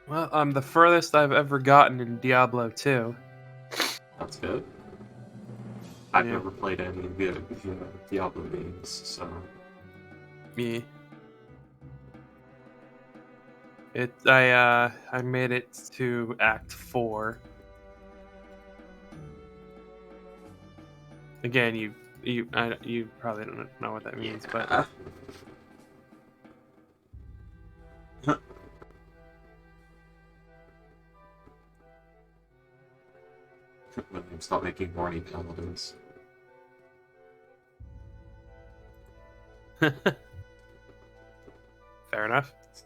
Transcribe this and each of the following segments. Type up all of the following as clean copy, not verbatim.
Well, I'm the furthest I've ever gotten in Diablo 2. That's good. I've Yeah. never played any of the Diablo games, so Me. I made it to Act 4. Again, you probably don't know what that means, but yeah. When they stop making horny paladins. fair enough. It's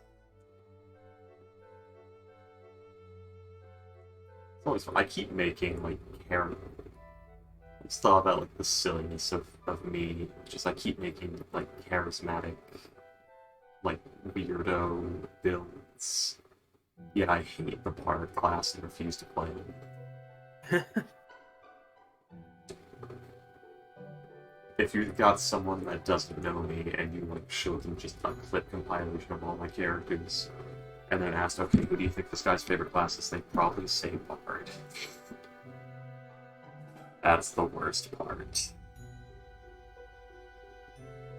always fun. I keep making like hair. I just thought about like the silliness of me. Just I keep making like charismatic, like weirdo builds. Yet I hate the part class and refuse to play it. If you've got someone that doesn't know me and you like show them just a clip compilation of all my characters, and then ask, okay, who do you think this guy's favorite class is? They probably say Bard. That's the worst part.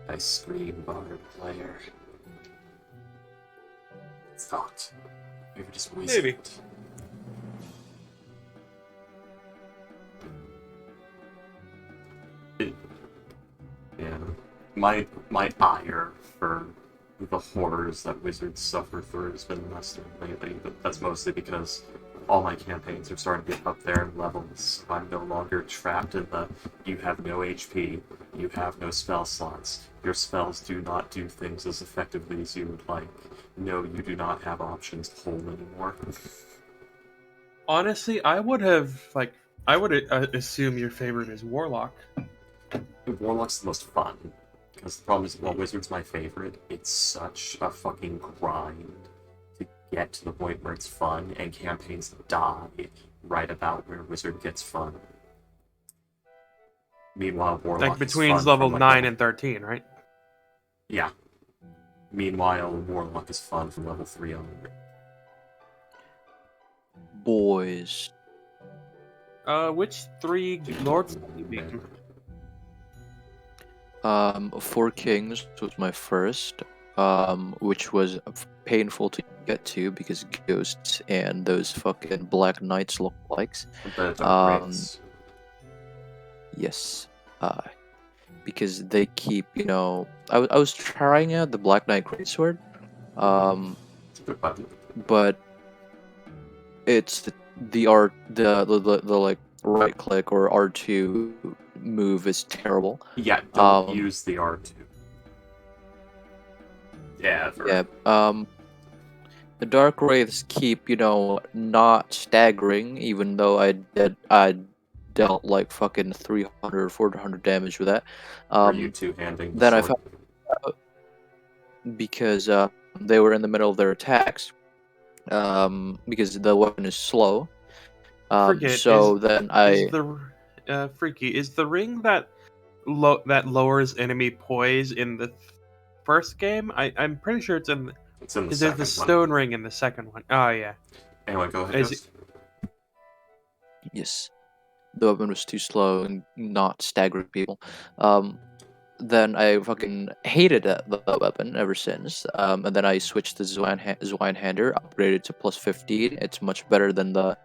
I scream Bard player. It's not. Maybe just wizard. Maybe. Yeah. My ire for the horrors that wizards suffer through has been lessened lately, but that's mostly because all my campaigns are starting to get up there in levels. I'm no longer trapped in the you have no HP, you have no spell slots, your spells do not do things as effectively as you would like. No, you do not have options hold anymore. Honestly, I would assume your favorite is Warlock. Warlock's the most fun. Because the problem is, while Wizard's my favorite, it's such a fucking grind to get to the point where it's fun, and campaigns die right about where Wizard gets fun. Meanwhile, Warlock Like is between fun level from like 9 level... and 13, right? Yeah. Meanwhile, Warlock is fun from level 3 on. Boys. Which 3 lords have you beaten? Four Kings was my first, which was painful to get to because ghosts and those fucking black knights look likes. The Dark Wraiths. Yes. Because they keep, I was trying out the Black Knight Greatsword, It's a good button. but it's the art, the like right click or R2 move is terrible. Yeah, don't use the R2. Ever. Yeah. The Dark Wraiths keep, not staggering, even though I dealt like fucking 300 or 400 damage with that. Were you two-handing the Then I sword? found out because they were in the middle of their attacks, because the weapon is slow. So then Freaky, is the ring that lowers enemy poise in the first game? I'm pretty sure it's in the... It's in the Is there second the one. stone ring in the second one? Oh, yeah. Anyway, go ahead, Is Ghost. Yes, the weapon was too slow and not staggering people. Then I fucking hated the weapon ever since. And then I switched to Zweinhander, upgraded to plus 15. It's much better than the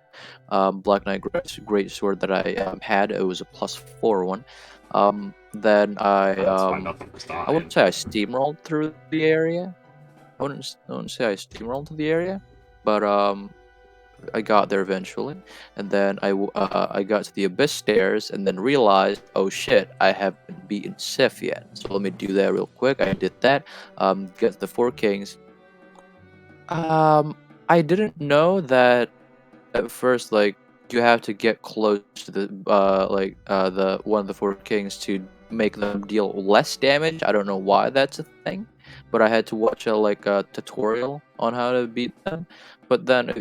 Black Knight Great Sword that I had. It was a plus 4 one. Then I wouldn't say I steamrolled through the area. I wouldn't say I steamrolled through the area, but I got there eventually, and then I got to the Abyss stairs, and then realized, oh shit, I haven't beaten Sif yet. So let me do that real quick. I did that. Get the Four Kings. I didn't know that at first. Like you have to get close to the one of the Four Kings to make them deal less damage. I don't know why that's a thing, but I had to watch a tutorial on how to beat them. But then,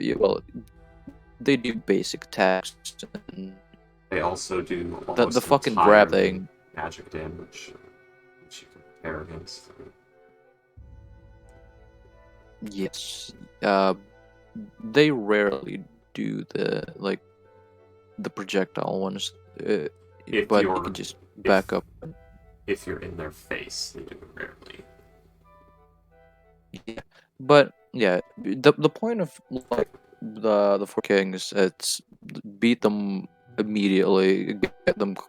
they do basic attacks. And They also do the almost fucking grab entirely thing. magic damage, which you can compare against. Yes. they rarely do the projectile ones, If but you you're can just if back up. if you're in their face, they do it rarely. Yeah, but yeah, the point of like the Four Kings, it's beat them immediately,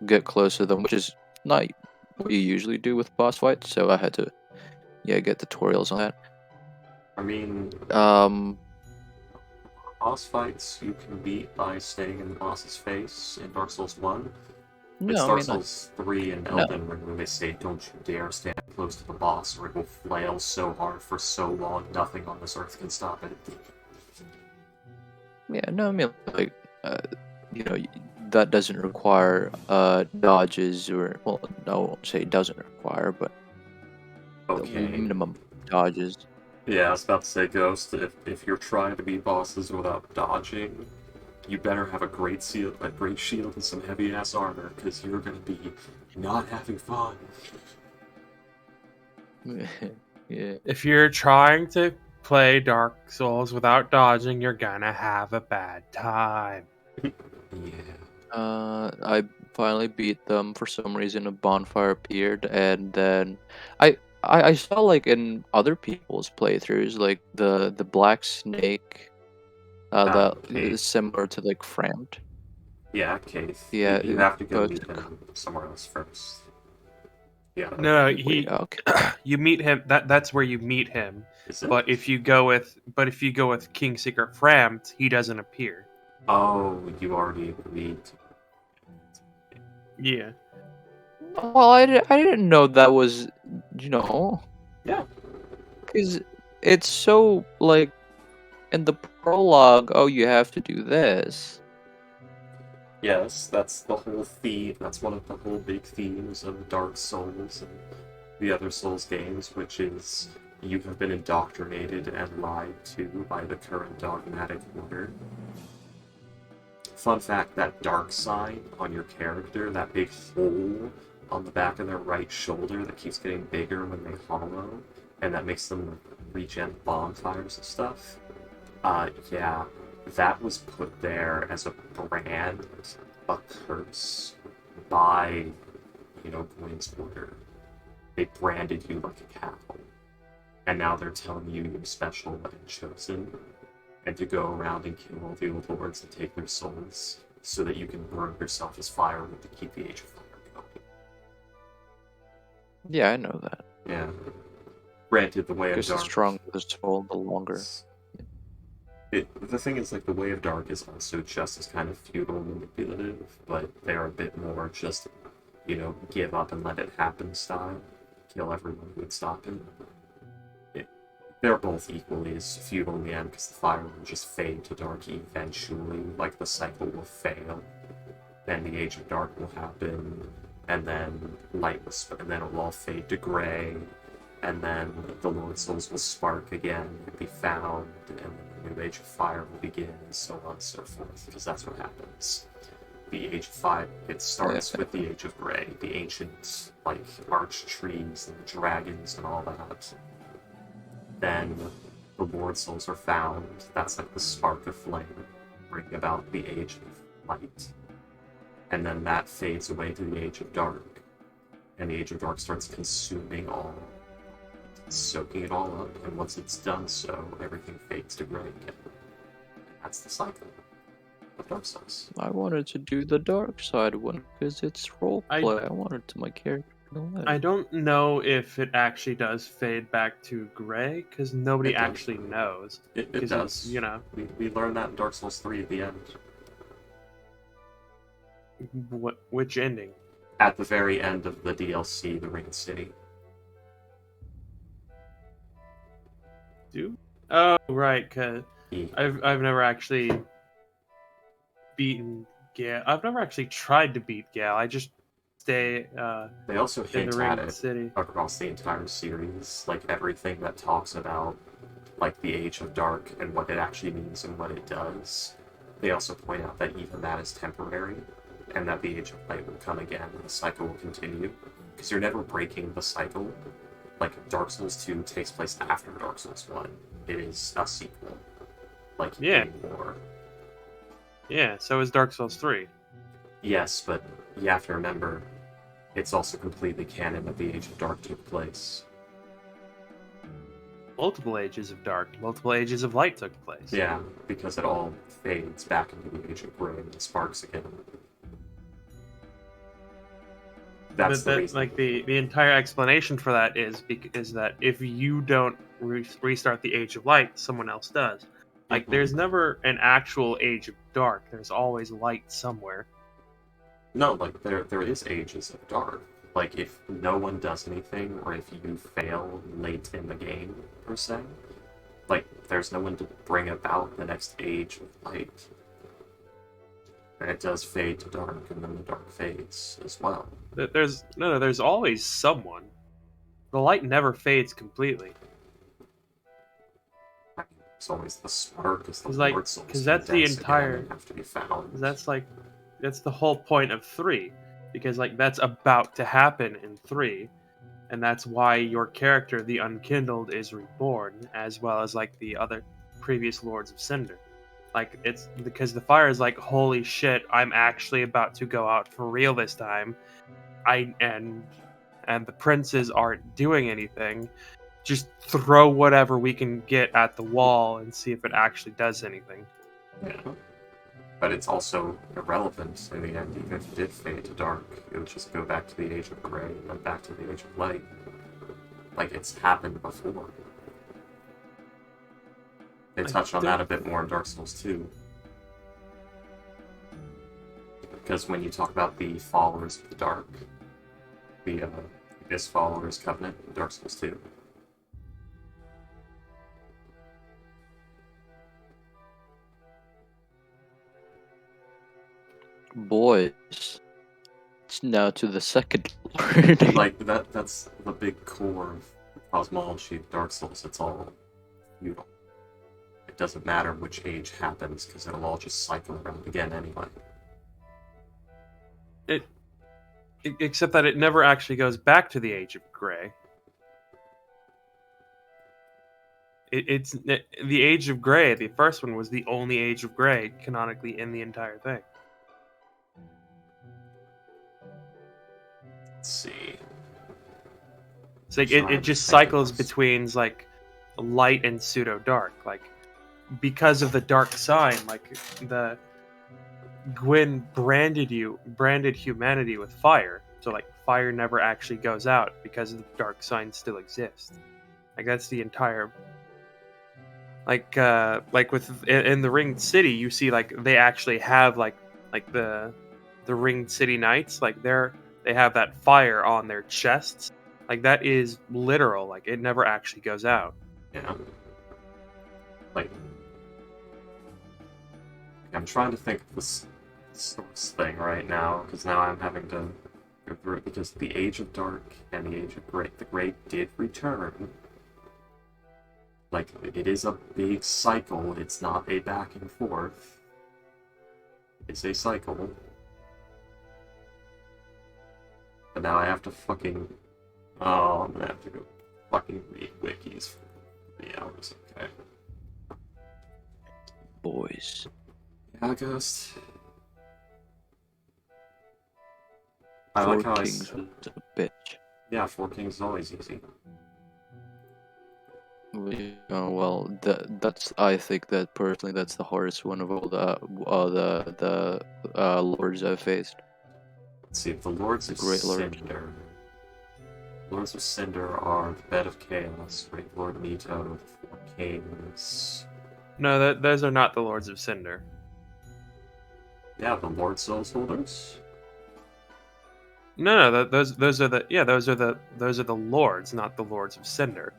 get close to them, which is not what you usually do with boss fights. So I had to get tutorials on that. I mean, Um, boss fights you can beat by staying in the boss's face in Dark Souls 1. It's no, I Dark mean Souls 3 and no, Elden Ring where they say, don't you dare stand close to the boss or it will flail so hard for so long nothing on this earth can stop it. yeah, no, I mean like, uh, you know, that doesn't require dodges, or well, I won't say it doesn't require, but Okay. minimum dodges. Yeah, I was about to say, Ghost, if you're trying to beat bosses without dodging, you better have a great shield and some heavy-ass armor, because you're gonna be not having fun. Yeah. If you're trying to play Dark Souls without dodging, you're gonna have a bad time. Yeah. I finally beat them. For some reason, a bonfire appeared, and then I saw like in other people's playthroughs, like the black snake, that is Cave. similar to like Framed. Yeah, Cave. Yeah, You have to go but meet him somewhere else first. Yeah. No, wait, okay. you meet him. That's where you meet him. Is it? But if you go with King Secret Framed, he doesn't appear. Oh, you already agreed. Yeah. Well, I didn't know that was, you know, Yeah. because it's so like in the prologue. Oh, you have to do this. Yes, that's the whole theme. That's one of the whole big themes of Dark Souls and the other Souls games, which is you have been indoctrinated and lied to by the current dogmatic order. Fun fact, that dark sign on your character, that big hole on the back of their right shoulder that keeps getting bigger when they hollow, and that makes them regen bonfires and stuff. Yeah, that was put there as a brand, a curse, by, Gwyn's order. They branded you like a cow. And now they're telling you you're special and chosen, and to go around and kill all the old lords and take their souls, so that you can burn yourself as firewood to keep the Age of Fire going. Yeah, I know that. Yeah. Granted, the Way of Because the Dark... stronger the soul, the longer. The thing is, the Way of Dark is also just as kind of feudal and manipulative, but they're a bit more just, give up and let it happen style. Kill everyone who would stop it. They're both equally as feudal in the end, because the fire will just fade to dark eventually, like the cycle will fail. Then the Age of Dark will happen, and then light will and then it will all fade to gray, and then the Lord Souls will spark again and be found, and then the new Age of Fire will begin, and so on and so forth, because that's what happens. The Age of Fire, it starts with the Age of Gray, the ancient, arch trees and dragons and all that. Then the Lord Souls are found, that's like the spark of flame, bring about the Age of Light. And then that fades away to the Age of Dark, and the Age of Dark starts consuming all, soaking it all up, and once it's done so, everything fades to gray again. That's the cycle of Dark Souls. I wanted to do the dark side one because it's roleplay. I wanted to my character to know that. I don't know if it actually does fade back to gray, because nobody actually knows. It 'Cause does. it's, We learned that in Dark Souls 3 at the end. Which ending? At the very end of the DLC, The Ring City. Oh, right, because Yeah. I've never actually beaten Gale. I've never actually tried to beat Gale. I just stay They also in hint the at Ring it City. across the entire series, everything that talks about the Age of Dark and what it actually means and what it does. They also point out that even that is temporary, and that the Age of Light will come again and the cycle will continue, because you're never breaking the cycle. Dark Souls 2 takes place after Dark Souls 1. It is a sequel. like Yeah. in war. Yeah, so is Dark Souls 3. Yes, but you have to remember, it's also completely canon that the Age of Dark took place. Multiple Ages of Dark, multiple Ages of Light took place. Yeah, because it all fades back into the Age of Grey and sparks again. That's the reason. Like the entire explanation for that is that if you don't restart the Age of Light, someone else does. Like there's never an actual Age of Dark. There's always light somewhere. No, like there is Ages of Dark. Like if no one does anything, or if you fail late in the game, per se, like there's no one to bring about the next Age of Light. And it does fade to dark, and then the dark fades as well. There's always someone. The light never fades completely. It's always the spark, is the Like, Lord Souls. because that's the entire. Have to be found. That's the whole point of 3, because like that's about to happen in 3, and that's why your character, the Unkindled, is reborn, as well as like the other previous Lords of Cinder. Like it's because the fire is like, holy shit, I'm actually about to go out for real this time. And the princes aren't doing anything. Just throw whatever we can get at the wall and see if it actually does anything. Yeah. But it's also irrelevant in the end. Even if it did fade to dark, it would just go back to the Age of Grey and then back to the Age of Light. Like it's happened before. They touch on that a bit more in Dark Souls 2. Because when you talk about the followers of the Dark, the Abyss Followers Covenant in Dark Souls 2. Boys. It's now to the second lord. Like, that's the big core of the cosmology of Dark Souls. It's all feudal. It doesn't matter which age happens, because it'll all just cycle around again anyway. Except that it never actually goes back to the Age of Grey. It's the Age of Grey. The first one was the only Age of Grey canonically in the entire thing. Let's see. It's like it just cycles between like light and pseudo dark. Like because of the dark sign, like the Gwyn branded humanity with fire. So like fire never actually goes out because the dark sign still exists. Like that's the entire like with in the Ringed City, you see like they actually have like the Ringed City Knights, like they have that fire on their chests. Like that is literal, like it never actually goes out. Yeah. Like I'm trying to think of this source thing right now, because now I'm having to go through it, because the Age of Dark and the Age of Great, the Great did return. Like, it is a big cycle, it's not a back and forth. It's a cycle. But now I have to fucking... Oh, I'm gonna have to go fucking read wikis for 3 hours, okay. Boys. Yeah, Ghost. I like how Kings was a bitch. Yeah, 4 Kings is always easy. Well, that's I think that personally that's the hardest one of all the lords I've faced. Let's see, the Lords of Great Lord. Cinder. Lords of Cinder are the Bed of Chaos, Great Lord Nito, the 4 Kings. No, those are not the Lords of Cinder. Yeah, the Lord Souls Holders. No, those are the lords, not the Lords of Cinder.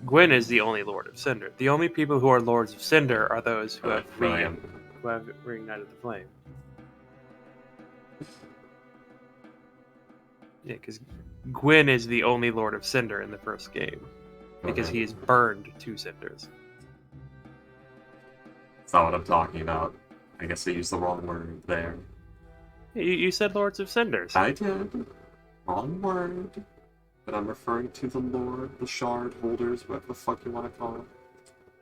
Gwyn is the only Lord of Cinder. The only people who are Lords of Cinder are those who have reignited the flame. Yeah, because Gwyn is the only Lord of Cinder in the first game, because he is burned to cinders. That's not what I'm talking about. I guess I used the wrong word there. You said Lords of Cinders. I did. Wrong word. But I'm referring to the Lord, the Shard Holders, whatever the fuck you want to call it.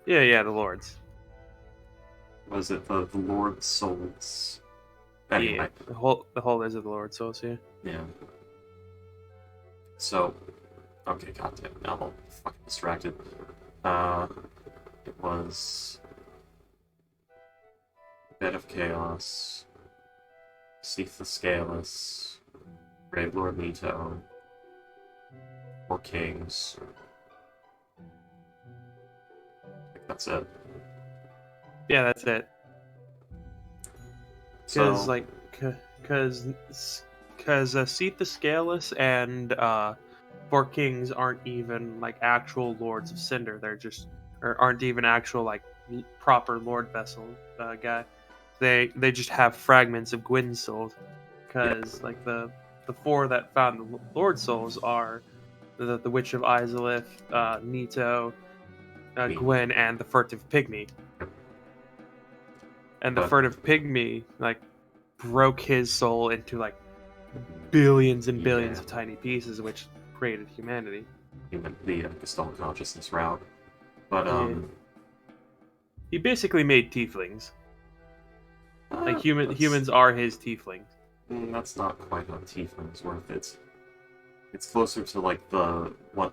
Yeah, the Lords. Was it the Lord Souls? Anyway, Yeah, the whole is of the Lord Souls, yeah. yeah. So, okay, goddamn, now I'm fucking distracted. It was Bed of Chaos, Seath the Scaleless, Grave Lord Nito, Four Kings. I think that's it. Yeah, that's it. So, Because like, because Seath the Scaleless and Four Kings aren't even like actual Lords of Cinder. They're just or aren't even actual like proper Lord Vessel guy. They just have fragments of Gwyn's souls. Because like the four that found the Lord souls are the Witch of Izalith, Nito, Me. Gwyn, and the Furtive Pygmy. And the But- Furtive Pygmy like broke his soul into like billions and billions Yeah. of tiny pieces, which created humanity. Human, the Gestalt consciousness route. But, Yeah. He basically made tieflings. Like humans are his tieflings. That's not quite how tieflings work. It's closer to like the what?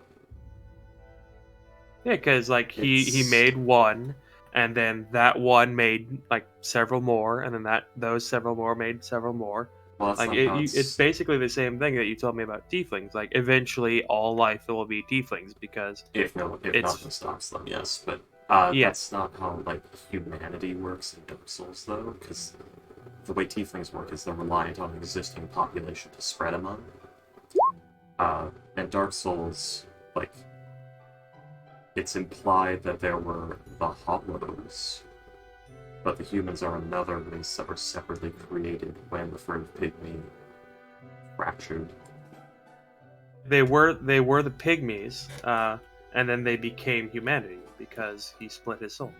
Yeah, because like he It's- made one, and then that one made like several more, and then those several more made several more. Well, that's Like not how it's basically the same thing that you told me about tieflings. Like eventually, all life will be tieflings because if it's- nothing stops them, yes. But Yeah. that's not how like humanity works in Dark Souls, though, because the way tieflings work is they're reliant on existing population to spread among. And Dark Souls, like, it's implied that there were the Hollows, but the humans are another race that were separately created when the Furtive Pygmy fractured. they were the pygmies, and then they became humanity because he split his soul.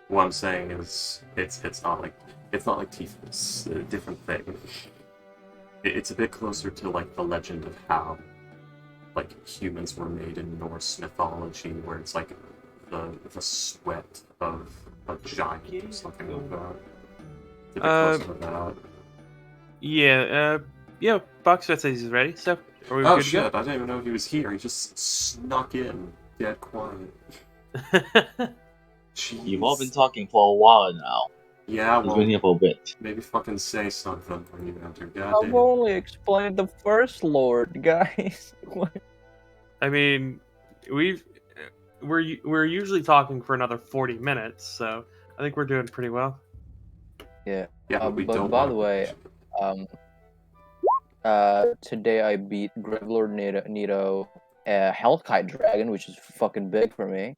What I'm saying is, it's not like tieflings. It's a different thing. It's a bit closer to like the legend of how like humans were made in Norse mythology, where it's like the sweat of a giant or something like that. It's a bit closer to that. Yeah, Boxfett says he's ready. So are we Oh good shit! I didn't even know he was here. He just snuck in, dead quiet. to go? Jeez. You've all been talking for a while now. Yeah, He's well, been here for a bit. maybe fucking say something when you enter. I've Goddamn. only explained the first lord, guys. I mean, we're usually talking for another 40 minutes, so I think we're doing pretty well. Yeah. Yeah, but we But don't. by want the way, today I beat Gravelord Nito, Hellkite Dragon, which is fucking big for me.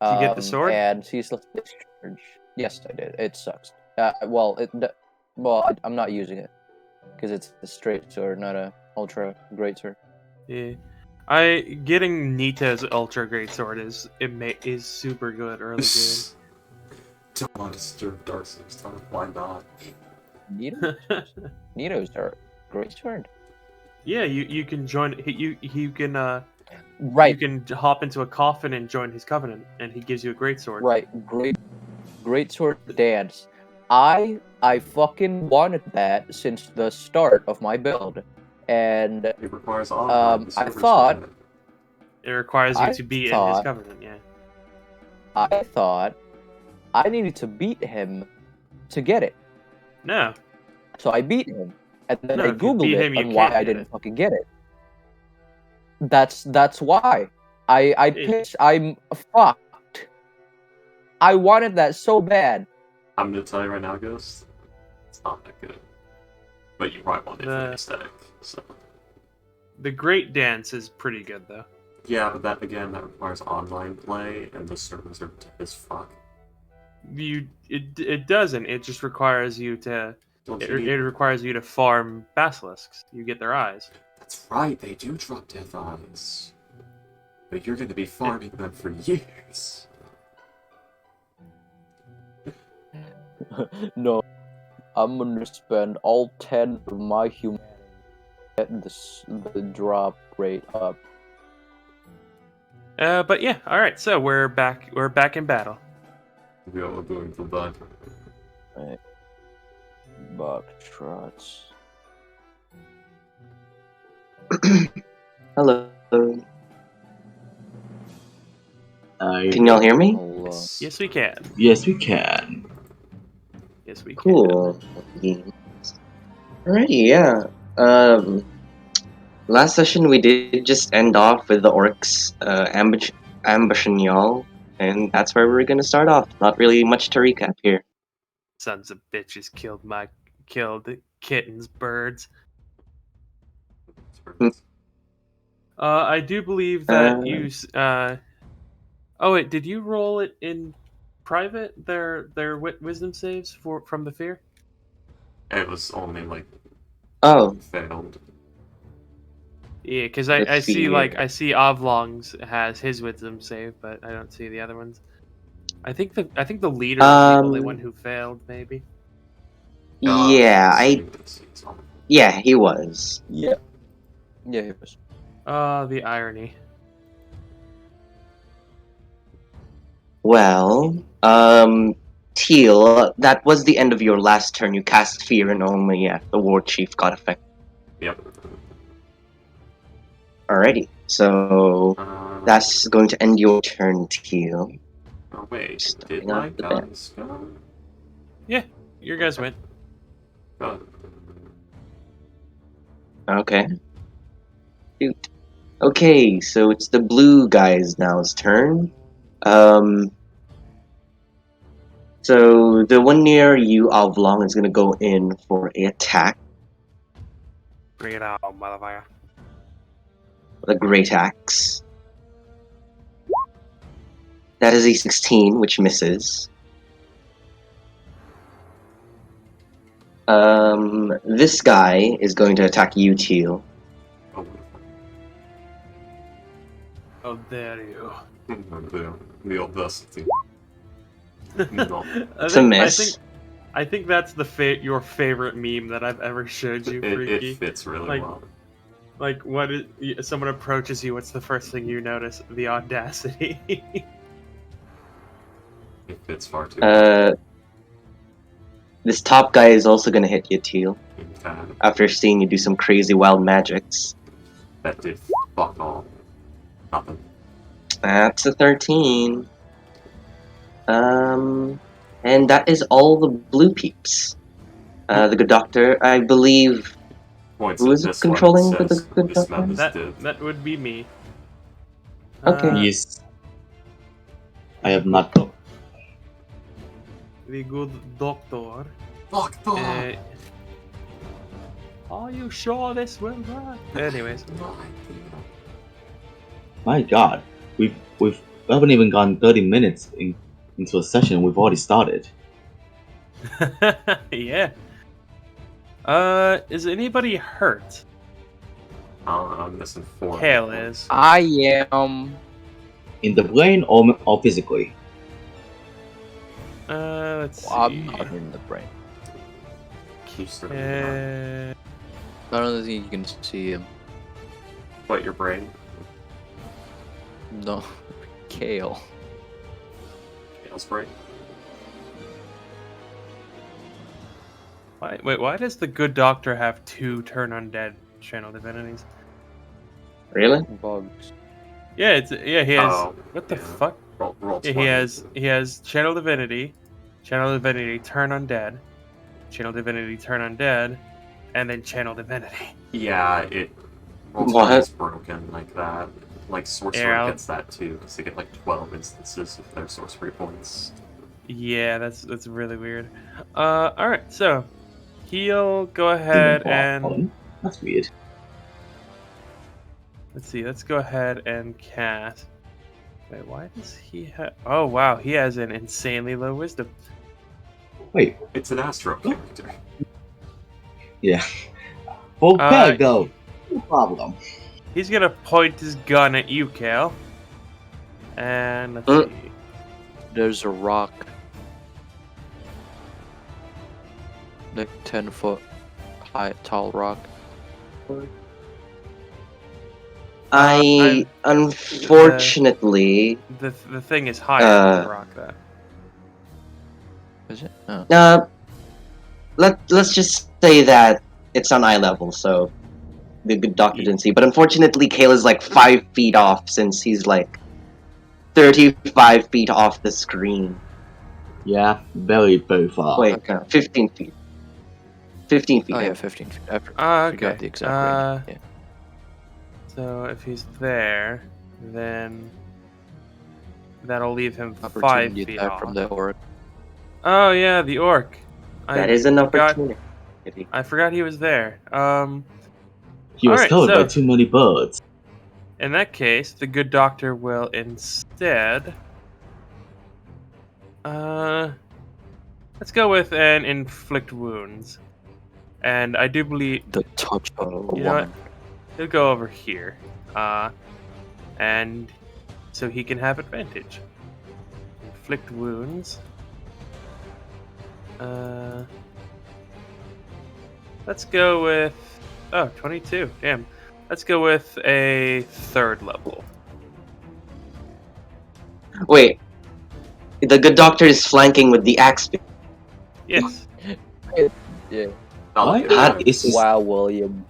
Did you get the sword? And Ceaseless Discharge. Yes, I did. It sucks. I'm not using it because it's a straight sword, not a ultra great sword. Yeah. Getting Nita's ultra great sword is super good early game. Don't want to disturb Dark Souls time. Why not? Nito's are great sword. Yeah, you can join you can Right. you can hop into a coffin and join his covenant, and he gives you a great sword. Right, great sword dance. I fucking wanted that since the start of my build, and It requires online. I thought It requires you I to be in his thought- covenant. Yeah. I thought I needed to beat him to get it. No. So I beat him, and then No, I if you googled beat it him, you on why can't I get didn't it. fucking get it. That's why I pitched. I'm fucked. I wanted that so bad. I'm gonna tell you right now, Ghost. It's not that good. But you probably want it for the aesthetic. So The great dance is pretty good though. yeah, but that requires online play, and the servers are dead as fuck. It doesn't. It just requires you to. Don't It, you need... it requires you to farm basilisks. You get their eyes. That's right, they do drop death eyes. But you're gonna be farming them for years. No, I'm gonna spend all 10 of my humanity to get the drop rate up. But yeah, all right. So we're back. We're back in battle. We are going to die. Right. Buck trots. Hello. Can y'all hear me? Hello. Yes, we can. Yes, we can. Yes, we can. Cool. Alrighty, yeah. Um, last session we did just end off with the orcs ambushing y'all, and that's where we're gonna start off. Not really much to recap here. Sons of bitches killed kittens, birds. Hmm. I do believe that Uh, Oh wait, did you roll it in private? Their wisdom saves from the fear. It was only like Oh, failed. Yeah, because the I see fear. I see Oblong's has his wisdom save, but I don't see the other ones. I think the leader was the only one who failed, maybe. Yeah, It's on. yeah, he was. Yeah. Yeah, it was. The irony. Well, Teal, that was the end of your last turn. You cast fear, and only the war chief got affected. Yep. Alrighty, so that's going to end your turn, Teal. Oh wait, did Starting my off the bat. guns go? Yeah, your guys went. Good. Okay. Shoot. Okay, so it's the blue guy's now's turn. So the one near you, Oblong, is gonna go in for a attack, Bring it out, motherfucker. the great axe. That is a 16, which misses. This guy is going to attack you, Teal. Oh, How dare you? the audacity. No. It's a miss. I think that's your favorite meme that I've ever showed you, Freaky. It fits really Like- well. Like, what is someone approaches you? What's the first thing you notice? The audacity. It fits far too well. This top guy is also gonna hit you, Teal, In fact, after seeing you do some crazy wild magics. that did fuck all. Nothing. That's a 13. And that is all the blue peeps. The good doctor, I believe. Points Who at is this controlling one the says good this doctor? man is that dead. that would be me. Okay. Yes. I have not though. The good doctor. Fuck the Are you sure this will work? Anyways. My God, we haven't even gone 30 minutes into a session. We've already started. Yeah. Is anybody hurt? I'm missing 4. Kale is. I am. In the brain or physically? Let's see. I'm not in the brain. Keeps the I don't think you can see him. What, your brain? No. Kale. Kale's brain? Why does the good doctor have 2 turn undead channel divinities? Really? Bugs. Yeah, he has. Oh, What the yeah. fuck? Roll Yeah, 20. he has channel divinity, turn undead, channel divinity, turn undead, and then channel divinity. Yeah, roll What? 20 is broken like that. Like, Sorcerer Yeah, gets that too, because they get like 12 instances of their sorcery points. Yeah, that's really weird. All right, so he'll go ahead and That's weird. let's see. Let's go ahead and cast. Wait, why does he have? Oh wow, he has an insanely low wisdom. Wait, It's an Astro character. yeah. Okay, Uh, go. No problem. He's gonna point his gun at you, Kale. And let's Mm. see. There's a rock. Like 10-foot high, tall rock. Unfortunately, The thing is higher than the rock, though. Is it? Oh. Let's just say that it's on eye level, so the good doctor didn't see. But unfortunately, Kayla's like 5 feet off since he's like 35 feet off the screen. Yeah, very, very far. Wait, Okay. no, 15 feet. 15 feet. Oh yeah, yeah. 15 feet. I Okay. forgot the exact range. So if he's there, then that'll leave him Yeah. 5 Opportunity feet attack off. from the orc. Oh yeah, the orc. That is an forgot- opportunity. I forgot he was there. He was Alright, covered by so- too many birds. In that case, the good doctor will instead. Let's go with an inflict wounds, and I do believe The touch of a You know what? woman. he'll go over here, and so he can have advantage. Inflict wounds. Let's go with 22. Damn. Let's go with a 3rd level. Wait, the good doctor is flanking with the axe. Yes. Yeah. I'll Why look at it. is his, Wow, William.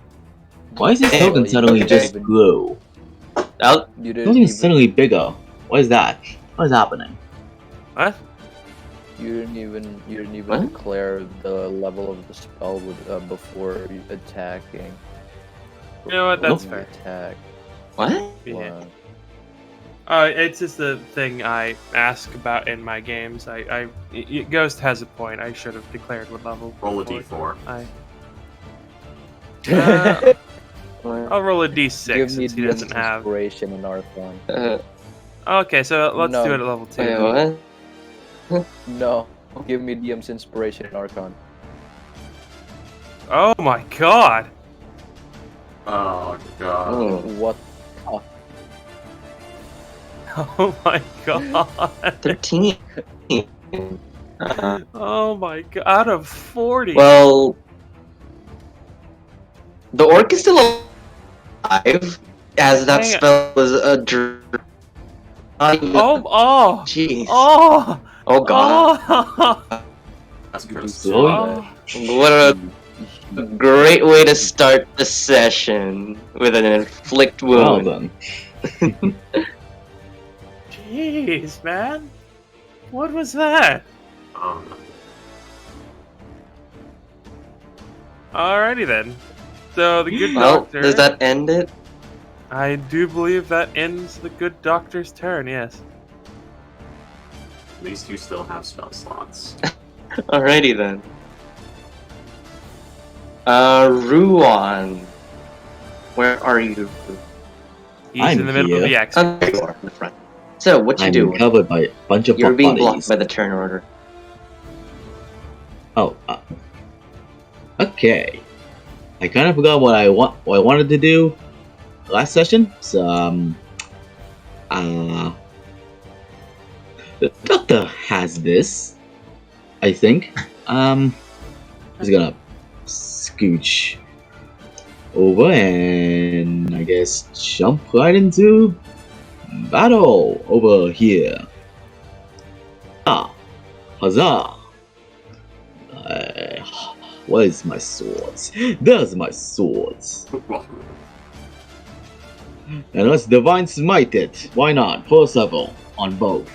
why is his Hey, token William, suddenly you just didn't grow? Oh, You didn't Token even. suddenly bigger. What is that? What is happening? What? You didn't even What? declare the level of the spell before attacking. You know what? That's Before you fair. Attack. what? Yeah. Wow. It's just the thing I ask about in my games. Ghost has a point. I should have declared what level. Roll a before. d4. I'll roll a d6 Give me since he DM's doesn't have. inspiration and Archon. Okay, so let's No. do it at level 2. Wait, then. what? No, give me DM's inspiration and Archon. Oh my god! Oh god. Oh, What? Oh my god! 13. Oh my god! Out of 40. Well, the orc is still alive, as that Hang on. spell was a Oh! jeez. Oh! Oh god. Oh! That's You critical. deserve Oh. What a that. great way to start the session with an inflict Well wound. then. Jeez, man. What was that? Um, Alrighty then. So the good Well, doctor. does that end it? I do believe that ends the good doctor's turn. Yes. at least you still have spell slots. Alrighty then. Ruan. Where are you? He's I'm in the middle of here. the axe. Oh, there you are in the front. So, what you I'm doing? covered by a bunch of You're being bodies. blocked by the turn order. Oh, okay. I kind of forgot what I wanted to do last session. So, the doctor has this, I think. He's gonna scooch over and I guess jump right into battle over here. Ah, huzzah! Where's my swords? There's my swords. And let's divine smite it. Why not? First level on both.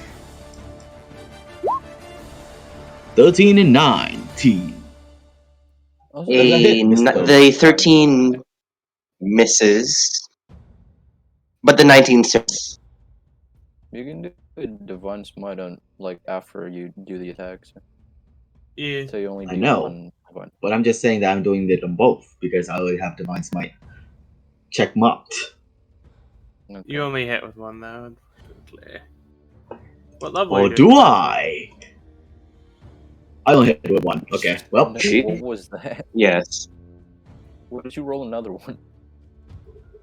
13 and 19. The 13 misses, but the 19 hits. You can do a divine smite on like after you do the attacks. Yeah. So you only I do know. one divine. But I'm just saying that I'm doing it on both because I already have divine smite check marked. Okay. You only hit with one though. Unfortunately. What level? are Or you do doing? I? I only hit with one. Okay, well, What was that? Yes. What did you roll another one?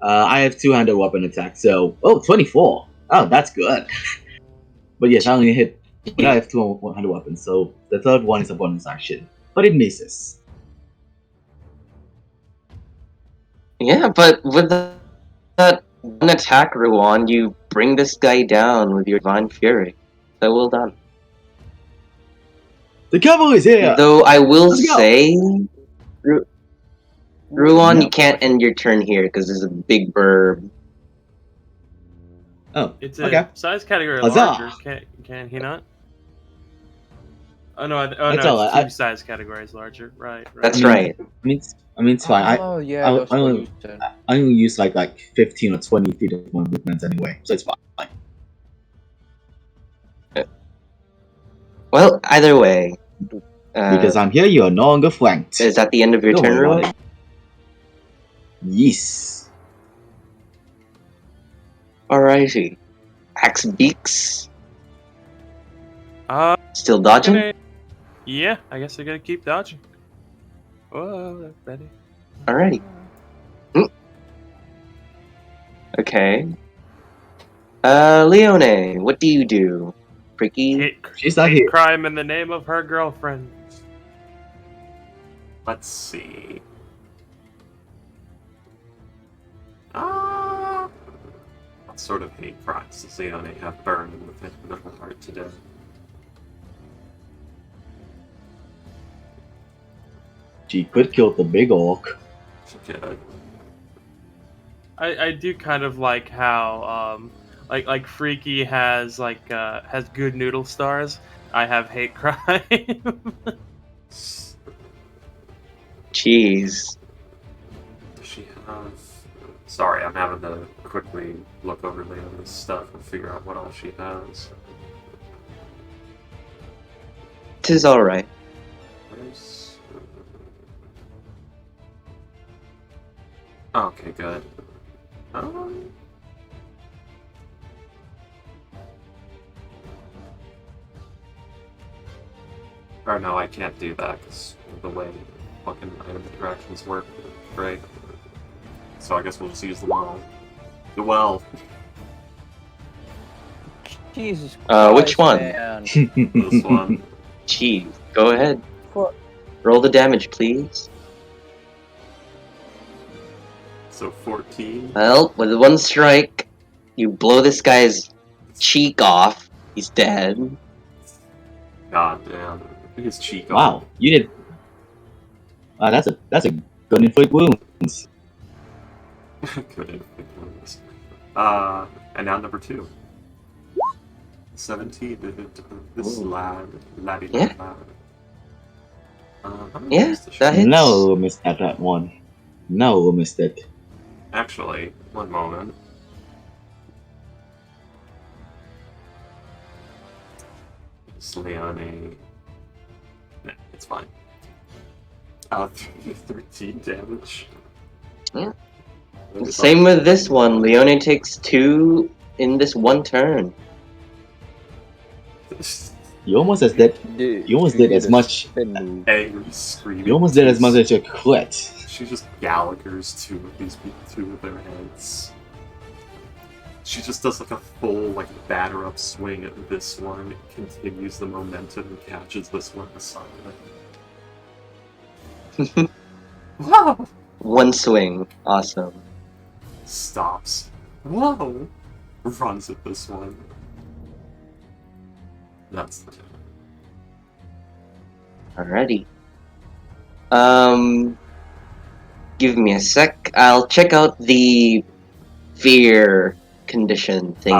I have two-handed weapon attack, so 24. Oh, that's good. But yes, I only hit. But I have two 100 weapons, so the third one is a bonus action, but it misses. Yeah, but with that one attack, Ruan, you bring this guy down with your Divine Fury. So well done. The cavalry's here. Though I will Let's go. say, Ruan, No. you can't end your turn here because there's a big burb. Oh, It's a okay. size category Huzzah. larger. Can he not? Oh no! That's No, all it's right. two size categories larger. Right. That's I mean, right. I mean, it's fine. Oh yeah, I that's what only- you said. I only use like 15 or 20 feet of my movements anyway, so it's fine. Well, either way. Because I'm here, you are no longer flanked. Is that the end of your Don't turn, worry about Ruan? it. Yes. Alrighty. Axe Beaks. Still We're dodging? gonna- Yeah, I guess I gotta keep dodging. Whoa, Betty. Alrighty. Okay. Leone, what do you do? Freaky? Hate, She's not hate here. crime in the name of her girlfriend. Let's see. What sort of hate crimes does Leone have burning within her heart today? She could kill the big orc. She could. I do kind of like how like Freaky has has good noodle stars. I have hate crime. Jeez. Does she have... Sorry, I'm having to quickly look over Leone's stuff and figure out what all she has. 'Tis alright. Where's... Okay, good. Or no, I can't do that because of the way fucking item interactions work. Right. So I guess we'll just use the well. The well. Jesus Which one? man. This one. Jeez. Go ahead. Fuck. Roll the damage, please. So 14. Well, with one strike, you blow this guy's cheek off. He's dead. God damn. His cheek Wow, you did. Wow, that's a good inflict wounds. Good influence. And now number 2. 17 to hit this Ooh. laddie Yeah. lad. How many Yeah, is the that shot? hits. No, missed that one. No, missed it. Actually, one moment. It's Leone. Nah, it's fine. 13 damage. Yeah. That is Same with this one. Leone takes 2 in this one turn. You almost as did. Dude, You almost did as much. Angry screaming. You almost did as much as you could. She just Gallagher's two of their heads. She just does like a full batter up swing at this one, continues the momentum and catches this one aside. Whoa! One swing. Awesome. Stops. Whoa! Runs at this one. That's the Alrighty. Give me a sec. I'll check out the fear condition thing.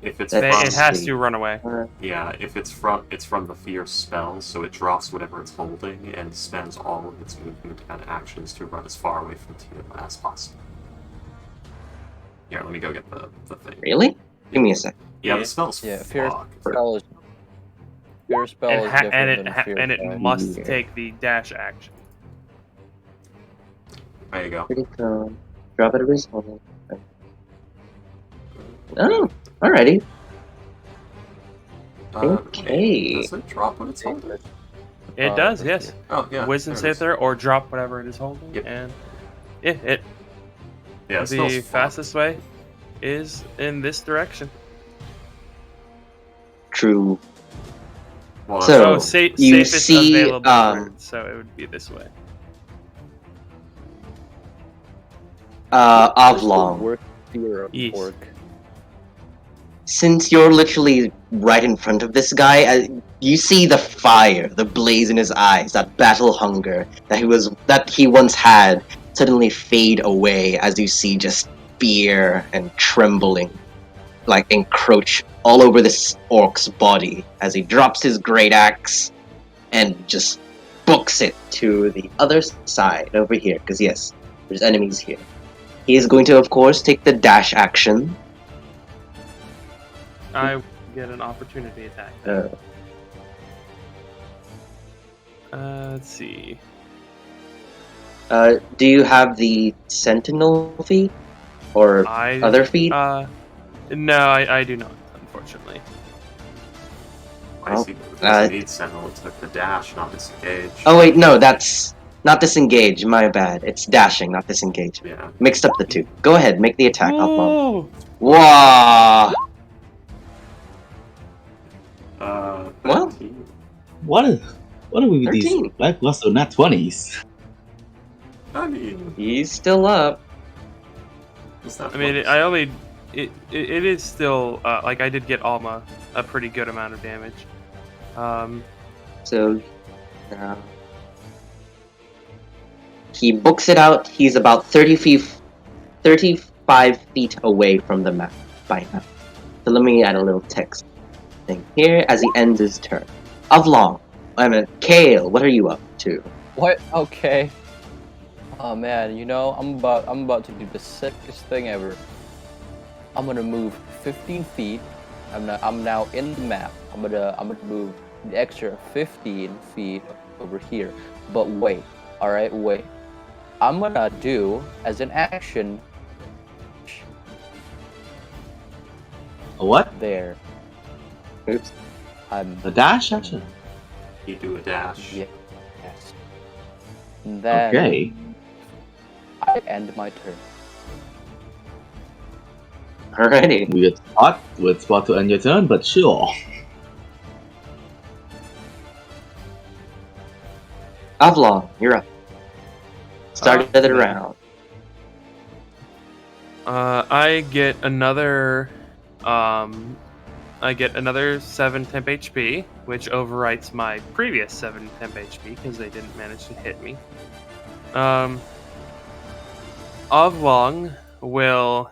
if it's That's- from, It has to run away. yeah, if it's from the fear spell, so it drops whatever it's holding and spends all of its movement and actions to run as far away from Tia as possible. Here, let me go get the thing. Really? Give me a sec. Yeah, Yeah. the spell's Yeah, fear fucked. spell is fear spell is different than fear And it spell. must Yeah. take the dash action. There you go. Critical. Drop it at his home. Oh, alrighty. Okay. Does it drop when it's holding? It does, yes. Oh, yeah. Wisdom there it save is. there, or drop whatever it is holding, Yep. and yeah, Yeah, it smells the fucked. fastest way is in this direction. True. Well, So- Oh, you safest see, available route, so it would be this way. What's the Oblong. worst fear of Yes. orc? since you're literally right in front of this guy, you see the fire, the blaze in his eyes, that battle hunger that he once had suddenly fade away as you see just fear and trembling like encroach all over this orc's body as he drops his great axe and just books it to the other side over here, because yes, there's enemies here. He is going to, of course, take the dash action. I get an opportunity attack. Let's see. Do you have the sentinel feat or other feat? No, I do not, unfortunately. I see. It needs Sentinel. It took the dash, not disengage. Oh wait, no, that's not disengage. My bad. It's dashing, not disengage. Yeah. Mixed up the two. Go ahead, make the attack. Oh! Wow. Well, 13. What are we with 13. these lackluster nat 20s? I mean, he's still up. is that I mean, close? it is still like I did get Alma a pretty good amount of damage. So he books it out. He's about 35 feet away from the map by now. So let me add a little text thing here as he ends his turn. Avlong, Kale, what are you up to? What? Okay. Oh man, you know, I'm about to do the sickest thing ever. I'm gonna move 15 feet. I'm now in the map. I'm gonna move the extra 15 feet over here. But wait, alright, wait. I'm gonna do as an action A what? there. Oops. I'm A dash action? You do a dash. yeah, yes. And then Okay. I end my turn. Alrighty. Weird spot to end your turn, but sure. Avlong, you're up. Start of the Okay. round. I get another 7 temp HP, which overwrites my previous 7 temp HP because they didn't manage to hit me. Avlong will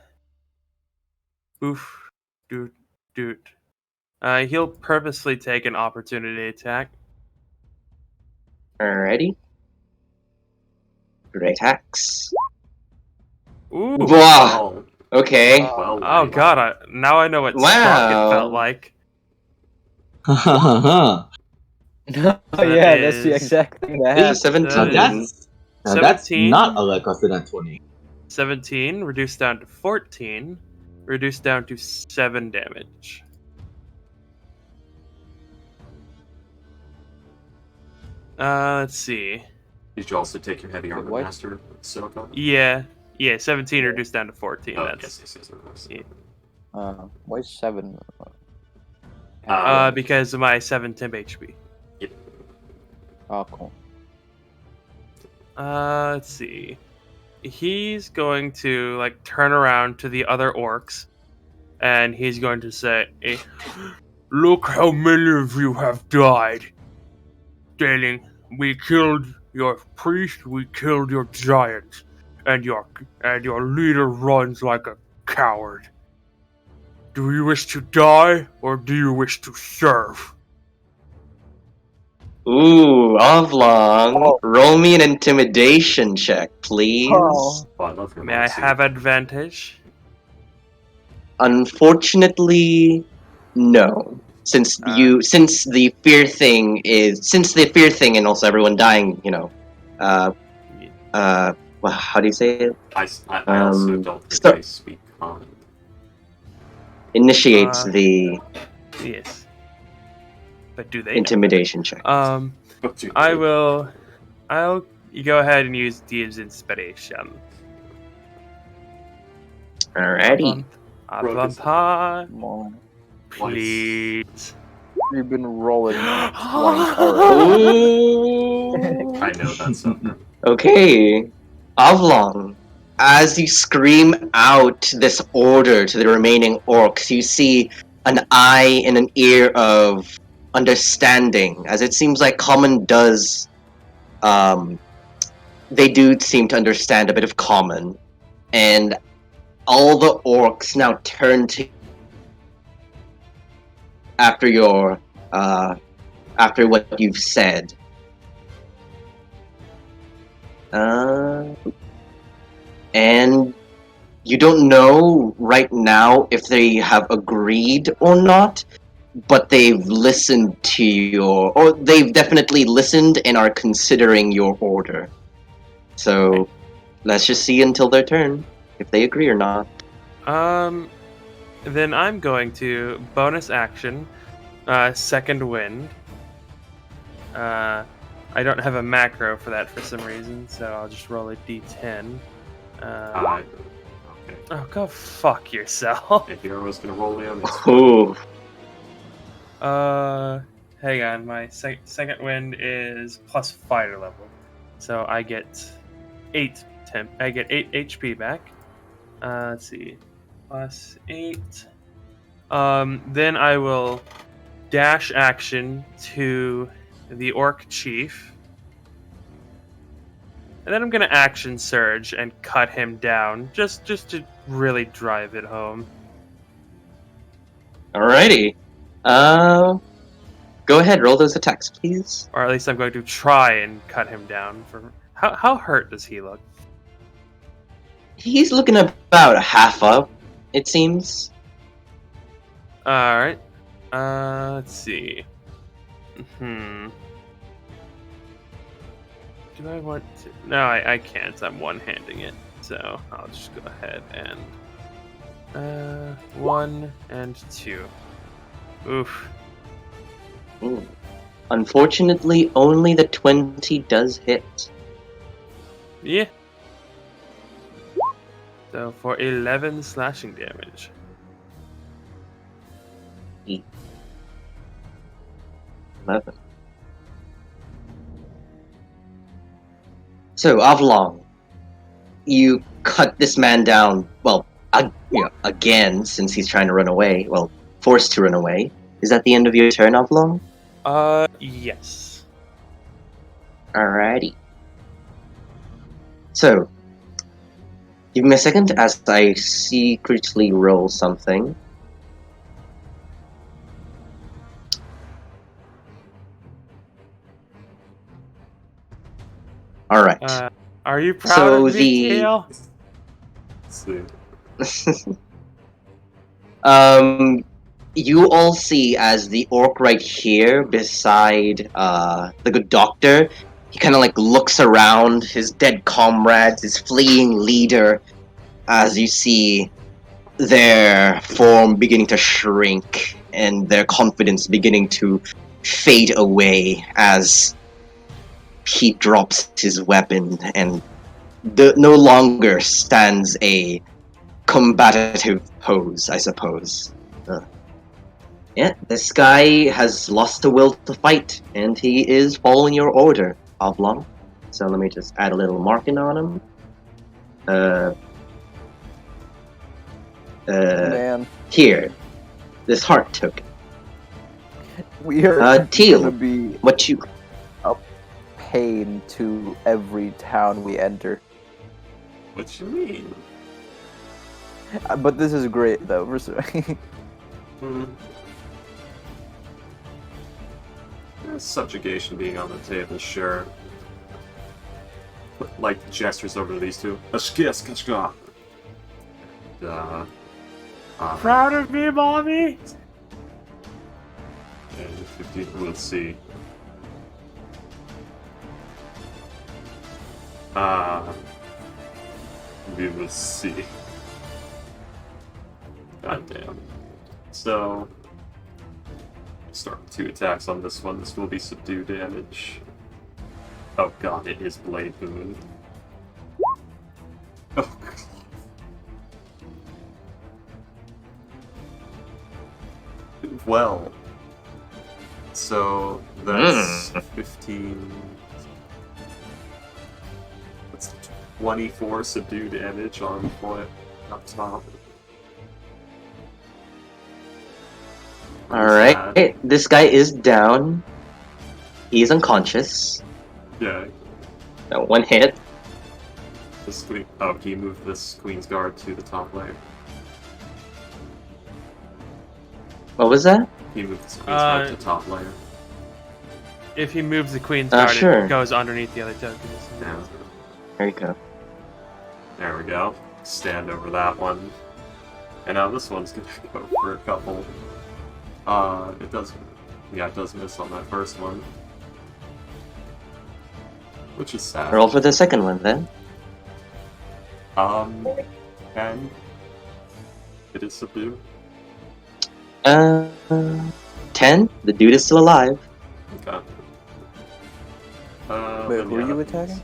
he'll purposely take an opportunity attack. Alrighty. Great axe. Ooh. Wow. Well, Okay. well, Oh wait. god, now I know what Wow. Sprocket felt like. Oh That yeah, that's the is- exact thing that So happened. 17. That's 17. not a lackluster nat 20. 17, reduced down to 14, reduced down to 7 damage. Let's see. Did you also take your heavy armor what? master, Silica? Yeah, 17 reduced down to 14. Oh, That's yes. Yeah. Why 7? because of my 7 temp HP. Oh, cool. Let's see. He's going to like turn around to the other orcs, and he's going to say, "Look how many of you have died. Darling, we killed your priest, we killed your giant, and your leader runs like a coward. Do you wish to die, or do you wish to serve?" Ooh, Avlong. Oh. Roll me an intimidation check, please. Oh. Oh, I love your May I modesty. have advantage? Unfortunately, no. Since the fear thing and also everyone dying, well, how do you say it? I also don't think so- I speak common. Initiates the Yes. But do they? intimidation check. Know? I'll you go ahead and use Thieves' Inspiration. Alrighty. Advantage, Come on. please. You've been rolling twice already. Ooh. I know that's something. Okay, Avlong, as you scream out this order to the remaining orcs, you see an eye and an ear of understanding, as it seems like Common does. They do seem to understand a bit of Common, and all the orcs now turn to after your after what you've said. And you don't know right now if they have agreed or not, but they've listened to or they've definitely listened and are considering your order. So let's just see until their turn if they agree or not. Then I'm going to bonus action, second wind. I don't have a macro for that for some reason, so I'll just roll a d10. Okay. Oh, go fuck yourself. If hero was gonna roll me on this. Ooh. Hang on. My second wind is plus fighter level, so I get 8 temp. I get 8 HP back. Let's see, plus 8. Then I will dash action to the orc chief, and then I'm gonna action surge and cut him down, just to really drive it home. Alrighty. Go ahead, roll those attacks, please. Or at least I'm going to try and cut him down. For how hurt does he look? He's looking about a half up, it seems. All right. Let's see. Do I want to? No, I can't. I'm one-handing it, so I'll just go ahead and 1 and 2. Oof. Ooh. Unfortunately, only the 20 does hit. Yeah. So for 11 slashing damage. 11. So, Avlong, you cut this man down, well, again, since he's trying to run away. Well, forced to run away. Is that the end of your turn, Avlong? Yes. Alrighty. So, give me a second as I secretly roll something. Alright. Are you proud So of me, the- Kale? See. You all see as the orc right here beside the good doctor, he kind of like looks around his dead comrades, his fleeing leader, as you see their form beginning to shrink and their confidence beginning to fade away as he drops his weapon and no longer stands a combative pose, I suppose. Yeah, this guy has lost the will to fight, and he is following your order, Oblong. So let me just add a little marking on him. Man, Here, this heart token. we are Teal, gonna be what you? pain to every town we enter. What you mean? But this is great, though. Subjugation being on the table, sure. Like gestures over to these two. And, Proud of me, mommy? and 15, we'll see. We will see. God damn. So, start with 2 attacks on this one. This will be subdue damage. Oh god, it is Blade Boon. Oh god. Well, so that's 15. That's 24 subdue damage on point up top. Alright, this guy is down. He's unconscious. Yeah. One hit. This queen. Oh, can you move this Queen's Guard to the top layer? What was that? Can you move this Queen's Guard to the top layer? If he moves the Queen's Guard, sure. it goes underneath the other tokens. Yeah. There you go. There we go. Stand over that one. And now this one's gonna go for a couple. It does. Yeah, it does miss on that first one. Which is sad. Roll for the second one then. And it is subdue. 10. The dude is still alive. Okay. Wait, then who are yeah, you that attacking? means-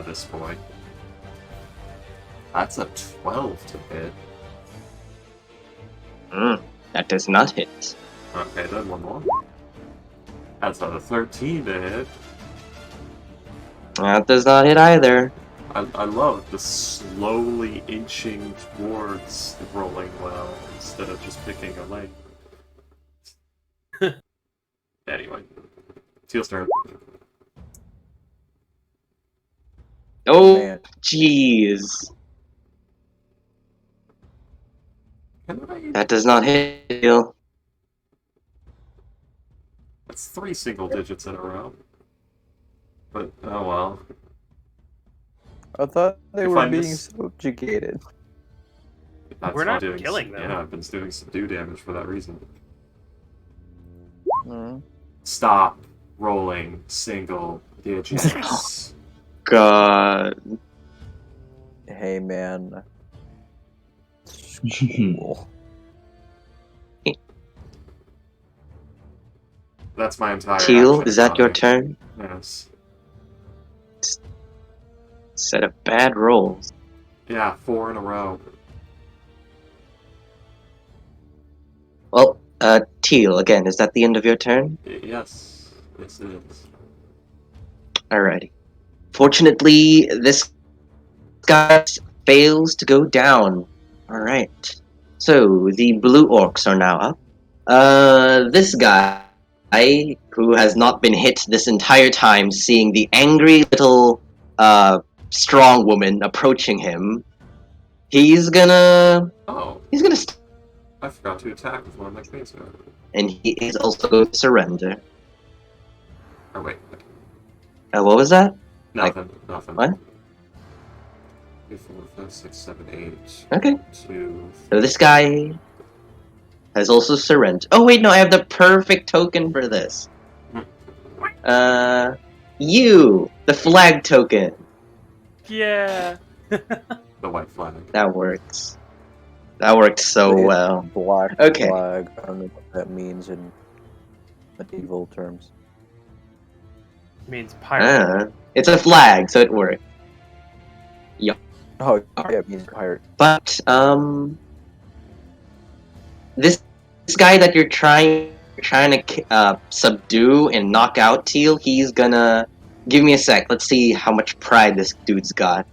this boy. That's a 12 to hit. That does not hit. Okay, then one more. That's a 13 to hit. That does not hit either. I love the slowly inching towards the rolling well instead of just picking a lane. Anyway, Teal's turn. Oh, Man. jeez. Can I? That does not hit. Teal. That's 3 single digits in a row. But oh well. I thought they If were I being miss- subjugated. That's We're not doing killing them. Yeah, I've been doing subdue damage for that reason. Mm. Stop rolling single digits. God. Hey, man. Cool. That's my entire Teal, action, is that your Johnny. turn? Yes. Set of bad rolls. Yeah, 4 in a row. Well, Teal, again, is that the end of your turn? Yes. Yes, it is. Alrighty. Fortunately, this guy fails to go down. Alright. So, the blue orcs are now up. This guy, who has not been hit this entire time, seeing the angry little, strong woman approaching him, he's gonna Oh, I forgot to attack with one of my Queen's Guard. and he is also going to surrender. Oh, wait. What was that? Nothing. Nothing. What? 3, 4, 5, 6, 7, 8. Okay. 2. So this guy has also surrendered. Oh wait, no, I have the perfect token for this. You, the flag token. Yeah. The white flag. That works. That worked so It's well. Black Okay. flag. I don't know what that means in medieval terms. Means pirate. It's a flag, so it worked. Oh, yeah, it means pirate. But this guy that you're trying to subdue and knock out, Teal, he's gonna give me a sec. Let's see how much pride this dude's got.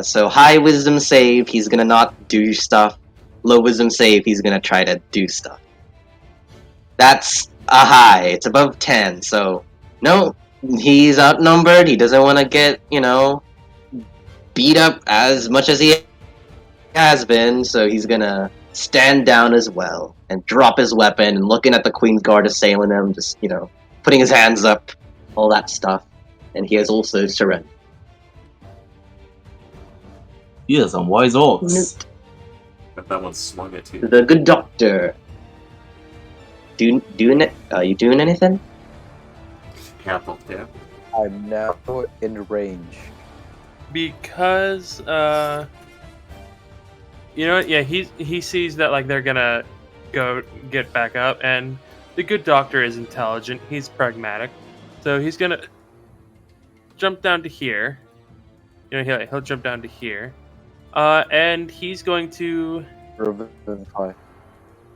So high wisdom save, he's gonna not do stuff. Low wisdom save, he's gonna try to do stuff. That's a high. It's above 10, so no, he's outnumbered. He doesn't want to get, beat up as much as he has been, so he's gonna stand down as well and drop his weapon and looking at the Queen's Guard assailing him, just, putting his hands up, all that stuff. And he has also surrendered. Yeah, some wise orcs. But that one swung at you. The good doctor. You doing anything? Careful, yeah. I'm now in range. Because you know what? Yeah, he sees that like they're gonna go get back up, and the good doctor is intelligent. He's pragmatic, so he's gonna jump down to here. He'll jump down to here, and he's going to Revivify.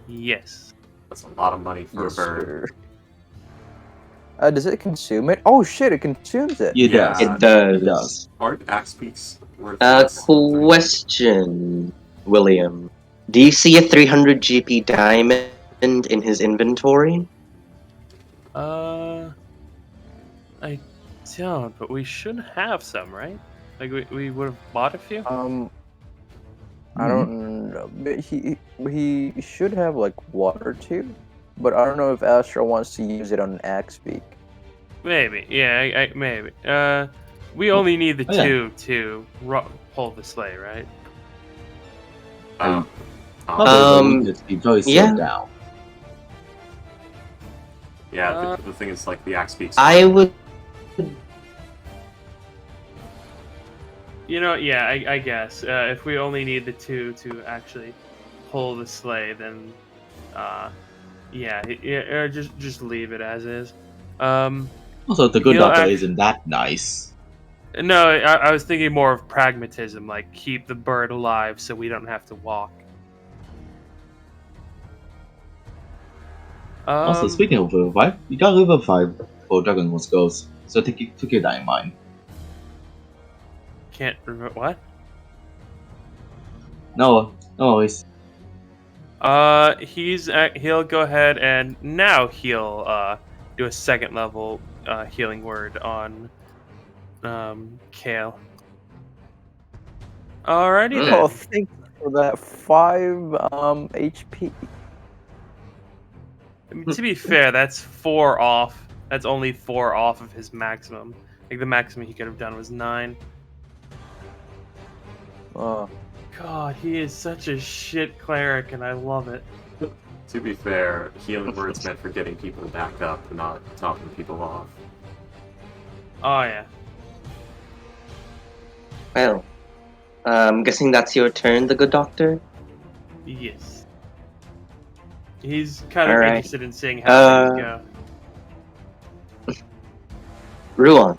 yes. That's a lot of money for Yes, a bird. sir. Does it consume it? Oh shit! It consumes it. It Yeah. does. It does. It does. Aren't axe beaks worth less? Question, William. Do you see a 300 GP diamond in his inventory? I don't, but we should have some, right? Like we would have bought a few. I don't know. But he should have like one or two, but I don't know if Astro wants to use it on Axe Beak. Maybe, yeah, maybe. We only need the Oh, yeah. two to pull the sleigh, right? Probably it's very yeah. slowed down. Yeah, the thing is, like, the axe speaks. I would. You know, yeah, I guess if we only need the two to actually pull the sleigh, then yeah, just leave it as is. Also, the good He'll doctor act- isn't that nice. No, I was thinking more of pragmatism, like keep the bird alive so we don't have to walk. Also, speaking of level 5, you got level 5 for Dragon Ball goes, so take that in mind. Can't remember what? No worries. He'll go ahead and now he'll do a second level healing word on Kale. Alrighty then. Oh, thank you for that 5 HP. I mean, to be fair, that's 4 off. That's only 4 off of his maximum. Like the maximum he could have done was 9. Oh, God, he is such a shit cleric, and I love it. To be fair, healing word's meant for getting people back up, not topping people off. Oh yeah. Well, I'm guessing that's your turn, the good doctor. Yes. He's kind of Alright. interested in seeing how things go. Ruan.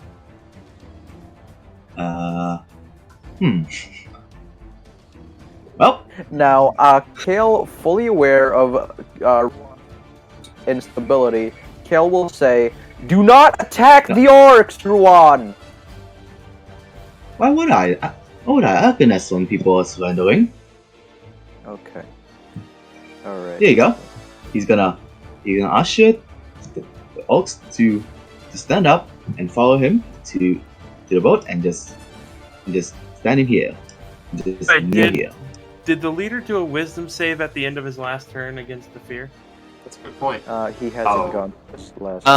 Well, now, Kale, fully aware of instability, Kale will say, "Do not attack the orcs, Ruan!" why would I? Why would I? I can ask when people are surrendering. Okay. Alright. There you go. He's gonna usher the orcs to stand up and follow him to the boat and just standing here. Just Wait, near here. Did the leader do a wisdom save at the end of his last turn against the fear? That's a good point. He hasn't Oh. gone this last.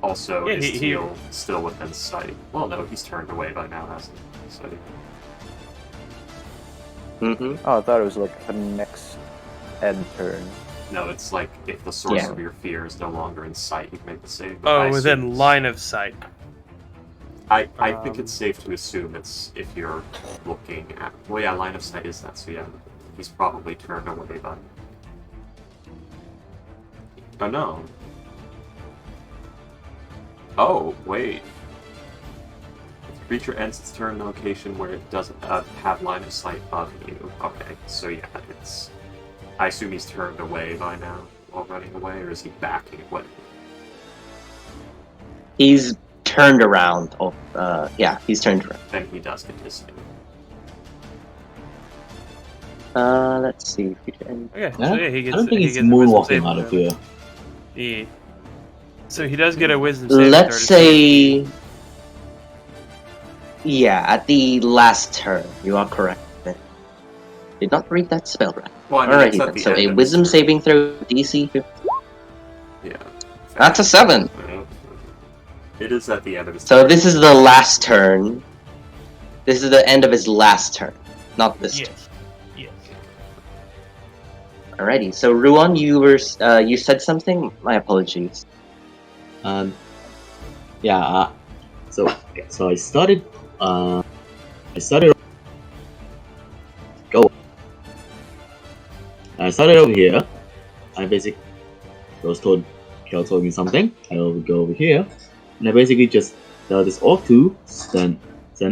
Also, Yeah, is he- Teal still within sight? Well, no, he's turned away by now, hasn't he? So, Mm-hmm. Oh, I thought it was like a next end turn. no, it's like if the source Yeah. of your fear is no longer in sight, you can make the save. but Oh, I within assume- line of sight. I think it's safe to assume it's if you're looking at. Well, yeah, line of sight is that, so yeah, he's probably turned away by. Oh no. Oh wait. If the creature ends its turn in a location where it doesn't have line of sight of you. Okay, so yeah, it's. I assume he's turned away by now while running away, or is he backing away? He's turned around. Oh, yeah, he's turned around. Then he does get his save. Let's see. Okay, Yeah? so yeah, he I gets. don't think he it's gets a wisdom moonwalking saving out of throw. here. Yeah. So he does get a wisdom saving Let's throw to see- say. Yeah, at the last turn, you are correct. Did not read that spell right. Well, I mean, Alrighty it's at then. the So end a of his wisdom turn. saving throw DC 50. Yeah. That's a 7. It is at the end of his So turn. this is the last turn. This is the end of his last turn, not this turn. Yes. Yes. Alrighty. So Ruan, you were you said something. My apologies. Yeah. So I started. Go. I started over here. I basically Kel told me something. I will go over here, and I basically just tell this orc to stand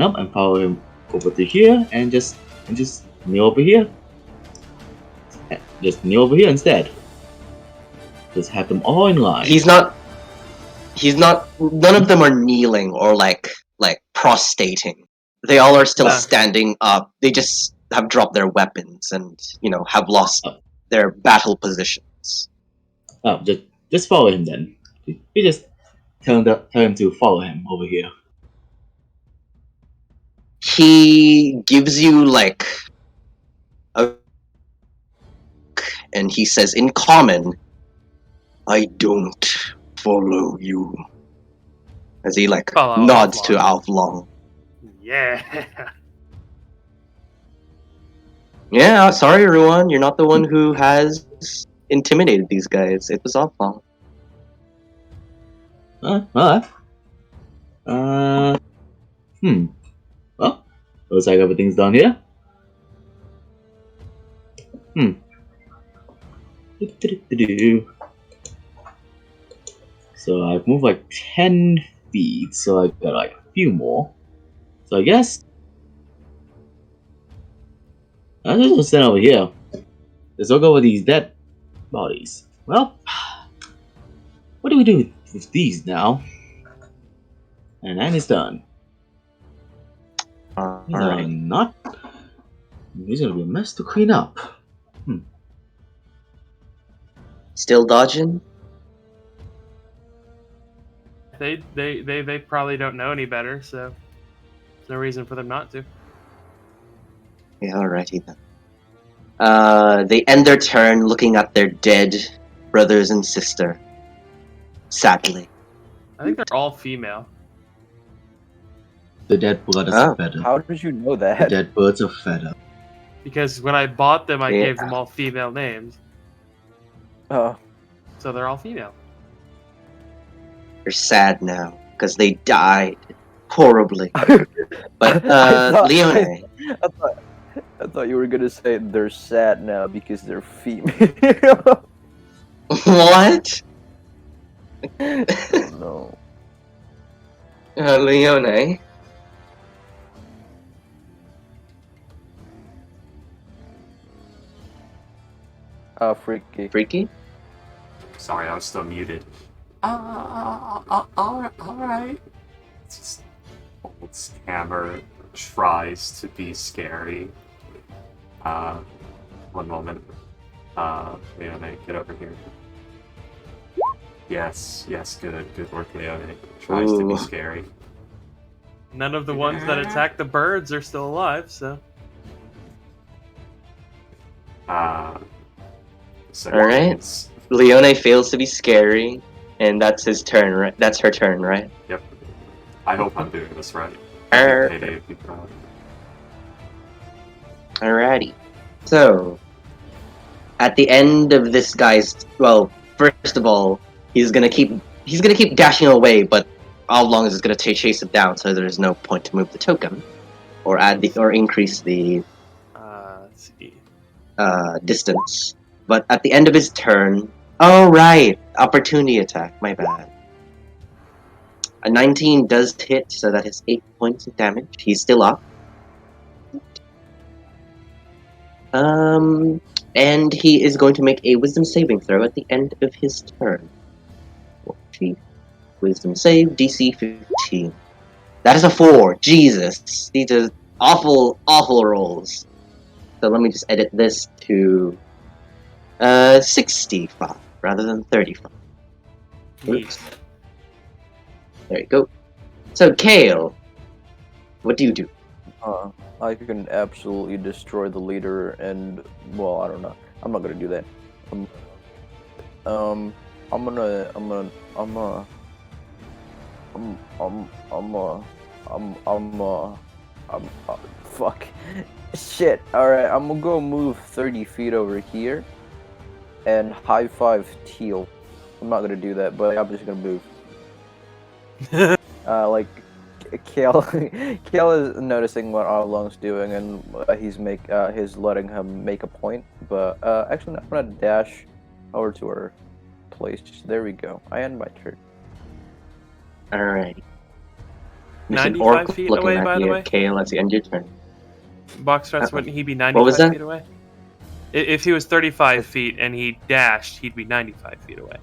up and follow him over to here, and just kneel over here. Just kneel over here instead. Just have them all in line. He's not. None of them are kneeling or like prostrating. They all are still Ah. standing up. They just have dropped their weapons and have lost their battle positions. Oh, just follow him then. You just tell him to follow him over here. He gives you like and he says in common, "I don't follow you," as he like Follow nods Alflong. to Alflong. Yeah. Yeah, sorry everyone, you're not the one who has intimidated these guys. It was Alflong. Alright. Well, looks like everything's done here. So I've moved like 10 feet, so I've got like a few more. So I guess I'll just stand over here. Let's look over these dead bodies. Well, what do we do with these now? And that is done. These are Alright. not. These are gonna be a mess to clean up. Still dodging? They probably don't know any better, so there's no reason for them not to. Yeah, alrighty then. They end their turn looking at their dead brothers and sister. Sadly. I think they're all female. The dead blood is Oh, fed up. How did you know The that? dead birds are fed up. Because when I bought them, I Yeah. gave them all female names, Oh, so they're all female. They're sad now because they died horribly. But Leone, I thought you were gonna say they're sad now because they're female. what? Oh, no. Leone. Freaky. Freaky? Sorry, I was still muted. Alright. It's just old Hammer tries to be scary. One moment. Leone, get over here. Yes, good work, Leone. Tries to be Ooh. scary. None of the ones that attack the birds are still alive, so So Alright. it's- Leone fails to be scary, and that's his turn, right? That's her turn, right? Yep. I hope I'm doing this right. Er- Payday would be proud. Alrighty. So, at the end of this guy's, well, first of all, he's gonna keep dashing away, but how long is it gonna chase him down? So there's no point to move the token, or increase the let's see. distance. But at the end of his turn, oh right, opportunity attack. My bad. A 19 does hit, so that is 8 points of damage. He's still up. And he is going to make a wisdom saving throw at the end of his turn. Wisdom save, DC 15. That is a 4. Jesus. These are awful, awful rolls. So let me just edit this to 65 rather than 35. Oops. There you go. So, Kale, what do you do? I can absolutely destroy the leader, and well, I don't know. I'm not gonna do that. Fuck. Shit. Alright, I'm gonna go move 30 feet over here and high five Teal. I'm not gonna do that, but I'm just gonna move. Like, Kale is noticing what Arlong's doing, and he's letting him make a point. But actually, I'm gonna dash over to her place. There we go. I end my turn. Alright. 95 feet away, by the way? Kale, that's the end of your turn. Box Strats, wouldn't he be What was 95 that? feet away? If he was 35 feet and he dashed, he'd be 95 feet away.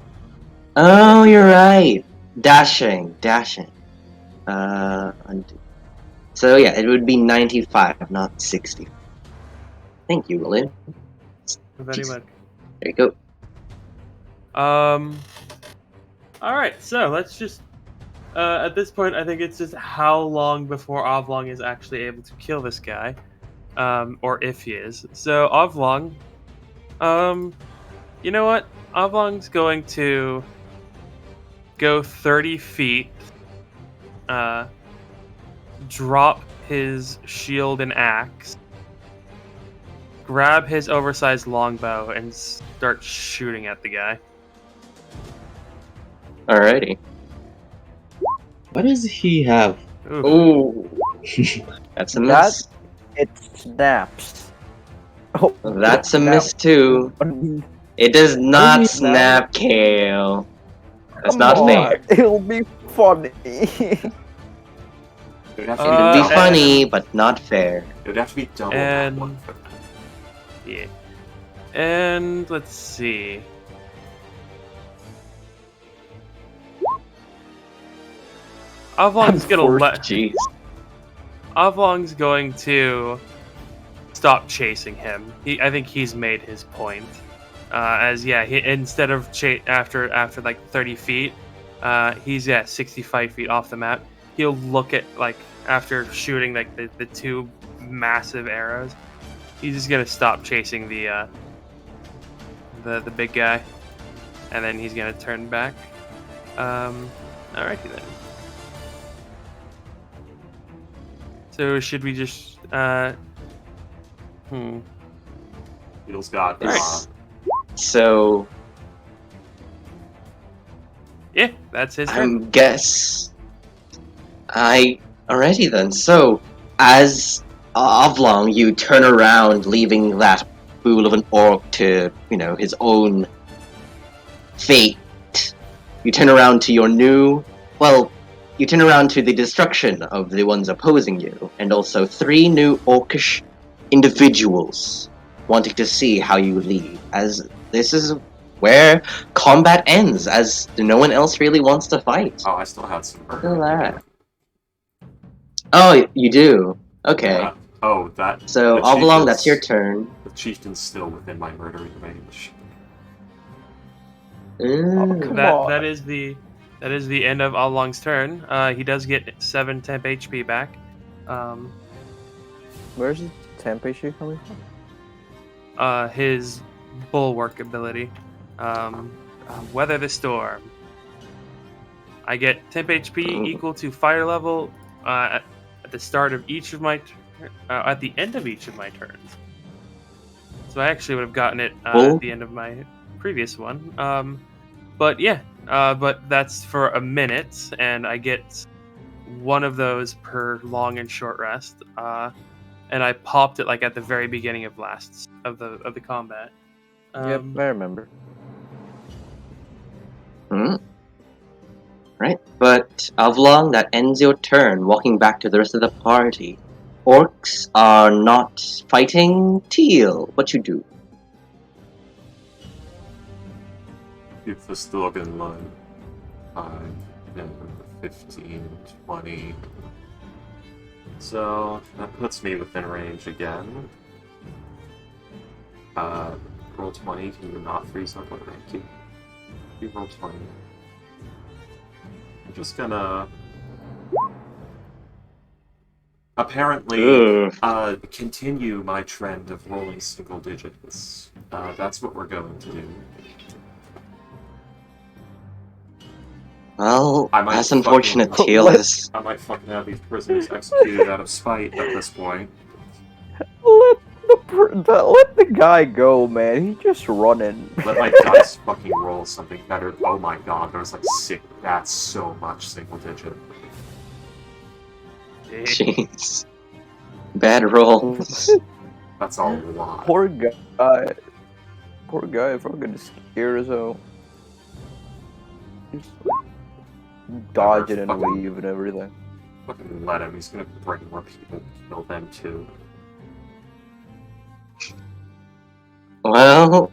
Oh, you're right. Dashing. Undo. So yeah, it would be 95, not 60. Thank you, Lynn. Very much. There you go. All right. So let's just. At this point, I think it's just how long before Oblong is actually able to kill this guy, or if he is. So Oblong, you know what? Oblong's going to go 30 feet, drop his shield and axe, grab his oversized longbow, and start shooting at the guy. Alrighty. What does he have? Oof. Ooh. That's a miss. It snaps. Oh, That's a that miss too. one. It does not Only snap, Kale. That's Come not on, fair. It'll be funny. It would have to It would be and- funny, but not fair. It would have to be double and- that one for that. Yeah. And let's see. Oblong's gonna let. Jeez. Oblong's going to stop chasing him. I think he's made his point. He instead of after like 30 feet, he's 65 feet off the map. He'll look at like after shooting like the two massive arrows. He's just gonna stop chasing the big guy, and then he's gonna turn back. Alrighty then. So should we just Beetle's got Nice. So yeah, that's his turn. Alrighty then. So as Oblong, you turn around, leaving that fool of an orc to, his own fate. You turn around to you turn around to the destruction of the ones opposing you, and also 3 new orcish individuals wanting to see how you leave, as this is where combat ends, as no one else really wants to fight. Oh, I still had some Look burger. at that. Oh, you do? Okay. Yeah. Oh, that. So, the Oblong, chieftain's- that's your turn. The chieftain's still within my murdering range. Ooh. Come That on. that is the end of Oblong's turn. He does get 7 temp HP back. Where's the temp issue coming from? His bulwark ability, weather the storm. I get temp HP equal to fire level at the start of each of my at the end of each of my turns. So I actually would have gotten it at the end of my previous one. But that's for a minute, and I get one of those per long and short rest. And I popped it like at the very beginning of the combat. Yep, I remember. Right, but Oblong, that ends your turn. Walking back to the rest of the party. Orcs are not fighting Teal. What you do? Keep this dog in line. 5, 10, 15, 20. So that puts me within range again. Roll 20. Can you not freeze up what rank you roll 20? I'm just gonna apparently continue my trend of rolling single digits. That's what we're going to do. Well, I might that's unfortunate. fucking- Teal is... I might fucking have these prisoners executed out of spite at this point. Let the guy go, man. He's just running. Let my dice fucking roll something better. Oh my god, there's like that's so much single digit. Jeez. Bad rolls. That's a lot. Poor guy. Poor guy, fucking scared as hell. Just dodging and Fucking- weave and everything. Fucking let him, he's gonna bring more people to kill them too. Well,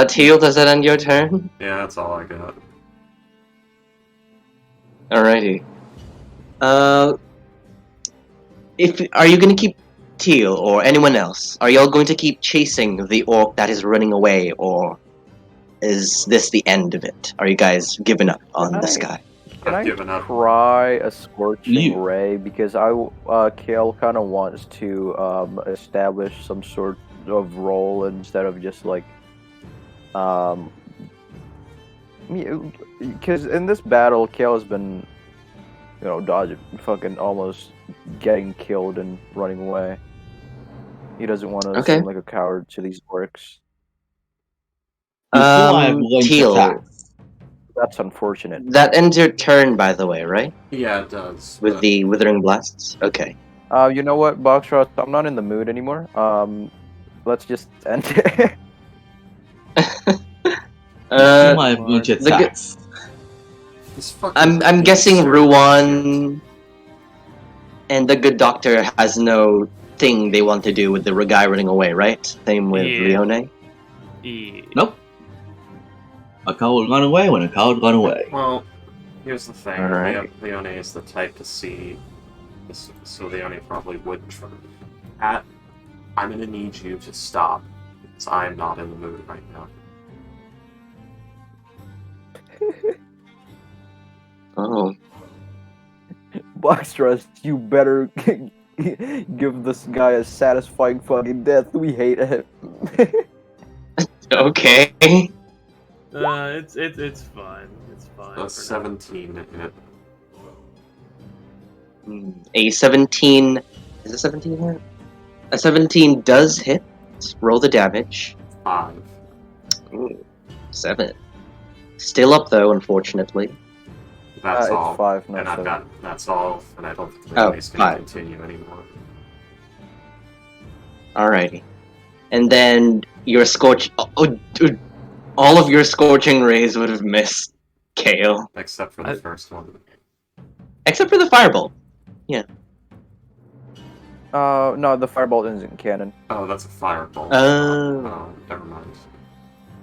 Teal, does that end your turn? Yeah, that's all I got. Alrighty. Are you gonna keep Teal or anyone else, are y'all going to keep chasing the orc that is running away, or is this the end of it? Are you guys giving up on this guy? Can I've I given up. try a scorching You- ray? Because Kale kind of wants to establish some sort of role instead of just like because in this battle, Kale has been dodging, fucking almost getting killed and running away. He doesn't want to Okay. seem like a coward to these orcs. Before I have range Teal, attacks. That's unfortunate. that ends your turn, by the way, right? Yeah, it does. With but- the withering blasts. Okay. You know what, Boxrot? I'm not in the mood anymore. Let's just end it. Before I have range the good- attacks. This fucking I'm guessing beast. Ruan and the good doctor has no thing they want to do with the guy running away, right? Same with Yeah. Leone. Yeah. Nope. A coward run away when a coward run away. Well, here's the thing. Alright. Leone is the type to see, so Leone probably would try. Pat, I'm gonna need you to stop, because I'm not in the mood right now. Oh. Boxrot, you better give this guy a satisfying fucking death. We hate him. Okay. It's fine. It's fine. A for now. 17 to hit. A 17. Is a 17 hit? A 17 does hit. Roll the damage. 5. Ooh, 7. Still up though, unfortunately. That's all. It's 5, not And I've 7. got, that's all, and I don't think Oh, Leone's gonna 5. continue anymore. Alrighty. And then your scorch. Oh, dude. All of your scorching rays would have missed Kale. Except for the first one. Except for the firebolt. No, the firebolt isn't canon. Oh, that's a fireball. Oh. Never mind.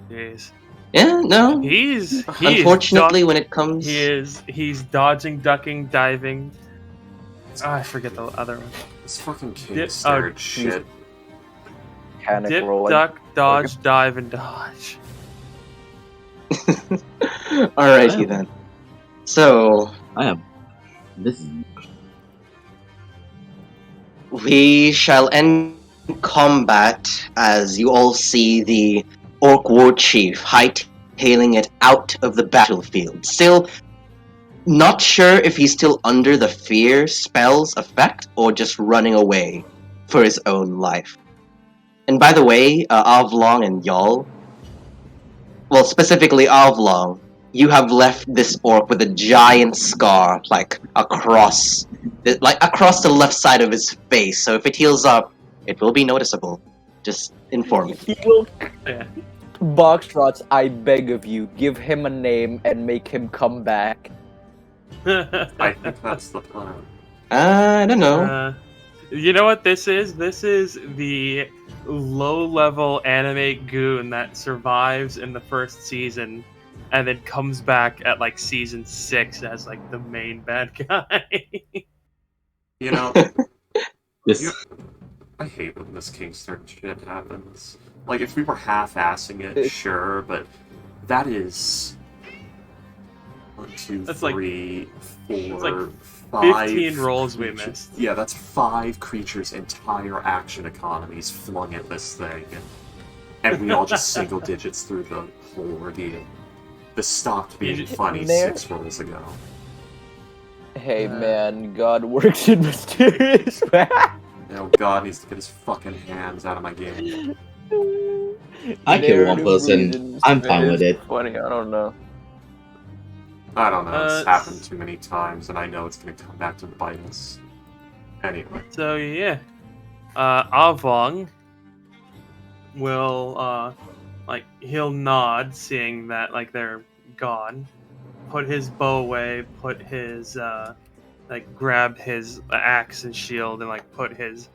Jeez. Yeah, no. He's Unfortunately, when it comes. he's dodging, ducking, diving. I forget the other one. This fucking Dip- kid stared shit. Panic Dip, rolling. duck, dodge, dive, and dodge. Alrighty then. So, I am. This is. we shall end combat as you all see the Orc War Chief hightailing it out of the battlefield. Still not sure if he's still under the fear spell's effect or just running away for his own life. And by the way, Avlong and y'all, well, specifically Avlong, you have left this orc with a giant scar, like across the left side of his face. So if it heals up, it will be noticeable. Just inform me. Yeah. Boxrots, I beg of you, give him a name and make him come back. I think that's the plan. I don't know. You know what this is? This is the low-level anime goon that survives in the first season and then comes back at like season 6 as like the main bad guy. You know, This. I hate when this Kingston shit happens. Like, if we were half-assing it, sure, but that is 1, 2, That's like- 3, 4, it's like 5 15 rolls we creatures- missed. Yeah, that's 5 creatures' entire action economies flung at this thing, and we all just single digits through the whole ordeal. This stopped being You- funny There- 6 rolls ago. Hey man, God works in mysterious ways. Now God needs to get his fucking hands out of my game. I kill one Narrative person. reasons, I'm man, fine with it's it. Funny, I don't know. I don't know, it's Uh, happened too many times, and I know it's gonna come back to bite us. Anyway. So yeah, Avong will like he'll nod, seeing that like they're gone. Put his bow away. Put his like grab his axe and shield and like put his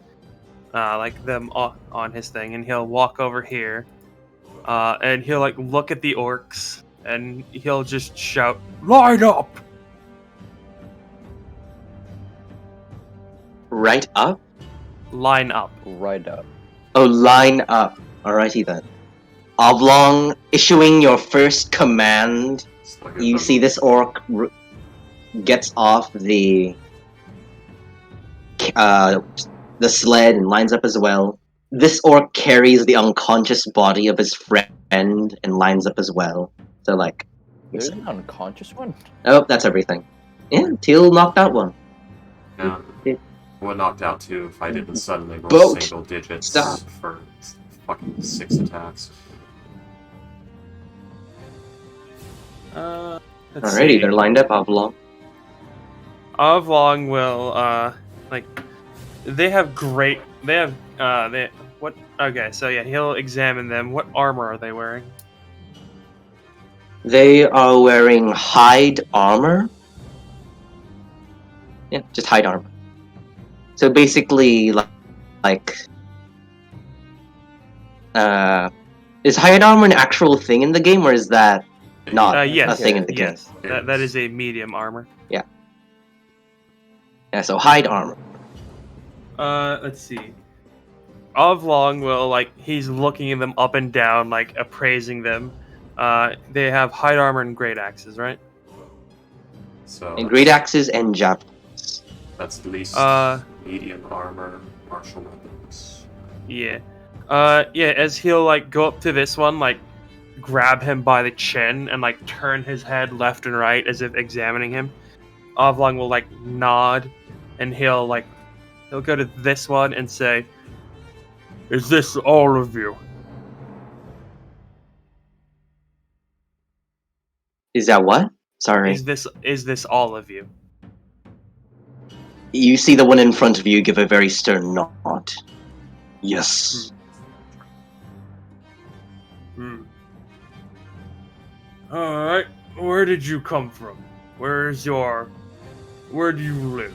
like them on his thing, and he'll walk over here, and he'll like look at the orcs, and he'll just shout, "Line up!" Right up? line up. Right up. Oh, line up. Alrighty then. Oblong, issuing your first command. It's like You a- see this orc gets off the sled and lines up as well. This orc carries the unconscious body of his friend and lines up as well. So like, There's an unconscious one. oh, that's everything. Yeah, Teal knocked out one. Yeah. Would knocked out too if I didn't suddenly roll Boat. single digits Stop. for fucking 6 attacks. Let's Alrighty, see. they're lined up oblong. Oblong will like they have what okay, so yeah, he'll examine them. What armor are they wearing? They are wearing hide armor. Yeah, just hide armor. So basically, is hide armor an actual thing in the game, or is that not Yes, a thing in the game? yes. That is a medium armor. Yeah, so hide armor. Let's see. Oblong will he's looking at them up and down, appraising them. They have hide armor and great axes, right? So And great axes and javelins. that's at least medium armor, martial weapons. Yeah. Yeah, as he'll go up to this one, grab him by the chin and turn his head left and right as if examining him. Oblong will nod and he'll go to this one and say, "Is this all of you?" Is that what? Sorry. Is this all of you? You see the one in front of you give a very stern nod. Yes. Hmm. Alright, where did you come from? Where do you live?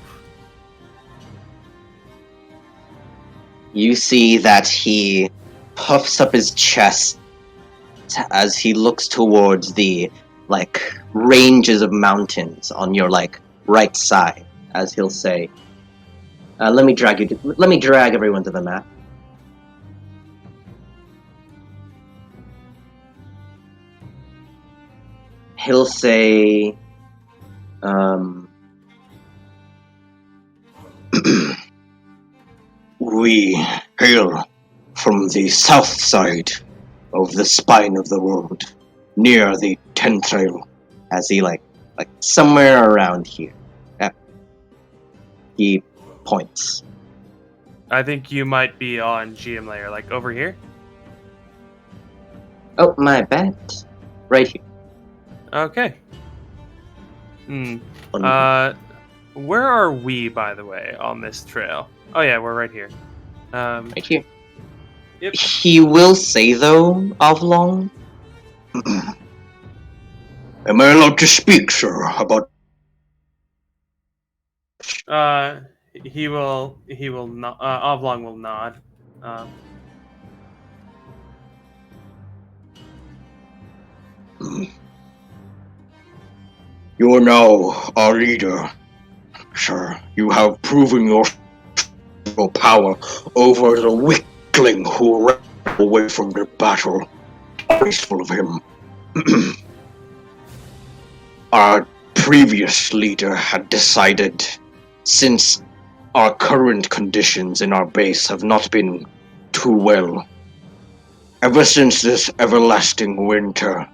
You see that he puffs up his chest as he looks towards the ranges of mountains on your right side, as he'll say, let me drag everyone to the map. He'll say, we hail from the south side of the spine of the world, near the Tentrail, as he somewhere around here. He points. I think you might be on GM layer, over here. Oh, my bad. Right here. Okay. Hmm. On- Where are we, by the way, on this trail? Oh yeah, we're right here. right here. Yep. He will say though, Oblong. Am I allowed to speak, sir, about... He will not. Oblong will nod. You are now our leader, sir. You have proven your power over the weakling who ran away from the battle. Graceful of him. Our previous leader had decided, since our current conditions in our base have not been too well, ever since this everlasting winter,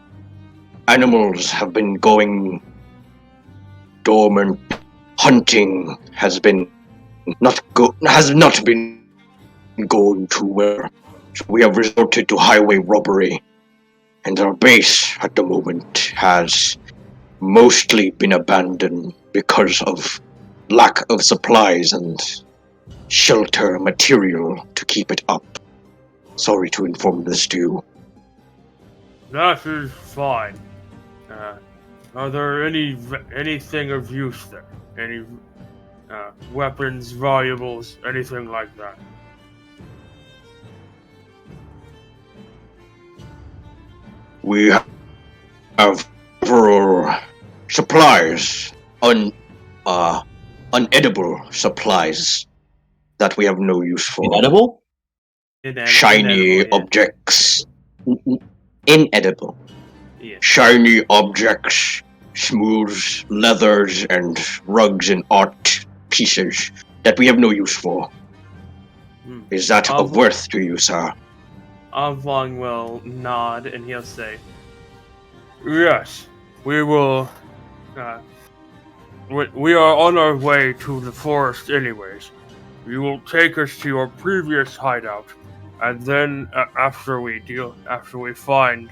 animals have been going dormant. Hunting has not been going too well. So we have resorted to highway robbery, and our base at the moment has mostly been abandoned because of lack of supplies and shelter material to keep it up. Sorry to inform this to you. That is fine. Are there anything of use there? Any weapons, valuables, anything like that? We have several supplies, unedible supplies, that we have no use for. Inedible? Shiny Inedible, yeah. objects. Inedible. Yeah. Shiny objects, smooth leathers and rugs and art pieces that we have no use for. Hmm. Is that of worth to you, sir? Avlong will nod and he'll say, "Yes, we will. We are on our way to the forest, anyways. You will take us to your previous hideout, and then after we find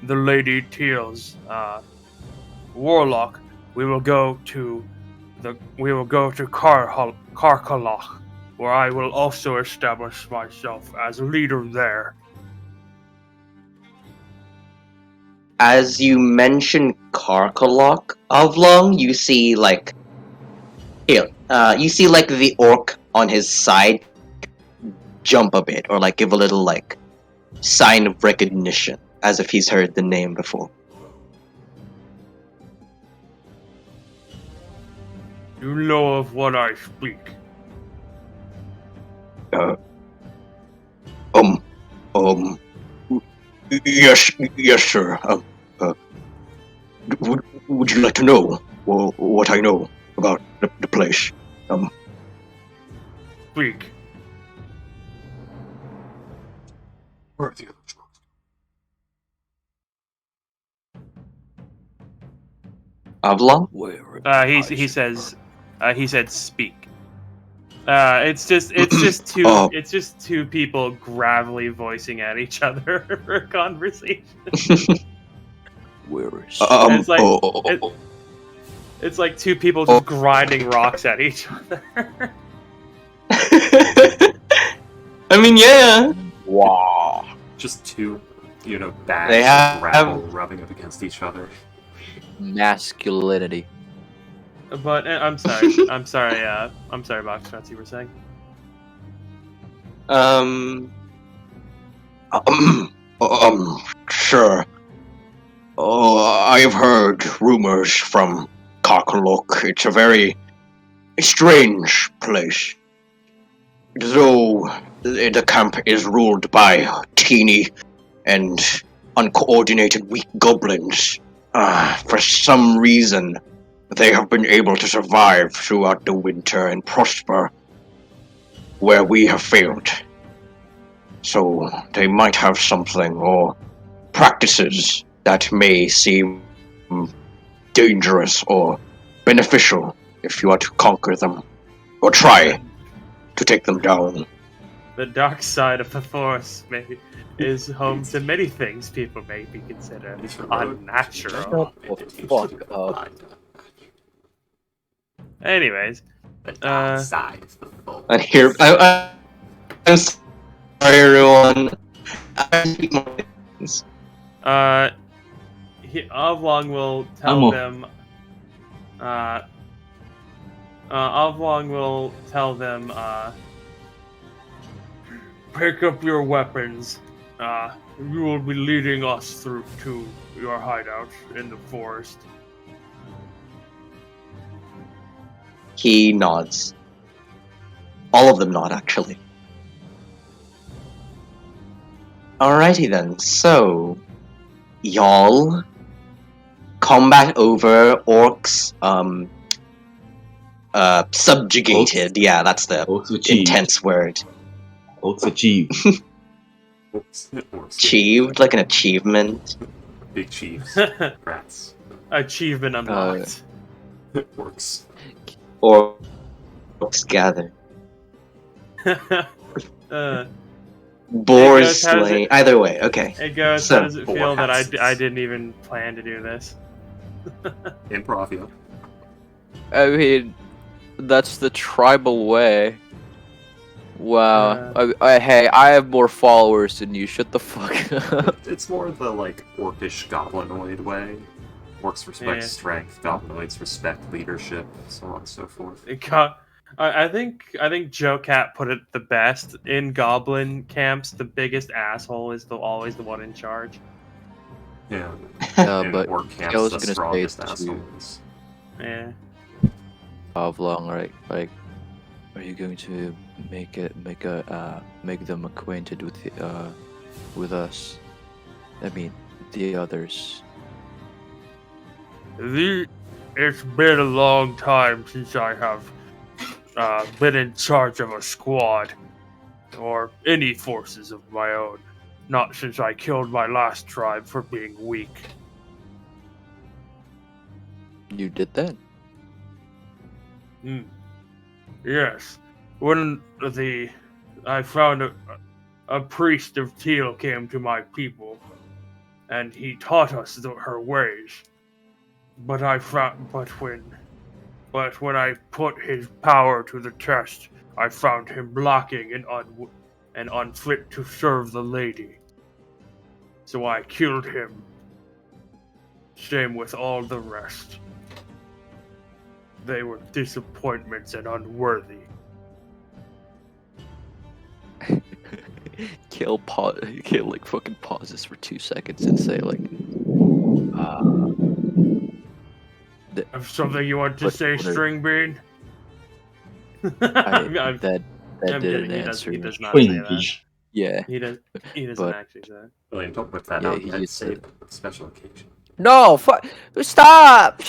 the Lady Teal's warlock, we will go to Karkalach, where I will also establish myself as a leader there." As you mention Karkalok Avlong, you see like the orc on his side jump a bit, or like give a little like sign of recognition, as if he's heard the name before. You know of what I speak. Yes, sir. Would you like to know what I know about the place? Speak. Where are the other drugs? Avlong? He said speak. It's just two people gravelly voicing at each other for a conversation. Where is It's like it's like two people just grinding rocks at each other. I mean, yeah. Wow. Just two, bags They of have- gravel rubbing up against each other. masculinity? But I'm sorry, Boxnuts, you were saying? Sure. I have heard rumors from Karkalok. It's a very strange place. Though the camp is ruled by teeny and uncoordinated weak goblins, for some reason they have been able to survive throughout the winter and prosper where we have failed. So they might have something or practices that may seem dangerous or beneficial if you are to conquer them or try to take them down. The dark side of the Force is home to many things people may be considered unnatural. Fuck up. Anyways, The dark side of the fold. And here, I'm sorry, everyone. I speak my things. Avlong will tell Amo. them. Avlong will tell them. Pick up your weapons. You will be leading us through to your hideout in the forest. He nods. All of them nod, actually. Alrighty then, so... Y'all... Combat over, orcs, subjugated. Yeah, that's the Orcs achieved. intense word. Orcs achieved. Orcs. Achieved, like an achievement. Big chiefs. Rats. Achievement unlocked. Orcs. Or orcs gather. Boars Hey, guys, how's slain. it- Either way, okay. Hey guys, So- how does it feel that houses. I didn't even plan to do this? Improvia. I mean, that's the tribal way. Wow. Hey, I have more followers than you. Shut the fuck up. It's more the, orcish goblinoid way. Orcs respect Yeah. strength, goblinoids respect leadership, so on and so forth. I think Joe Cat put it the best. In goblin camps, the biggest asshole is always the one in charge. Yeah. In But orc camps, I was the gonna say strongest to- assholes. Yeah. Avlong, right? Like, are you going to make them acquainted with us. I mean, the others. It's been a long time since I have been in charge of a squad or any forces of my own. Not since I killed my last tribe for being weak. You did that? Yes. When I found a priest of Teal came to my people, and he taught us her ways. But when I put his power to the test, I found him blocking and unfit to serve the lady. So I killed him. Same with all the rest. They were disappointments and unworthy. Kale like fucking pauses for 2 seconds and say like, Have something you want to What- say, what are- String Bean? that I'm didn't kidding. answer. He does not say that. Twinkish. Yeah. He doesn't But- actually say that. William, don't whip that Yeah, out he yet. just Save said- it for a special occasion. No, stop!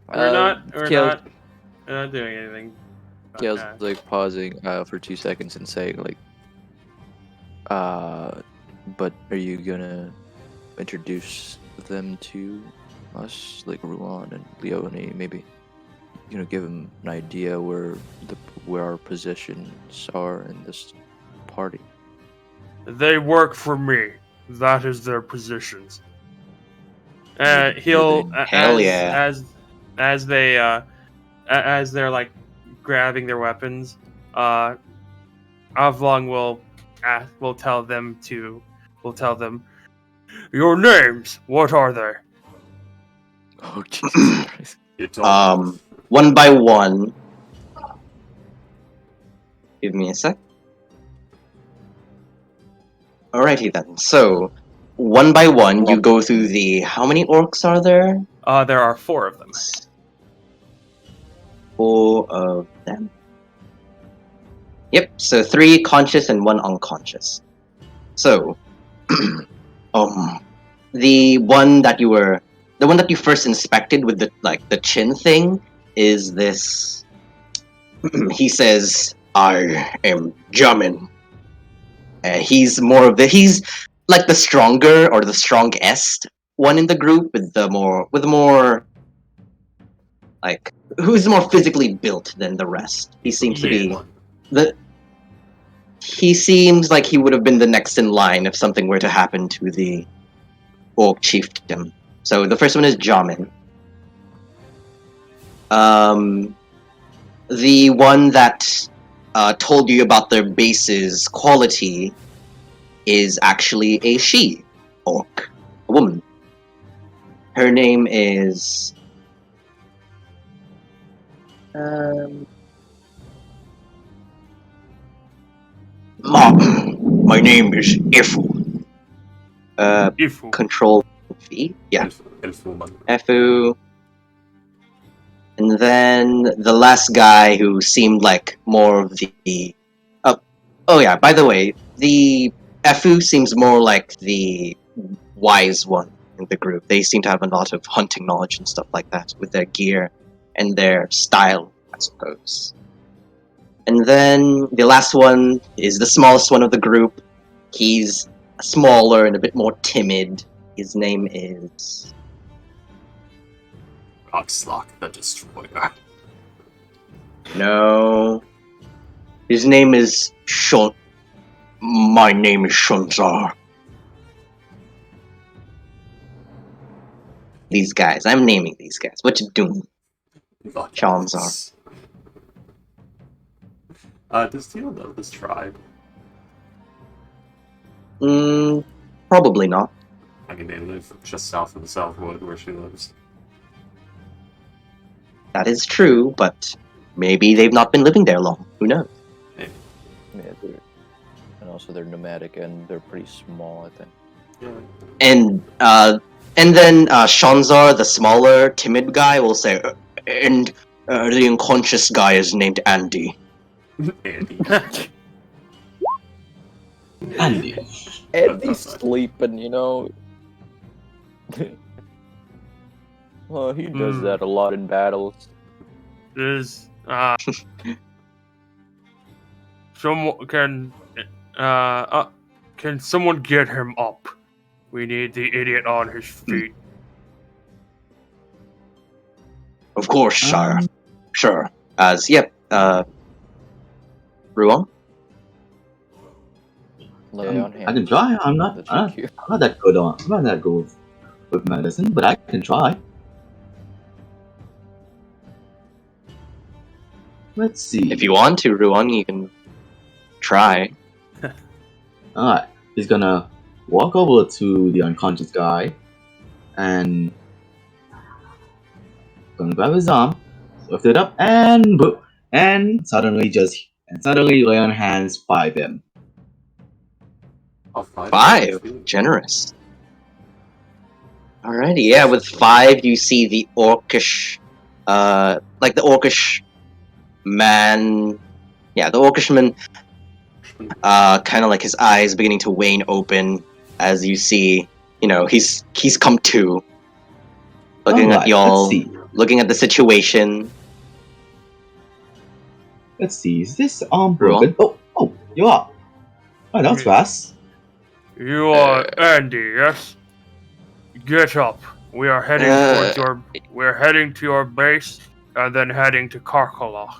We're not Kale- doing anything. Kale's Okay. like pausing for 2 seconds and saying like, but are you gonna introduce them to us, like Ruan and Leone? Maybe give them an idea where our positions are in this party. They work for me. That is their positions. Do He'll they- Hell yeah. as they're like grabbing their weapons. Avlong will tell them your names. What are they? Oh Jesus Christ! You don't. One by one. Give me a sec. Alrighty then. So, one by one, you go through the. How many orcs are there? There are 4 of them. 4 of them. Yep. So 3 conscious and 1 unconscious. So, the one that you first inspected with the chin thing is this. He says, "I am Jamin." He's like the stronger or the strongest one in the group with more like who's more physically built than the rest. He seems to be he seems like he would have been the next in line if something were to happen to the Orc chieftain. So the first one is Jamin. The one that told you about their base's quality is actually a she orc, a woman. Her name is my name is Ifu. Ifu. Control V. Yeah. Elf-woman. Efu. And then the last guy who seemed like more of the. Oh yeah, by the way, the Efu seems more like the wise one in the group. They seem to have a lot of hunting knowledge and stuff like that with their gear and their style, I suppose. And then the last one is the smallest one of the group. He's smaller and a bit more timid. His name is. Oxlock the Destroyer. No. His name is Shun. My name is Shunzar. These guys. I'm naming these guys. What you doing? Shamzar. Does Teal know this tribe? Probably not. I mean, they live just south of the Southwood where she lives. That is true, but maybe they've not been living there long. Who knows? Yeah, and also they're nomadic and they're pretty small, I think. Yeah. And then Shanzar, the smaller, timid guy, will say, and The unconscious guy is named Andy. Andy. Andy. Andy's sleeping, you know. Well, he does that a lot in battles. Is someone can someone get him up? We need the idiot on his feet. Of course, sire. Sure. Ruan? Lay on I hands. can try. I'm not That's cute. that good with medicine, but I can try. Let's see. If you want to, Ruan, you can try. Alright, he's gonna walk over to the unconscious guy and gonna grab his arm, lift it up, and boop, and suddenly lay on hands 5 him. Oh, 5. 5. Generous. Alrighty, yeah, with 5 you see the orcish, the orcish man, the orcish man, kind of like his eyes beginning to wane open as you see, he's come to, looking at Alright, y'all, let's see. looking at the situation. Let's see, is this arm broken? Oh, you are. Oh, that was fast. You are Andy, yes? Get up. We are heading we're heading to your base and then heading to Karkala.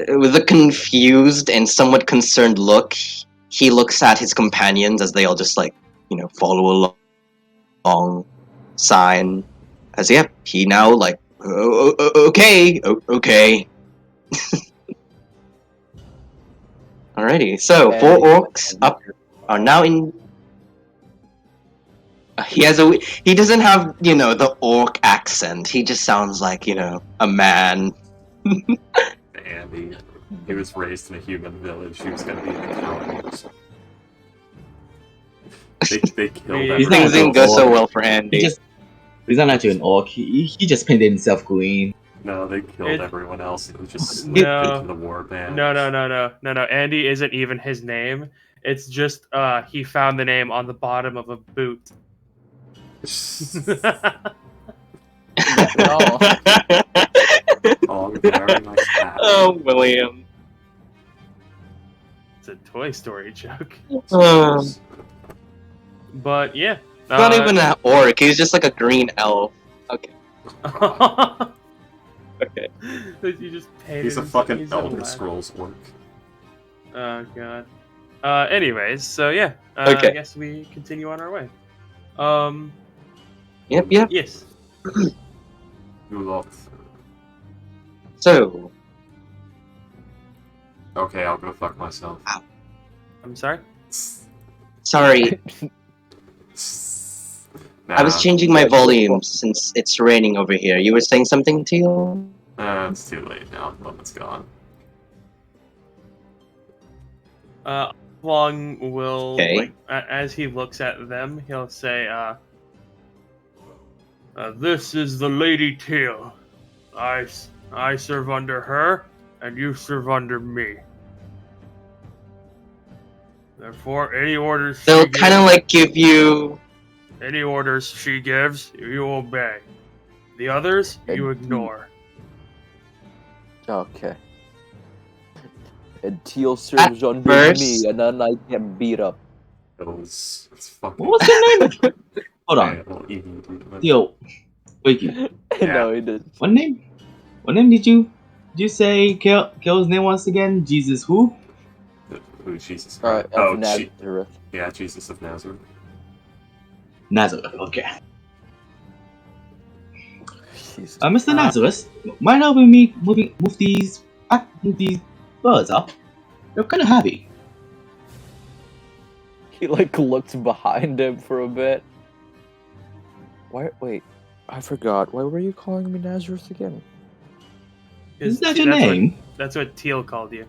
With a confused and somewhat concerned look, he looks at his companions as they all just follow along, sign, as he now okay. Alrighty, so 4 orcs up are now in. He doesn't have the orc accent. He just sounds like a man. Andy. He was raised in a human village. He was gonna be an accountant. They killed He's Things not didn't an go so orc. well for Andy. He's not actually an orc. He just painted himself green. No, they killed It- everyone else. It was just No. slipped into the war band. No. Andy isn't even his name. It's just he found the name on the bottom of a boot. No. Oh, very nice hat. Oh, William. It's a Toy Story joke. Uh, But yeah. not even an orc. He's just like a green elf. Okay. Okay. You just painted He's a him- fucking he's Elder alive. Scrolls orc. Oh god. Anyways, so yeah. Okay. I guess we continue on our way. Yep. Yes. You look. So, Okay, I'll go fuck myself. I'm sorry. sorry. Nah, I was changing my volume since it's raining over here. You were saying something, Teal? It's too late now. The moment's gone. Long will Okay. as he looks at them, he'll say, "This is the Lady Teal. I serve under her, and you serve under me. Therefore, any orders They'll she kind of gives- give you. any orders she gives, you obey. The others, you And- ignore." Okay. And Teal serves under first- me, and then I get beat up. It's fucking. What was your name? Hold on. on. Yo, wait. No, he did. What name? What name did you say? Kale's name once again? Jesus who? Who, Jesus Alright, Christ? Oh, of Nazareth. yeah, Jesus of Nazareth. Nazareth. Okay. Jesus. Mr. Nazareth, mind helping me move these birds up? They're kind of heavy. He looks behind him for a bit. Wait, I forgot. Why were you calling me Nazareth again? Is that your That's what- name? That's what Teal called you.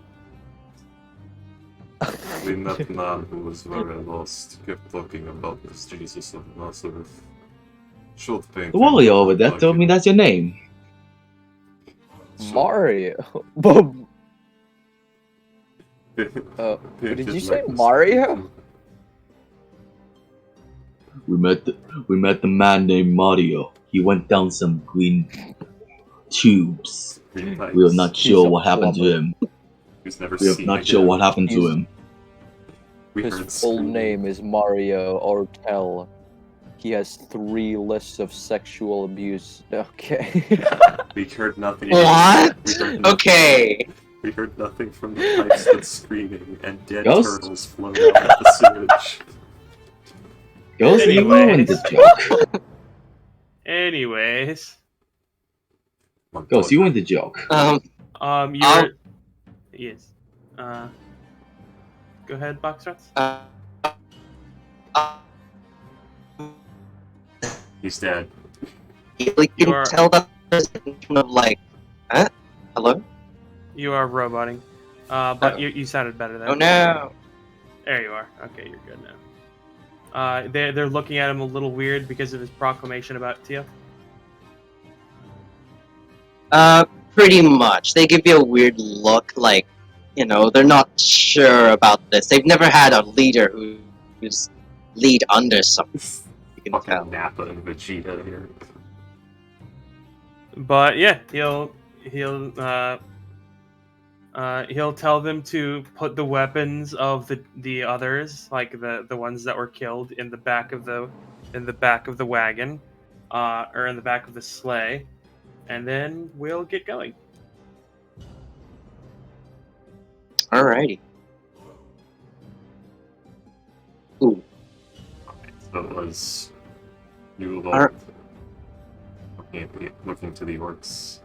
We met a man who was very lost, kept talking about this Jesus of Nazareth. Sure thing. The warrior over there told me that's your name. Mario. Boom. Did you say Mario? We met the man named Mario. He went down some green tubes. We are not sure what happened to him. We are not sure what happened to him. His full name is Mario Ortel. He has 3 lists of sexual abuse. Okay. We heard nothing. What? We heard nothing. Okay. We heard nothing from the pipes but screaming and dead Ghost? turtles floating out of the sewage. Ghost, you ruined the joke. Anyways, Ghost, you ruined the joke. you're yes. Go ahead, Boxrots. He's dead. Like, you You can are- tell that there's a kind of like, huh? Hello? You are roboting, but you sounded better then. Oh no. There you are. Okay, you're good now. They're looking at him a little weird because of his proclamation about Teal. Pretty much. They give you a weird look, like, you know, they're not sure about this. They've never had a leader who's lead under something. You can tell. Fucking Nappa and Vegeta here. But yeah, he'll tell them to put the weapons of the others, like the ones that were killed, in the back of the wagon, or in the back of the sleigh, and then we'll get going. Alrighty. Ooh. So it was you Are- looking to the orcs.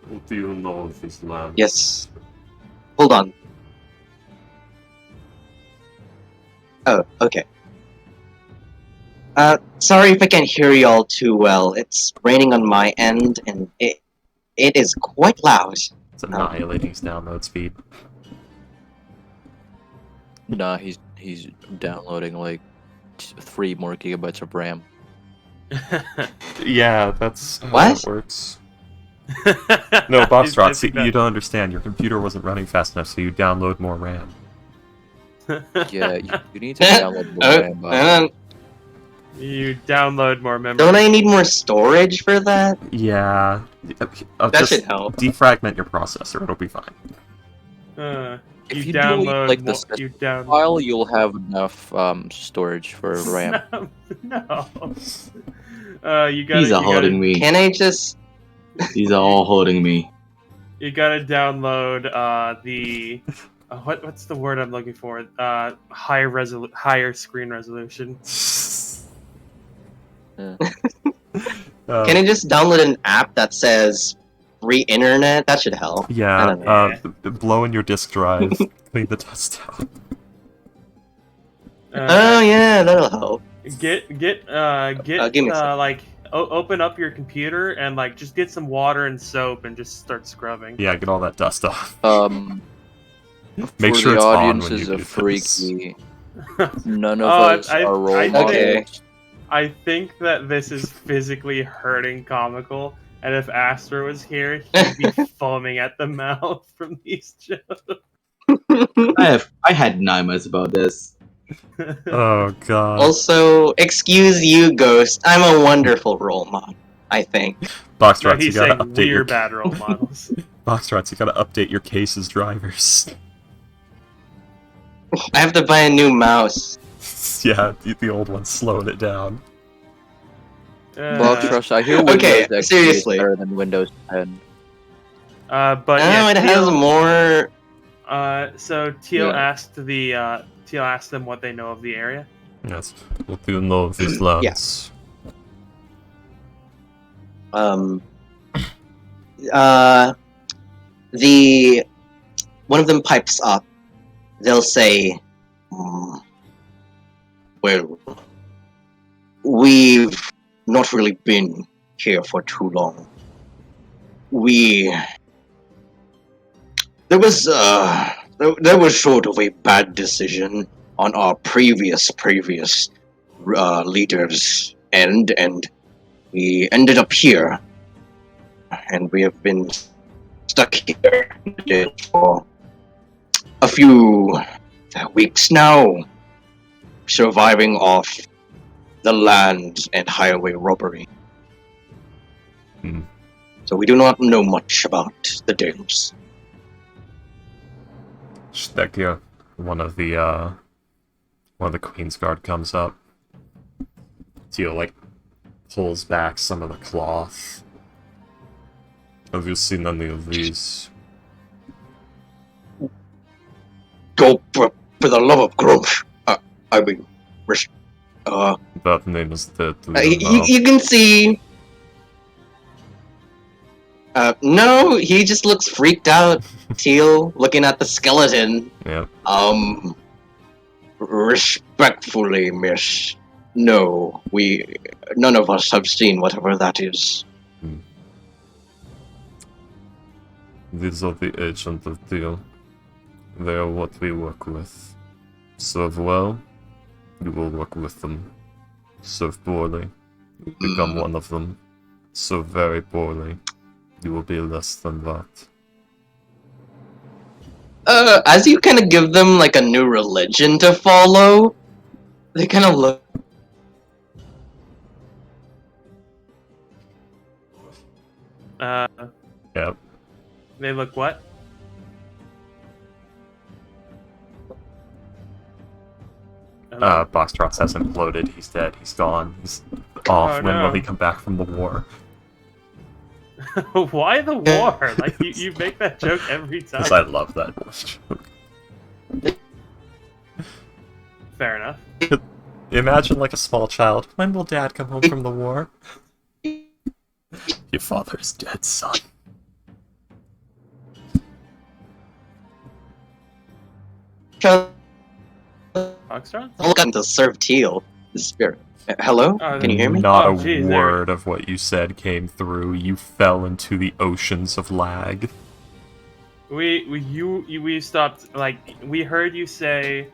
What do you know of this land? Yes. Hold on. Oh, okay. Sorry if I can't hear y'all too well. It's raining on my end, and it is quite loud. It's annihilating his download speed. Nah, he's downloading like 3 more gigabytes of RAM. Yeah, that's how What? it works. No, Bobstrot, He's see, missing you don't understand. Your computer wasn't running fast enough, so you download more RAM. Yeah, you need to download more RAM. Bob. You download more memory. Don't I need more storage for that? Yeah. That just should help. defragment your processor, it'll be fine. If You you delete, download like, the more, system you down. While you'll have enough storage for RAM. No. You gotta. These are you holding gotta, me. Can I just... These are all holding me. You gotta download the. What's the word I'm looking for? Higher screen resolution. Can I just download an app that says free internet? That should help. I Yeah, don't know. blow in your disk drive, clean the dust out. Oh yeah, that'll help. Get give me a second. like open up your computer and like just get some water and soap and just start scrubbing. Yeah, get all that dust off. For Make sure the it's on audience when you is do a this. freaky. None of Oh, us are role models. Okay. I think that this is physically hurting Comical, and if Astor was here, he'd be foaming at the mouth from these jokes. I had nightmares about this. Oh god. Also, excuse you, Ghost. I'm a wonderful role model, I think. No, Boxtrots, you he's gotta saying update your we're bad role models. Boxtrots, you gotta update your case's drivers. I have to buy a new mouse. Yeah, the old one's slowing it down. Bob Trust, I hear Windows Okay, XP seriously. is better than Windows 10. But No, yeah, it has more... so Teal Yeah. asked Teal asked them what they know of the area. Yes. What do you know of these lands? One of them pipes up. They'll say, well, we've not really been here for too long. There was sort of a bad decision on our previous leaders' end, and we ended up here, and we have been stuck here for a few weeks now, surviving off the land and highway robbery. Hmm. So we do not know much about the Dales. Stekir, one of the Queen's Guard comes up. Teal, like, pulls back some of the cloth. Have you seen any of these? Go for the love of Grumsh. I mean, That name is dead. You can see. No, he just looks freaked out. Teal, looking at the skeleton. Yep. Respectfully, miss. No, none of us have seen whatever that is. These are the agents of Teal. They are what we work with. Serve well, you will work with them. Serve poorly, you become one of them. Serve very poorly, you will be less than that. As you kind of give them like a new religion to follow, they kind of look. Yep. They look what? Boxtrots has imploded, he's dead, he's gone, he's off. Oh, When no. will he come back from the war? Why the war? Like, you make that joke every time. Because I love that voice joke. Fair enough. Imagine like a small child. When will Dad come home from the war? Your father is dead, son. Foxtrot? Look at to serve Teal, the spirit. Hello? Oh, Can you hear me? Not Oh, a geez, there- word of what you said came through. You fell into the oceans of lag. We stopped, like, we heard you say,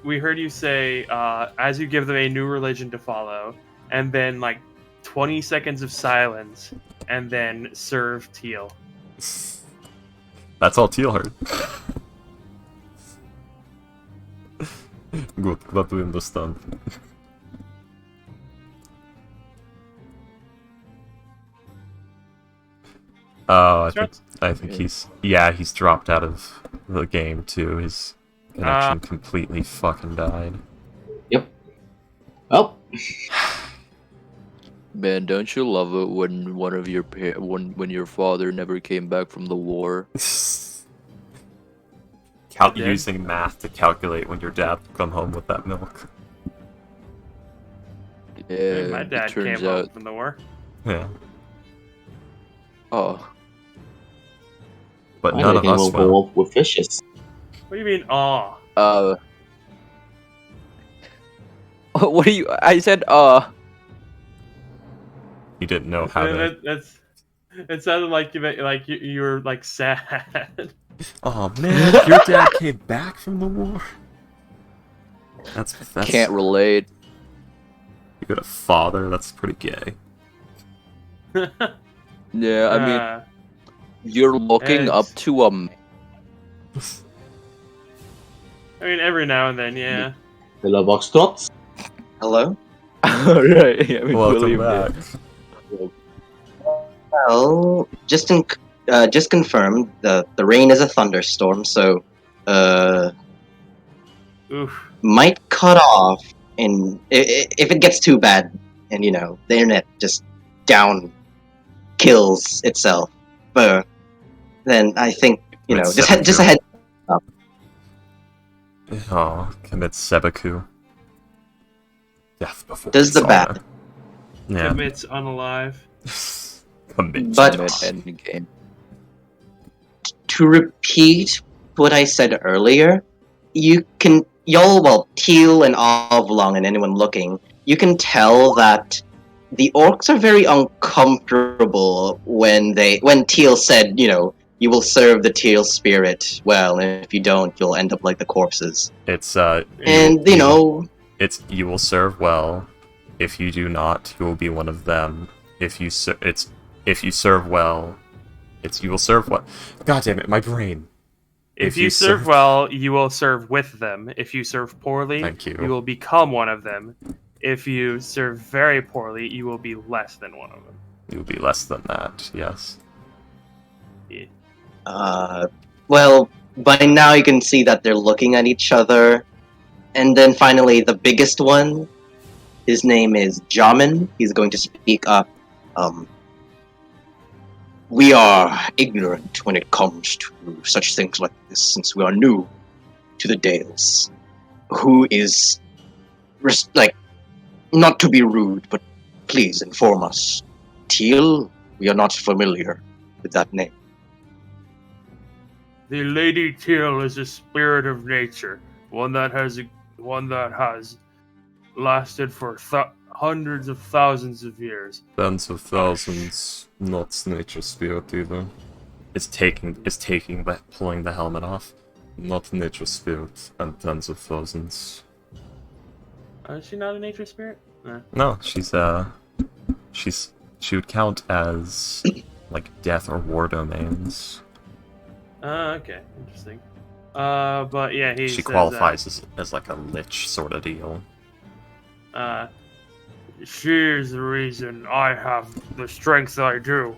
as you give them a new religion to follow, and then, like, 20 seconds of silence, and then serve Teal. That's all Teal heard. Good, glad we understand. Oh, I think he's dropped out of the game too. His connection completely fucking died. Well, Man, don't you love it when one of your when your father never came back from the war? Yeah. Using math to calculate when your dad will come home with that milk. Yeah, My it dad turns came home out. from the war. Yeah, Oh, but I none of came us over will. with fishes. What do you mean, aw? What do you? I said, You didn't know how to. It sounded like you were, like, sad. Oh man, your dad came back from the war. That's can't relate. You got a father. That's pretty gay. Yeah, I mean, Uh, you're looking up it's- to I mean, every now and then, yeah. Hello, Boxtrots. Hello? right. I mean, Welcome believe back. me. Well, just confirmed. The rain is a thunderstorm, so Oof. might cut off if it gets too bad, and the internet just down kills itself. But then I think It's just a head. Oh, commit seppuku. Death before Does the dishonor. bad. Yeah. Commits unalive. Commit. But- End game. To repeat what I said earlier, Teal and Oblong and anyone looking, you can tell that the orcs are very uncomfortable when Teal said, you will serve the teal spirit well, and if you don't, you'll end up like the corpses. It's And it's you will serve well. If you do not, you will be one of them. If you serve well, you will serve well. God damn it, my brain. If you serve well, you will serve with them. If you serve poorly, Thank you. you will become one of them. If you serve very poorly, you will be less than one of them. You will be less than that. Yes. well, by now you can see that they're looking at each other. And then finally, the biggest one, his name is Jamin. He's going to speak up. We are ignorant when it comes to such things like this, since we are new to the Dales. Who is, not to be rude, but please inform us. Teal? We are not familiar with that name. The Lady Teal is a spirit of nature, one that has lasted for hundreds of thousands of years. Tens of thousands, not nature spirit either. It's pulling the helmet off. Not nature spirit and tens of thousands. Is she not a nature spirit? No, she would count as like death or war domains. Okay, interesting. But yeah, he She says, qualifies as like a lich sort of deal. She's the reason I have the strength I do.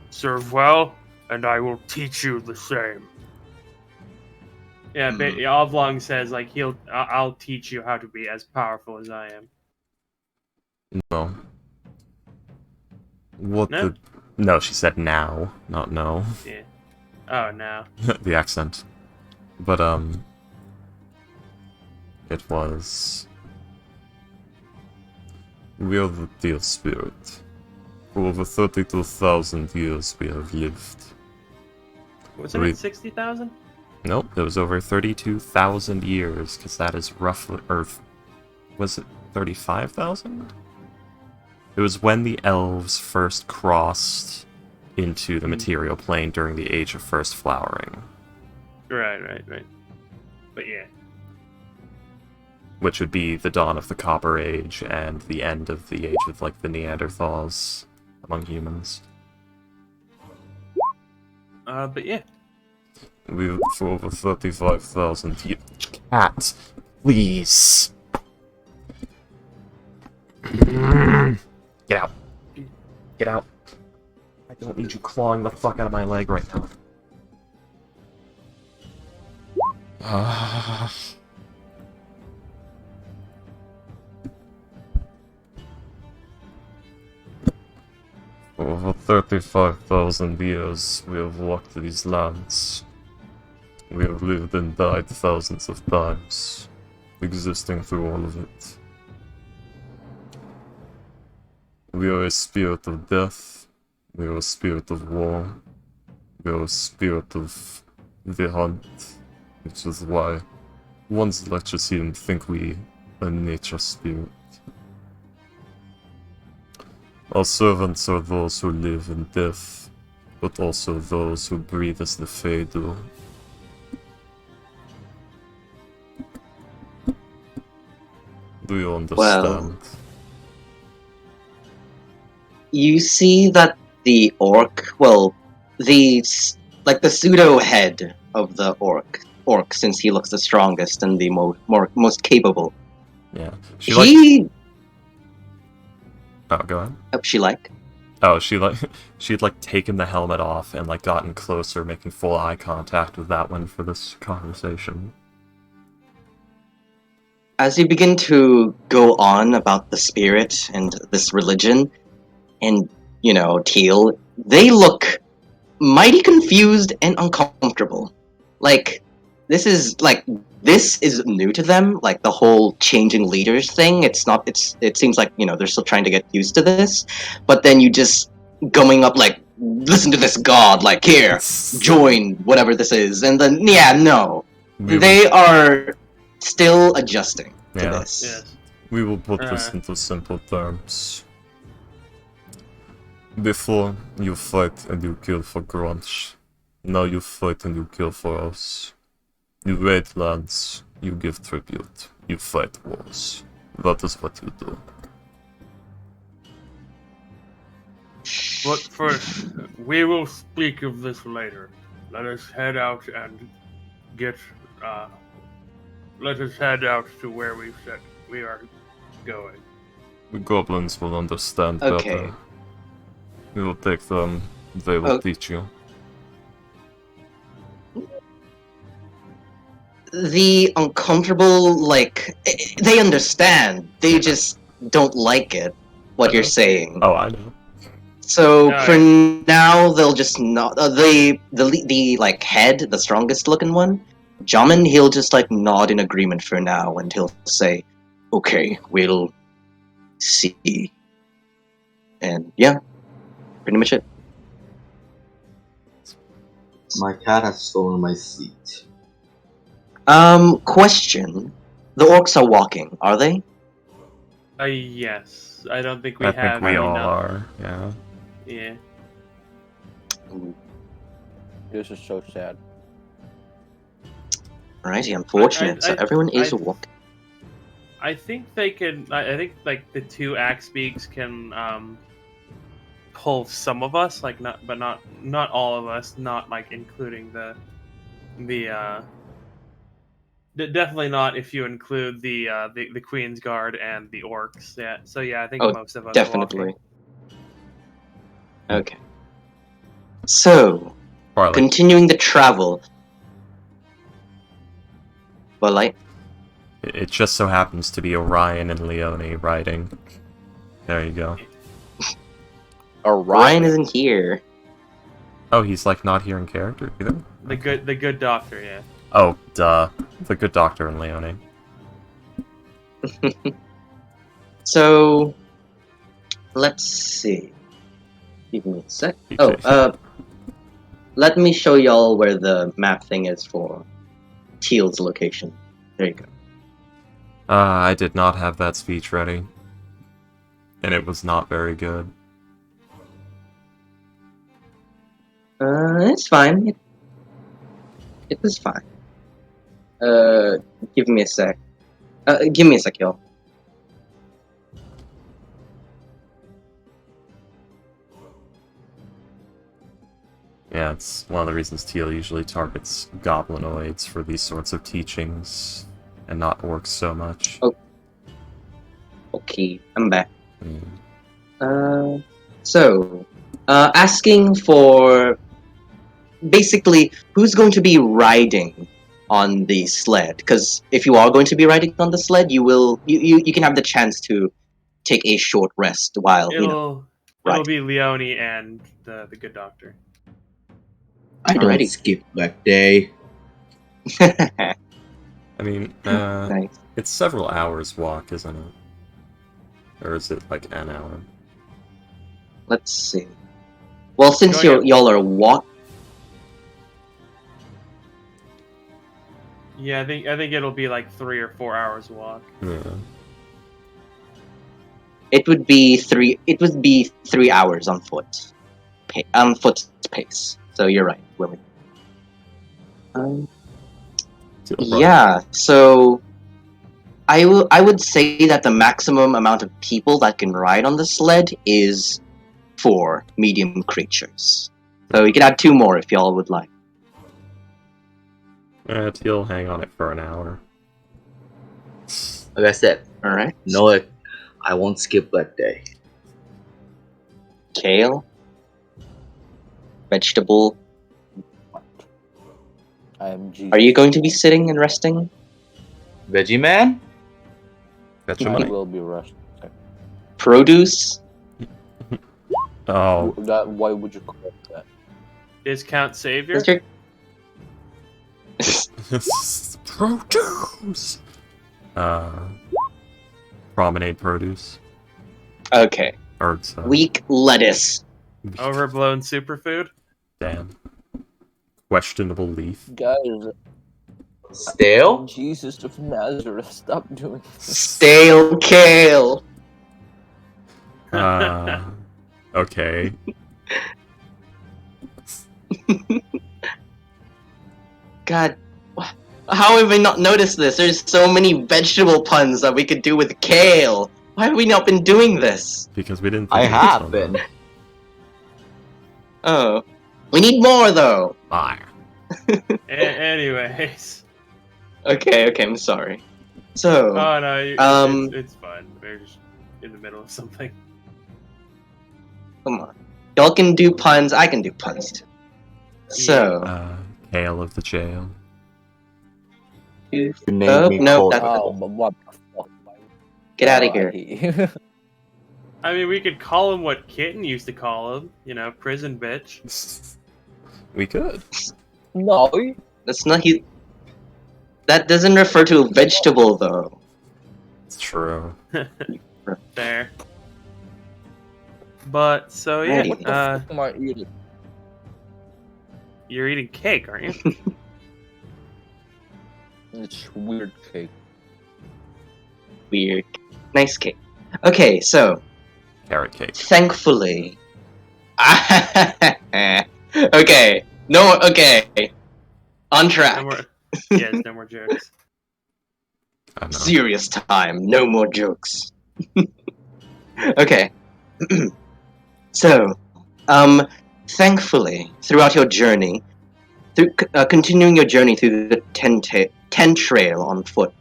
Serve well, and I will teach you the same. Yeah, Oblong says like I'll teach you how to be as powerful as I am. No. What No? No, she said now, not no. Yeah. Oh, no. The accent. But it was. We are the dear spirit. For over 32,000 years we have lived. Wasn't it 60,000? Nope, it was over 32,000 years, because that is roughly. Was it 35,000? It was when the elves first crossed into the material plane during the Age of First Flowering. Right. But yeah. Which would be the dawn of the Copper Age and the end of the age of, like, the Neanderthals among humans. But yeah. We for over 35,000 years. Cat, please. Get out. Get out. I don't need you clawing the fuck out of my leg right now. For over 35,000 years, we have walked these lands. We have lived and died thousands of times, existing through all of it. We are a spirit of death, we are a spirit of war, we are a spirit of the hunt, which is why one's lectures even think we are nature spirit. Our servants are those who live in death, but also those who breathe as the Fae do. Do you understand? Well, you see that the orc, the pseudo head of the orc, since he looks the strongest and the most capable. Yeah. Oh, go ahead. She'd taken the helmet off and gotten closer, making full eye contact with that one for this conversation. As you begin to go on about the spirit and this religion, and, Teal, they look mighty confused and uncomfortable. This is new to them, the whole changing leaders thing. It seems like, they're still trying to get used to this, but then you just going up listen to this god, here, join whatever this is, and then, they are still adjusting to this. Yes. We will put this into simple terms. Before you fight and you kill for grunge, Now you fight and you kill for us. You raid lands, you give tribute, you fight wars. That is what you do. But first, we will speak of this later. Let us head out and get. Let us head out to where we said we are going. The goblins will understand Okay. better. We will take them, they will teach you. The uncomfortable, like, they understand. They just don't like it, what you're saying. Oh, I know. So No, for now, they'll just not. The like head, the strongest looking one, Jamin, he'll just like nod in agreement for now, and he'll say, "Okay, we'll see." And yeah, pretty much it. My cat has stolen my seat. Question: the orcs are walking, are they? Yes. I don't think we I have think we all enough. are, yeah. Yeah. This is so sad. Alrighty, unfortunate. So everyone is I- walking. I think they can. I think like the two axe beaks can pull some of us, like not all of us, not like including the definitely not if you include the Queen's Guard and the orcs. Yeah. So yeah, I think Oh, most of us definitely. Are walking. Okay. So, Probably like continuing the travel. Well, like, it just so happens to be Orion and Leone riding. There you go. Ryan isn't here. Oh, he's like not here in character either? The good doctor. Yeah. Oh, duh. The good doctor and Leone. So, let's see. Give me a sec. Okay. Oh, let me show y'all where the map thing is for Teal's location. There you go. I did not have that speech ready. And it was not very good. It's fine. It was fine. Give me a sec. Give me a sec, y'all. Yeah, it's one of the reasons Teal usually targets goblinoids for these sorts of teachings, and not orcs so much. Oh. Okay, I'm back. Mm. Asking for basically who's going to be riding on the sled? Because if you are going to be riding on the sled, you can have the chance to take a short rest while It'll right. be Leone and the good doctor. I don't Alrighty. skip that day. I mean, Nice. it's several hours walk, isn't it? Or is it like an hour? Let's see. Well, since Going y'all are walking. Yeah, I think it'll be like 3 or 4 hours walk. Yeah. It would be 3 hours on foot. On foot pace. So you're right, Willie. Yeah. So I would say that the maximum amount of people that can ride on the sled is 4 medium creatures. So you can add 2 more if y'all would like. Teal hang on it for an hour. Like I said, All right. no, I won't skip that day. Kale. Vegetable. I am Jesus. Are you going to be sitting and resting? Veggie Man? Fetch your I money. will be rushed. Produce. Oh, Why would you call it that? Discount Savior? Is your- produce. Promenade produce. Okay. Or Weak lettuce. Overblown superfood? damn. Questionable leaf. Guys, Stale? Jesus of Nazareth, stop doing this. Stale kale. Okay. God, how have I not noticed this? There's so many vegetable puns that we could do with kale. Why have we not been doing this? Because we didn't. I think of this have one. been. Oh, we need more though. Fire. Anyways. Okay, I'm sorry. So, Oh no, it's fun. We're just in the middle of something. come on. Y'all can do puns, I can do puns too. So, Hail of the jail. You named me no, cold. that- Oh, but what the fuck? Get outta Oh, I here. hate you. I mean, we could call him what Kitten used to call him. You know, prison bitch. We could. No. That's not he. That doesn't refer to a vegetable though. It's true. Fair. But so yeah, Alrighty. What the fuck am I eating? you're eating cake, aren't you? It's weird cake. Weird. Nice cake. Okay, so Carrot cake. thankfully. Okay. No. Okay. On track. No more. Yes, no more jokes. I know. Serious time. No more jokes. Okay. So, thankfully, throughout your journey, continuing your journey through the ten trail on foot,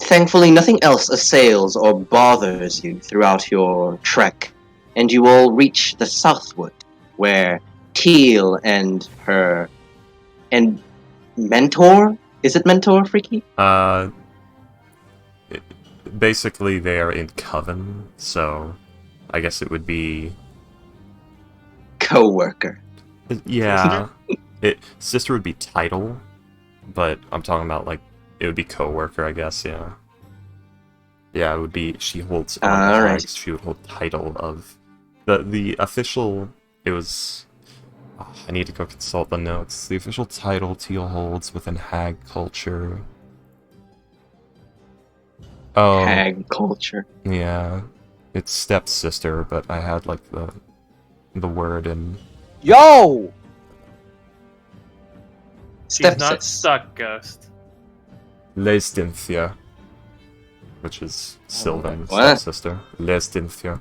thankfully nothing else assails or bothers you throughout your trek, and you all reach the southwood, where Teal and her mentor. Is it mentor, Freaky? Basically, they are in coven, so I guess it would be. Co-worker. Yeah. Sister would be title, but I'm talking about, like, it would be co-worker, I guess, yeah. Yeah, it would be, she holds, Alright. she would hold title of, the official, it was, I need to go consult the notes. The official title Teal holds within hag culture. Oh, Hag culture. yeah. It's stepsister, but I had, like, the word in... Yo! She's not Stepsis. stuck, Ghost. Lestinthia, which is Sylvan What? stepsister. Lestinthia.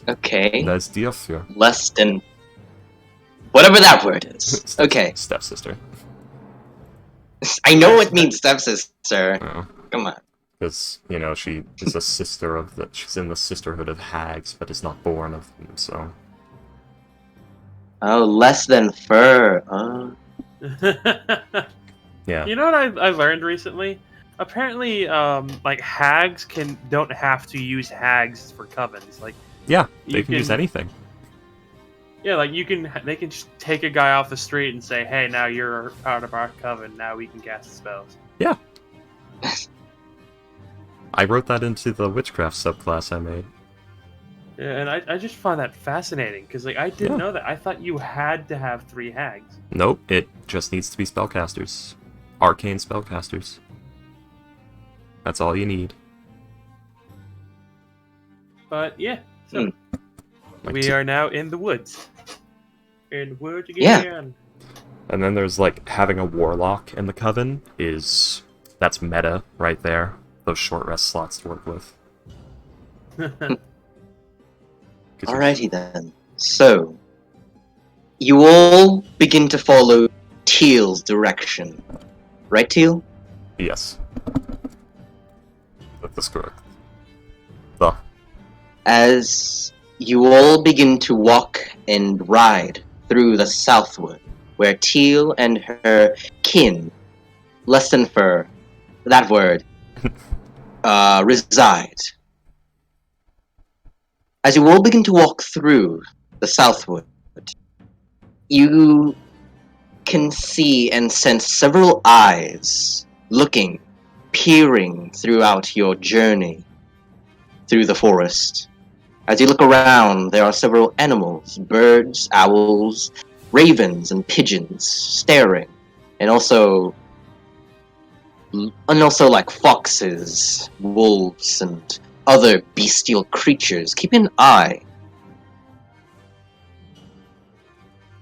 Okay. Lesdiathia. Less than whatever that word is. Okay. Stepsister. I know it means stepsister. Come on. Because, you know, she is a sister of the... She's in the sisterhood of hags, but is not born of them, so... Oh, less than fur. Yeah. You know what I learned recently? Apparently, like hags don't have to use hags for covens. Like, Yeah, they You can use can- anything. yeah, like they can just take a guy off the street and say, "Hey, now you're part of our coven. Now we can cast spells." Yeah. I wrote that into the witchcraft subclass I made. Yeah, and I just find that fascinating because like I didn't Yeah. know that. I thought you had to have 3 hags. Nope, it just needs to be spellcasters. Arcane spellcasters. That's all you need. But yeah, so Like we t- are now in the woods. In the woods Yeah. again. And then there's, like, having a warlock in the coven is... That's meta right there. Those short rest slots to work with. 'Cause you- Alrighty then. So, you all begin to follow Teal's direction. Right, Teal? Yes. That's correct. As you all begin to walk and ride through the southwood, where Teal and her kin, less than fur, that word, reside. As you all begin to walk through the southwood, you can see and sense several eyes looking, peering throughout your journey through the forest. As you look around, there are several animals, birds, owls, ravens, and pigeons staring, and also like foxes, wolves, and other bestial creatures keeping an eye.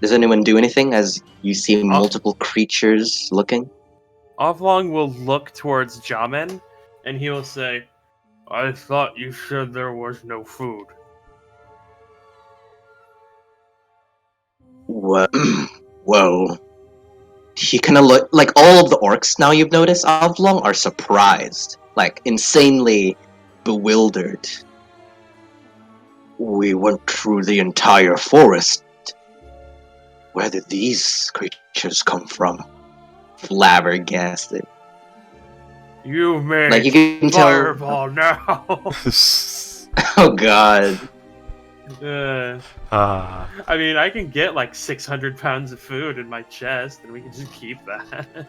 Does anyone do anything as you see multiple creatures looking? Avlong will look towards Jamin, and he will say, "I thought you said there was no food." Well, he kind of look like all of the orcs. Now you've noticed, Avlong are surprised, like insanely bewildered. We went through the entire forest. Where did these creatures come from? Flabbergasted. You made Like you can tell. fireball now. Oh god. I mean, I can get like 600 pounds of food in my chest, and we can just keep that.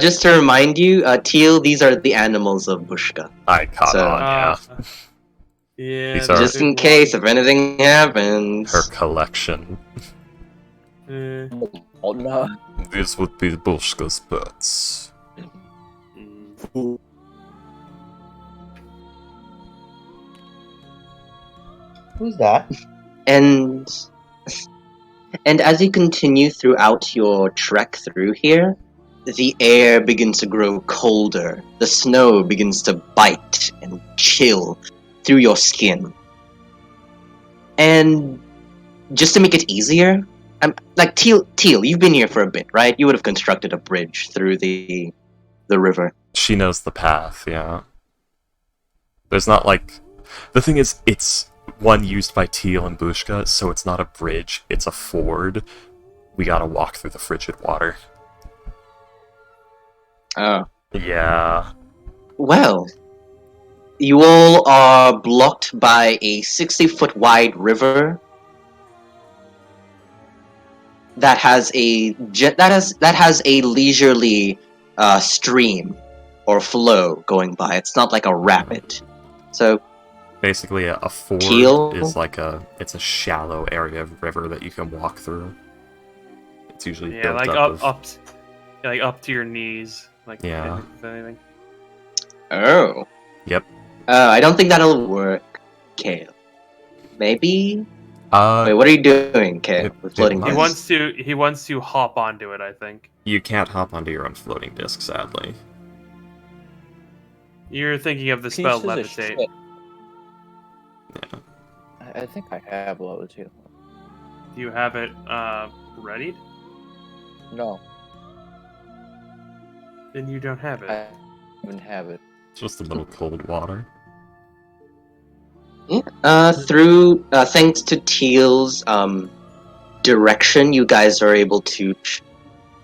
Just to remind you, Teal, these are the animals of Bushka. I caught So- on, yeah. Yeah. These are- Just in case if anything happens. Her collection. Oh no. These would be Bushka's pets. Who's that? And as you continue throughout your trek through here, the air begins to grow colder. The snow begins to bite and chill through your skin. And just to make it easier, like Teal, you've been here for a bit, right? You would have constructed a bridge through the river. She knows the path, yeah. There's not like... The thing is, it's one used by Teal and Bushka, so it's not a bridge, it's a ford. We gotta walk through the frigid water. Oh. Yeah. Well, you all are blocked by a 60-foot wide river that has a leisurely stream or flow going by. It's not like a rapid. So Basically, a ford Teal? is like it's a shallow area of river that you can walk through. It's usually Yeah, built like up like up to your knees, like Yeah. if anything. oh. Yep. I don't think that'll work, Kale. Maybe. Wait, what are you doing, Kale? With floating Nice. He wants to hop onto it, I think. You can't hop onto your own floating disc, sadly. You're thinking of the spell Pieces of levitate. shit. Yeah. I think I have levitate. Do you have it readied? No, Then you don't have it. I even have it. It's just a little cold water. Through thanks to Teal's direction, you guys are able to.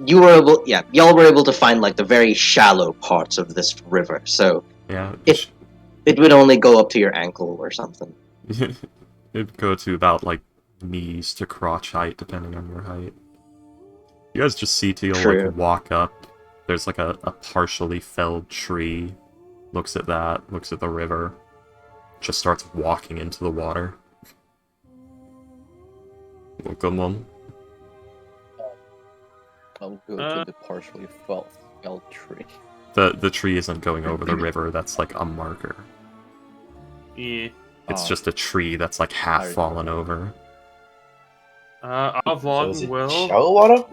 Y'all were able to find like the very shallow parts of this river. So Yeah. it would only go up to your ankle or something. It'd go to about like knees to crotch height, depending on your height. You guys just see Teal True. like walk up. There's like a partially felled tree. Looks at that, looks at the river. Just starts walking into the water. Welcome on. I'll go to the partially felled tree. The tree isn't going over the river, that's like a marker. Yeah. It's Oh. just a tree that's like half Alright. fallen over. Avlong is it will. shallow water?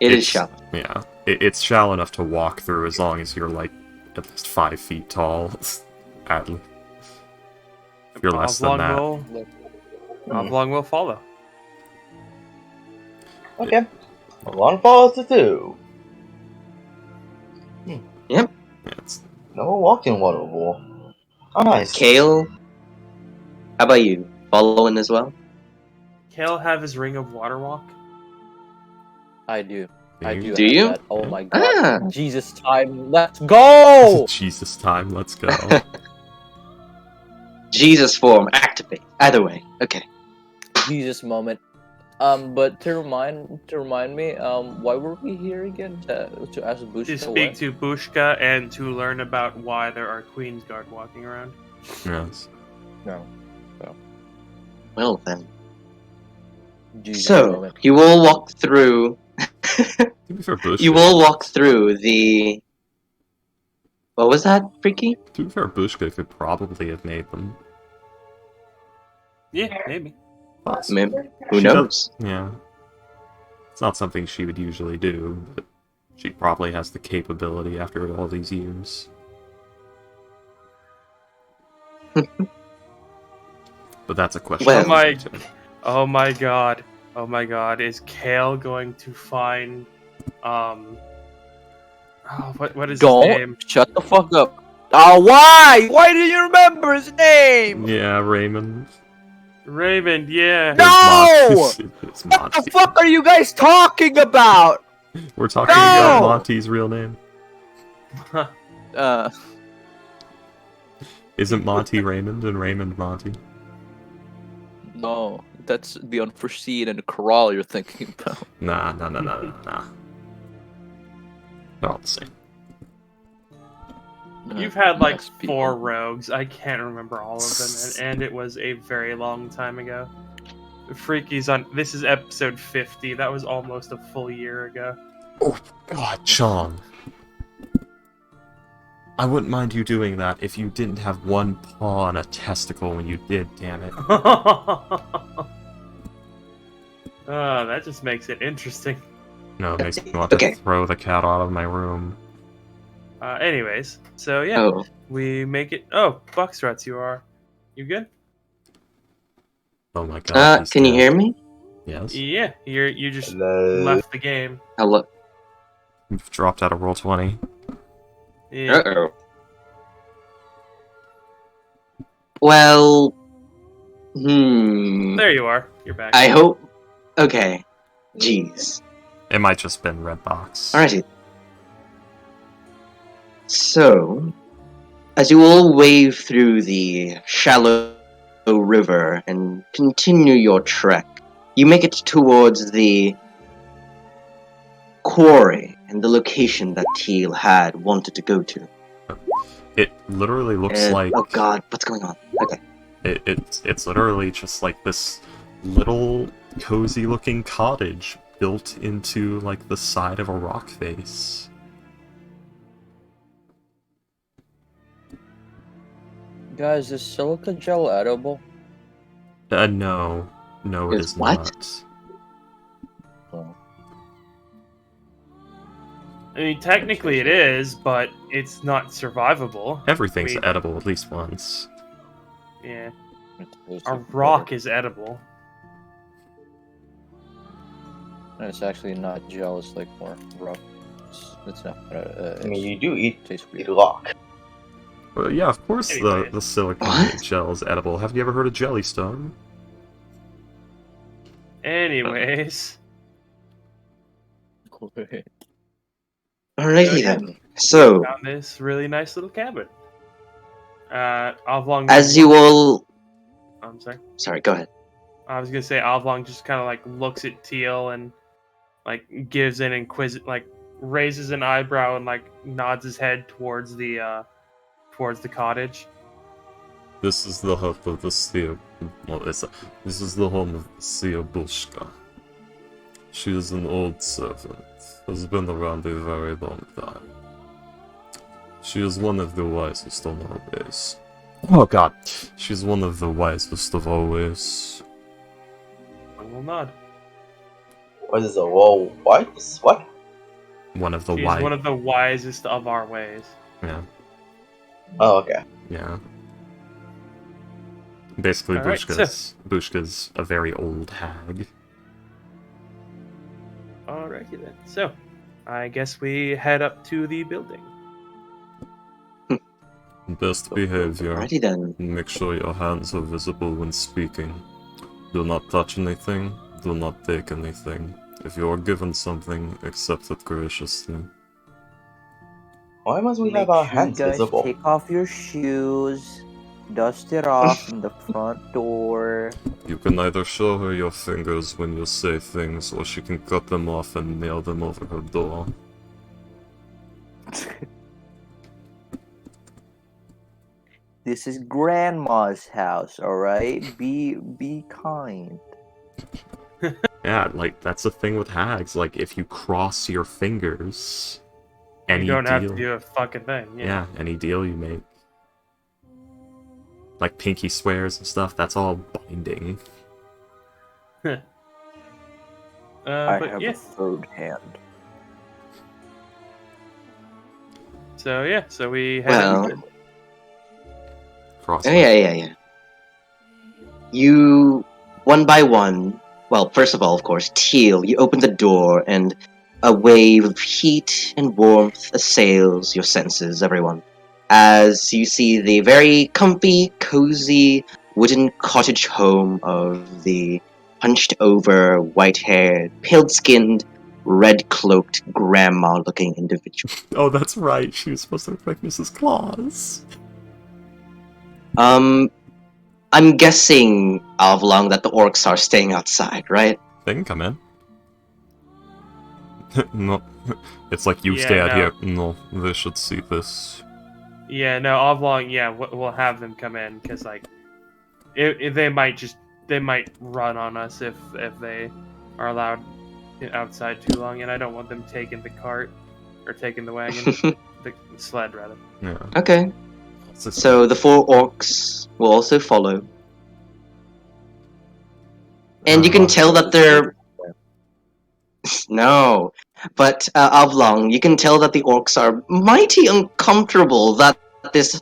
It is It's- shallow. Yeah. It's shallow enough to walk through as long as you're like at least 5 feet tall. At least. If you're less than that. Avlong will follow. Okay. One falls to two. Yeah, it's No walking waterfall. Oh, nice. Kale, how about you? Following as well? Kale have his ring of water walk. I do. I do. Do have you? That. Oh my god. Ah. Jesus time. Let's go. Jesus time, let's go. Jesus form, activate. Either way, okay. Jesus moment. But to remind me, why were we here again? To ask Bushka To speak to Bushka and to learn about why there are Queen's Guard walking around. Yes. No. Well then. Jesus So, moment. you all walk through. To be fair, Bushka, You all walk through the. What was that, Freaky? To be fair, Bushka could probably have made them. Yeah, maybe. Possible. Who She knows? Yeah. It's not something she would usually do, but she probably has the capability after all these years. But that's a question. Well- Oh my god. Oh my god. Is Kale going to find what is his Don't name? shut the fuck up. Oh, why? Why do you remember his name? Yeah, Raymond. Raymond, yeah. No! It's What Monty. the fuck are you guys talking about? We're talking about No! Monty's real name. Uh, Isn't Monty Raymond and Raymond Monty? no, that's the unforeseen and the corral you're thinking about. Nah. They're all the same. You've had like Yes, people. 4 rogues. I can't remember all of them, and it was a very long time ago. Freaky's on. This is episode 50. That was almost a full year ago. Oh, God, Sean. I wouldn't mind you doing that if you didn't have one paw and a testicle when you did, damn it. That just makes it interesting. No, it makes me want to Okay. throw the cat out of my room. Anyways, so yeah, Oh, we make it. Oh, Foxtrots, you good? Oh my god. he's can you dead. hear me? Yes. Yeah, you just Hello. left the game. Hello. You've dropped out of roll 20. Yeah. Uh-oh. Well, There you are. You're back. I hope. Okay. Jeez. It might just been red box. Alrighty. So, as you all wade through the shallow river and continue your trek, you make it towards the quarry and the location that Teal had wanted to go to. It literally looks like Oh god, what's going on? Okay. it's literally just like this little cozy looking cottage built into like the side of a rock face. Guys, is Silica Gel edible? No, it It's is what? not. Oh. I mean, technically it is, but it's not survivable. Everything's Wait. edible at least once. Yeah, It tastes a like rock butter. is edible. And it's actually not gel, it's like more rough. It's not. I mean, you do eat tastes eat weird. rock. Well, yeah, of course Anyway. the silicone What? gel is edible. Have you ever heard of Jellystone? Anyways, Alrighty yeah. then. So, found this really nice little cabin. Avlong. as you all. I'm sorry. Sorry, go ahead. I was gonna say Avlong just kind of like looks at Teal and like gives an like raises an eyebrow and like nods his head towards the cottage. This is the hut of the Sia. Well, this is the home of Sia Bushka. She is an old servant, has been around a very long time. She is one of the wisest on our base. Oh god, she's one of the wisest of always. I will nod. What is a whoa? What? What? One of the She's wise. one of the wisest of our ways. Yeah, Oh, okay. yeah. Basically, Alright, Bushka's a very old hag. Alrighty then. So, I guess we head up to the building. Best behavior. Alrighty then. Make sure your hands are visible when speaking. Do not touch anything. Do not take anything. If you are given something, accept it graciously. Why must we have our hands visible? Take off your shoes, dust it off from the front door. You can either show her your fingers when you say things, or she can cut them off and nail them over her door. This is Grandma's house, all right? Be kind. Yeah, like, that's the thing with hags. Like, if you cross your fingers, any You don't deal... have to do a fucking thing. Yeah, any deal you make. Like pinky swears and stuff, that's all binding. I but have yeah. a third hand. So yeah, so we head Well, inside. Cross oh, yeah. You, one by one, well, first of all, of course, Teal, you open the door and a wave of heat and warmth assails your senses, everyone, as you see the very comfy, cozy, wooden cottage home of the hunched-over, white-haired, pale-skinned, red-cloaked, grandma-looking individual. Oh, that's right. She was supposed to look like Mrs. Claus. I'm guessing, Avlong, that the orcs are staying outside, right? They can come in. No, it's like you Yeah, stay out no. here. No, they should see this. Yeah, no, Oblong. Yeah, we'll have them come in because like, they might run on us if they are allowed outside too long, and I don't want them taking the cart or taking the wagon, the sled rather. Yeah. Okay. It's So the 4 orcs will also follow. And you can tell that they're... No. But, Avlong, you can tell that the orcs are mighty uncomfortable that this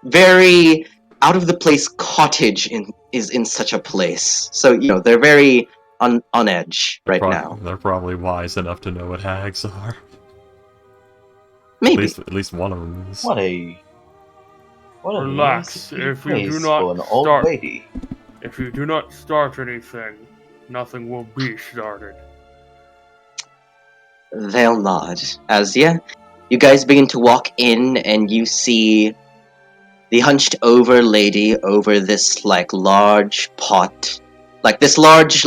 very out-of-the-place cottage is in such a place. So, they're very on edge right now. They're probably wise enough to know what hags are. Maybe. At least one of them is. What a Relax. nasty If you do place not for an old start- lady. If you do not start anything, nothing will be started. They'll nod. As, you guys begin to walk in and you see the hunched over lady over this, large pot. This large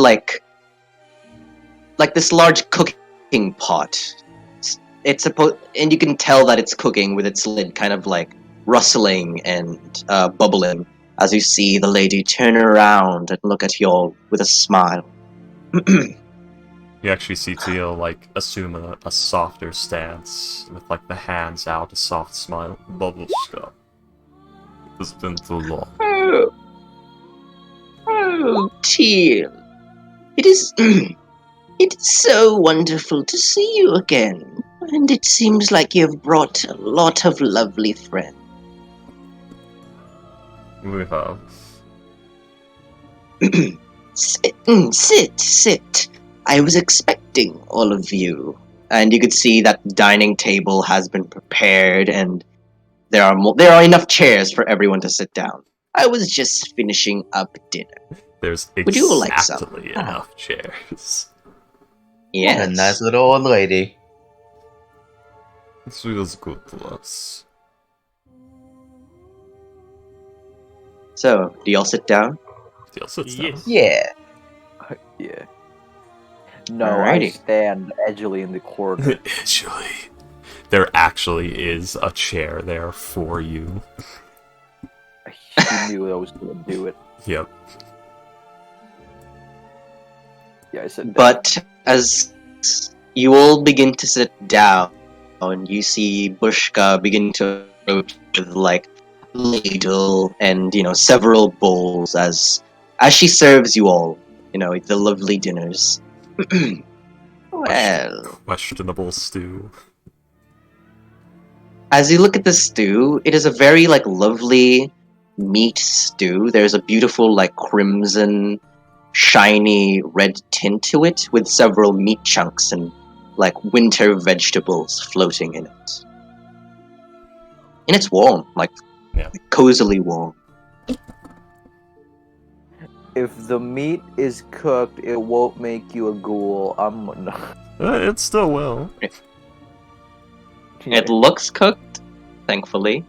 cooking pot. It's supposed, and you can tell that it's cooking with its lid kind of, rustling and, bubbling as you see the lady turn around and look at you all with a smile. You actually see Teal, assume a softer stance, with, the hands out, a soft smile. Babushka. It's been too long. Oh, Teal. It is it is so wonderful to see you again. And it seems like you've brought a lot of lovely friends. We have. Sit. I was expecting all of you. And you could see that the dining table has been prepared and there are enough chairs for everyone to sit down. I was just finishing up dinner. There's Would you like some? exactly enough chairs. Yes. What a nice little old lady. She was good to us. So, do y'all sit down? Teal sits down. Yes. Yeah. Yeah. No, I Alrighty. stand edgily in the corner. Actually, there actually is a chair there for you. She knew I was gonna do it. Yep. Yeah, I said. But as you all begin to sit down, you see Bushka begin to approach with ladle and several bowls as she serves you all, the lovely dinners. Well, Questionable stew. as you look at the stew, it is a very lovely meat stew. There's a beautiful crimson, shiny red tint to it, with several meat chunks and winter vegetables floating in it. And it's warm, cozily warm. If the meat is cooked, it won't make you a ghoul. I'm not. It still will. It looks cooked, thankfully.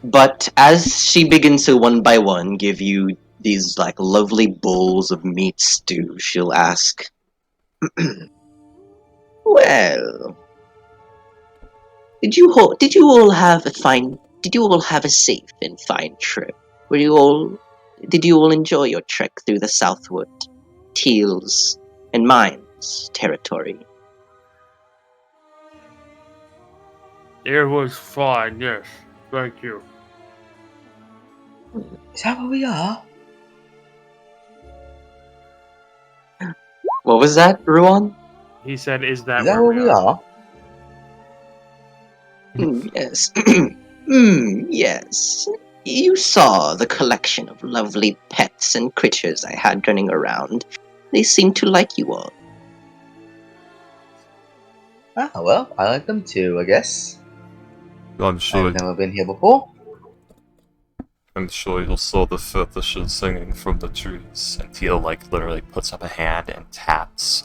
But as she begins to one by one give you these lovely bowls of meat stew, she'll ask, "Well, did you all have a safe and fine trip? Did you all enjoy your trek through the Southwood, Teal's, and Mine's territory?" It was fine, yes. Thank you. Is that where we are? What was that, Ruan? He said, "Is that Is that where where we are? Yes. Yes. You saw the collection of lovely pets and creatures I had running around. They seem to like you all. Ah, well, I like them too, I guess. I'm sure. I've never been here before. I'm sure you'll saw the fetishes singing from the trees. And Teal, like, literally puts up a hand and taps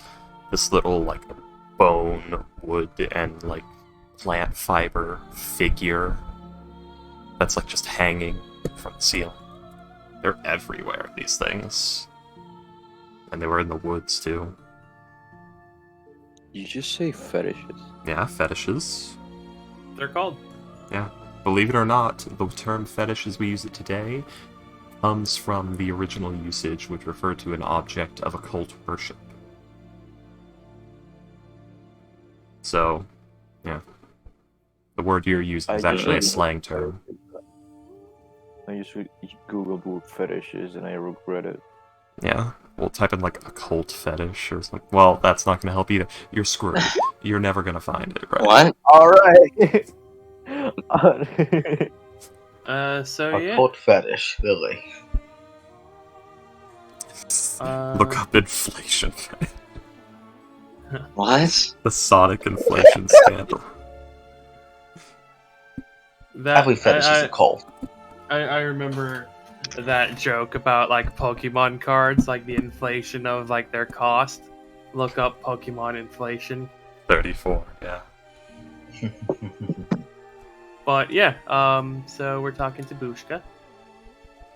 this little, like, bone, wood, and, like, plant fiber figure that's, like, just hanging from the ceiling. They're everywhere, these things. And they were in the woods, too. You just say fetishes. Yeah, fetishes. they're called." Yeah. Believe it or not, the term fetish as we use it today comes from the original usage, which referred to an object of occult worship. So, yeah. The word you're using is actually a slang term. I just googled what fetish is and I regret it. Yeah. We'll type in, like, occult fetish or something. Well, that's not going to help either. You're screwed. You're never going to find it, right? What? Alright! So A yeah. cold fetish, really. Look up inflation. What? The Sonic inflation scandal. Every fetish is a cult. I remember that joke about like Pokemon cards, like the inflation of like their cost. Look up Pokemon inflation. 34, yeah. But yeah, so we're talking to Bushka.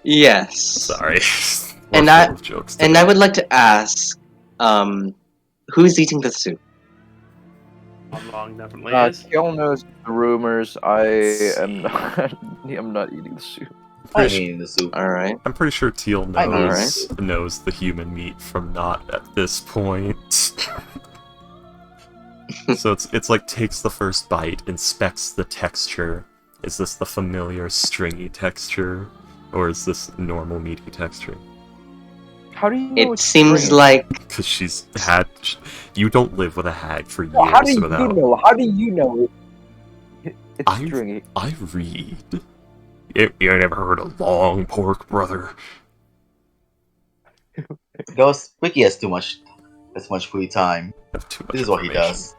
Yes. Sorry. And We're I- full of jokes And today. I would like to ask, who's eating the soup? Long definitely is. Kiel knows the rumors. I am not. I'm not eating the soup. I'm Pretty eating the soup. Alright. I'm pretty sure Teal I know. knows the human meat from not at this point. So it's like takes the first bite, inspects the texture. Is this the familiar stringy texture, or is this normal meaty texture? How do you know It it's seems strange? like Because she's had. You don't live with a hag for years No, how do you without. know? How do you know it's I- stringy? I read. You never heard of long pork, brother? Ghost Wiki has too much free time. Have too much This is what he information. does.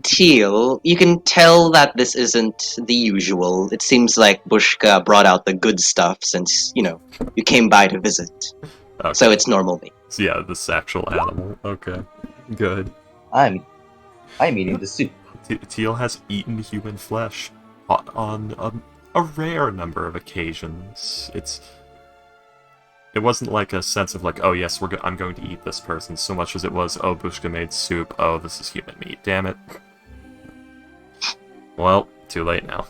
Teal, you can tell that this isn't the usual. It seems like Bushka brought out the good stuff since, you came by to visit. Okay. So it's normal meat. So yeah, this actual animal. Okay, good. I'm eating the soup. Teal has eaten human flesh on a rare number of occasions. It wasn't like a sense of like, oh yes, I'm going to eat this person, so much as it was, oh, Bushka made soup, oh, this is human meat, damn it. Well, too late now.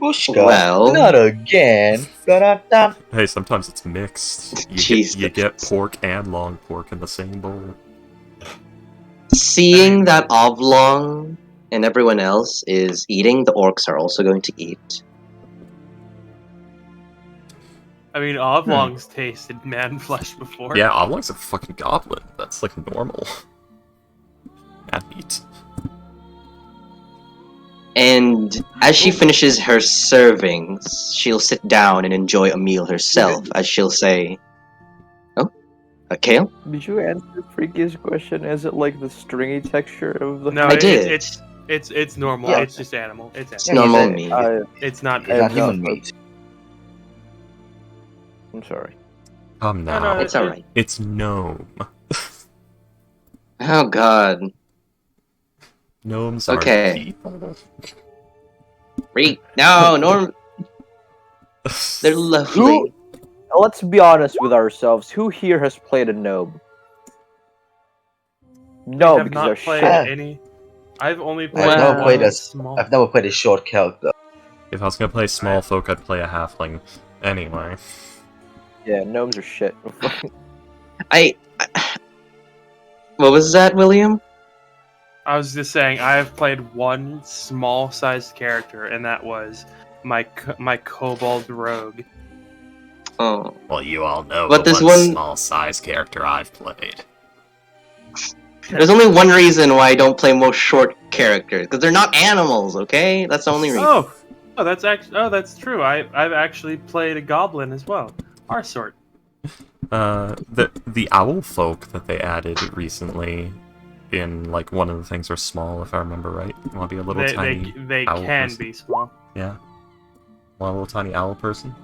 Bushka, Well- not again. Da-da-da. Hey, sometimes it's mixed. Jeez. You get pork and long pork in the same bowl. Seeing that Oblong and everyone else is eating, the orcs are also going to eat. I mean, Oblong's tasted man flesh before. Yeah, Oblong's a fucking goblin. That's like normal. And meat. And as she finishes her servings, she'll sit down and enjoy a meal herself, as she'll say, "Oh, a kale? Did you answer Freaky's question? Is it like the stringy texture of the? No, I did. It's normal. Yeah. It's just animal. It's It's animal. normal said- meat." It's not. It's not have human not- meat. I'm sorry. Come No, now. no, It's alright. It's gnome. Oh god. Gnomes Okay. are people. No, Norm. They're lovely. Let's be honest with ourselves. Who here has played a gnome? No, I have because not they're played shit. any. I've only played I've never one played a- small. I've never played a short character. If I was gonna play small folk, I'd play a halfling. Anyway. Yeah, gnomes are shit. What was that, William? I was just saying I have played one small-sized character, and that was my kobold rogue. Oh. Well, you all know But the this one one- small size character I've played. There's only one reason why I don't play most short characters, because they're not animals, okay? That's the only reason. That's true. I've actually played a goblin as well. Our sort. The owl folk that they added recently in like one of the things are small, if I remember right. You want to be a little tiny They owl can person? be small. Yeah. Want a little tiny owl person?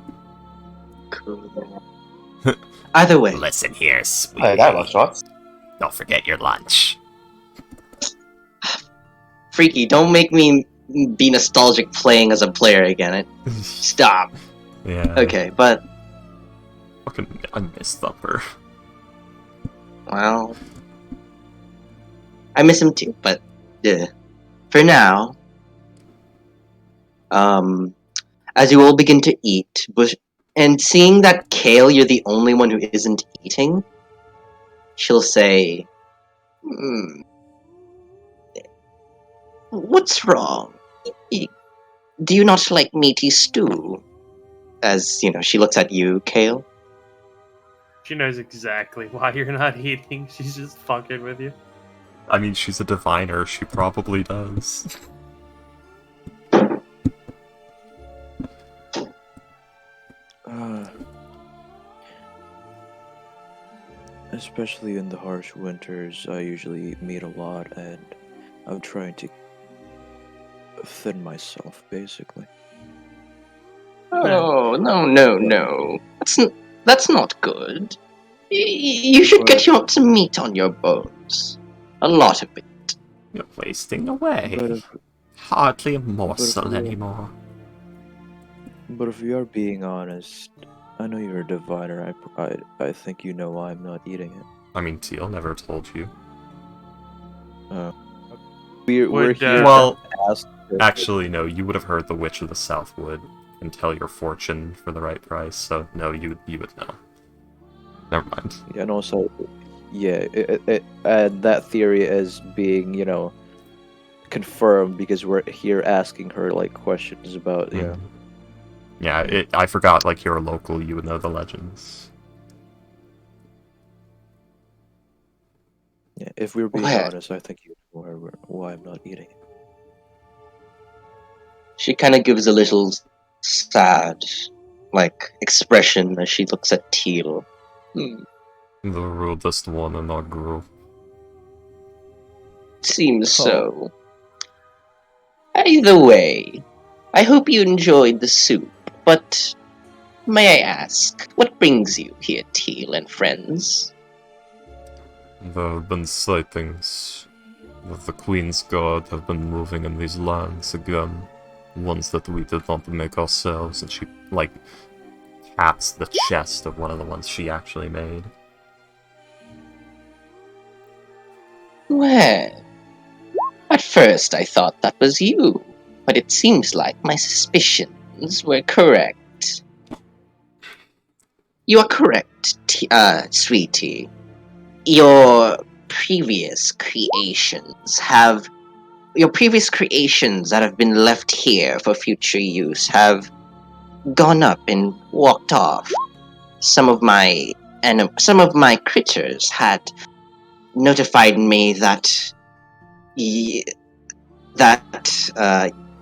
Cool. Either way, Listen here, sweetie. Hey, that was shots. Don't forget your lunch. Freaky, don't make me be nostalgic playing as a player again. Stop. Yeah. Okay, but, Fucking, I miss Thumper. well... I miss him too, but... For now... As you all begin to eat, and seeing that Kale, you're the only one who isn't eating, she'll say, "What's wrong? Do you not like meaty stew?" As, she looks at you, Kale. She knows exactly why you're not eating. She's just fucking with you. I mean, she's a diviner. She probably does. Especially in the harsh winters, I usually eat meat a lot, and I'm trying to thin myself, basically. Oh, no. That's not good. You should get some meat on your bones. A lot of it. You're wasting away. But if, Hardly a morsel you- anymore. but if we are being honest, I know you're a diviner. I think you know why I'm not eating it. I mean, Teal never told you. We're Would, here Well, to ask. actually, no. You would have heard the Witch of the Southwood and tell your fortune for the right price. So no, you would know. Never mind. Yeah, and also, yeah, that theory is being, confirmed because we're here asking her like questions about, Mhm. Yeah, I forgot. Like you're a local, you would know the legends. Yeah, if we're being Well- honest, I think you know why I'm not eating it. She kind of gives a little sad, expression as she looks at Teal. The rudest one in our group. Seems so. Either way, I hope you enjoyed the soup, but may I ask, what brings you here, Teal and friends? There have been sightings that the Queen's Guard have been moving in these lands again. Ones that we did not make ourselves, and she, taps the chest of one of the ones she actually made. Well, at first I thought that was you, but it seems like my suspicions were correct. You are correct, sweetie. Your previous creations that have been left here for future use have gone up and walked off. Some of my critters had notified me that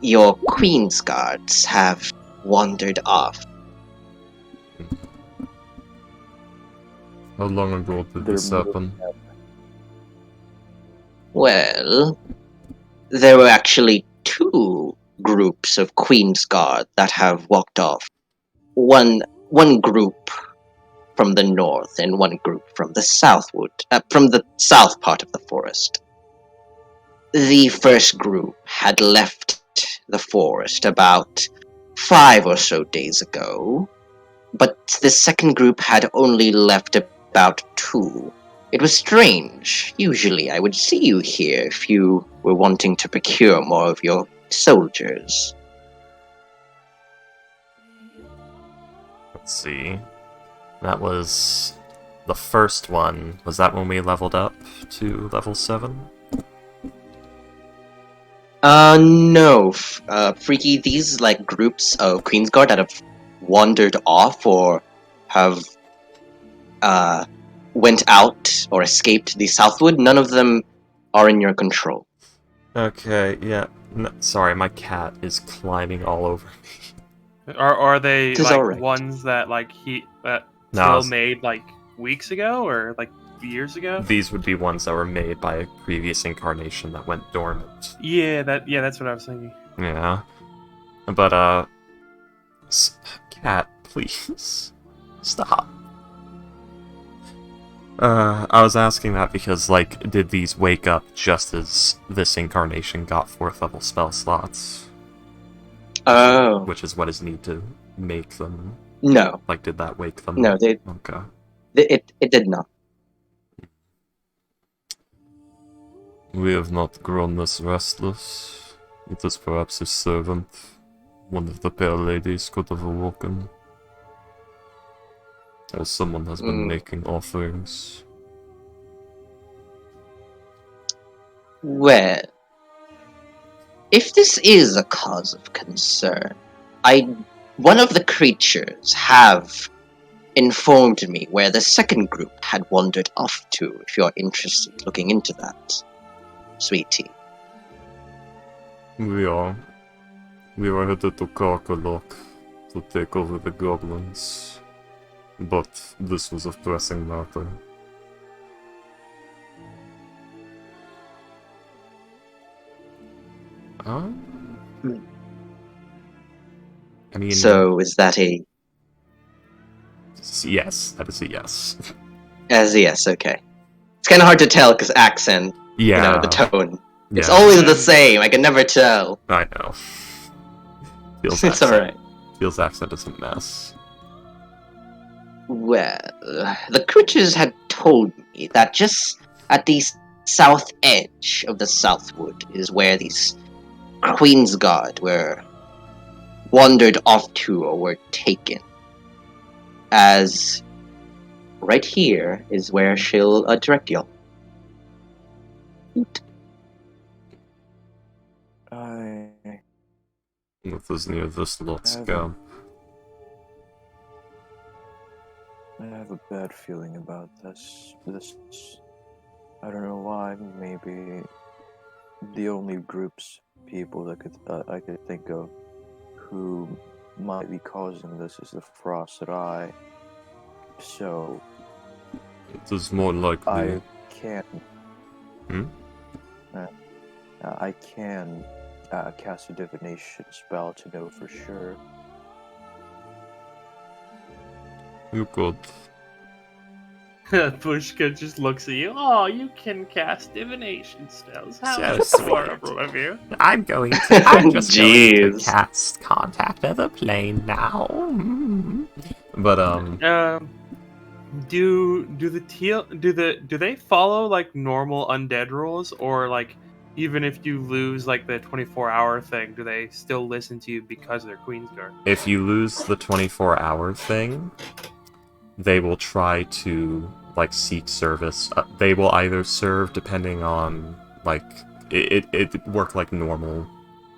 your Queen's Guards have wandered off. How long ago did this They're happen? Well, there were actually two groups of Queen's Guard that have walked off. One group from the north and one group from the from the south part of the forest. The first group had left the forest about 5 or so days ago, but the second group had only left about 2. It was strange. Usually I would see you here if you were wanting to procure more of your soldiers. Let's see. That was the first one. Was that when we leveled up to level 7? No. Freaky, these, groups of Queen's Guard that have wandered off or have went out or escaped the Southwood. None of them are in your control. Okay, yeah. Sorry, my cat is climbing all over me. Are they It is like alright. ones that No, Till it's- made like weeks ago or like years ago? These would be ones that were made by a previous incarnation that went dormant. Yeah, that's what I was thinking. Yeah. But, cat, please. Stop. I was asking that because, like, did these wake up just as this incarnation got 4th level spell slots? Oh. Which is what is needed to make them. No. Like, did that wake them? No, they Okay. it did not. We have not grown this restless. It is perhaps a servant. One of the pale ladies could have awoken. Or someone has been making offerings. Well, if this is a cause of concern, one of the creatures have informed me where the second group had wandered off to, if you're interested in looking into that, sweetie. We are. We were headed to Karkalok to take over the goblins. But this was a pressing matter. I mean... So, is that a... Yes, that is a yes. As a yes, okay. It's kind of hard to tell because accent, Yeah. the tone. It's Yeah. always the same, I can never tell. I know. Feels It's accent. alright. Feels accent is a mess. Well, the creatures had told me that just at the south edge of the Southwood is where these Queen's Guard were wandered off to or were taken. As right here is where she'll direct you. It is near this lot's camp. I have a bad feeling about this. I don't know why. Maybe the only groups, people that I could think of who might be causing this is the Frosted Eye. So It is more likely. I can't. Hmm? I can cast a divination spell to know for sure. You could. Pushka just looks at you. Oh, you can cast divination spells. How So adorable of you. I'm just going to Jeez. cast Contact of the Plane now. But Do the teal do they follow like normal undead rules, or like even if you lose like the 24-hour thing, do they still listen to you because they're Queensguard? if you lose the 24-hour thing, they will try to like seek service. They will either serve depending on like it work like normal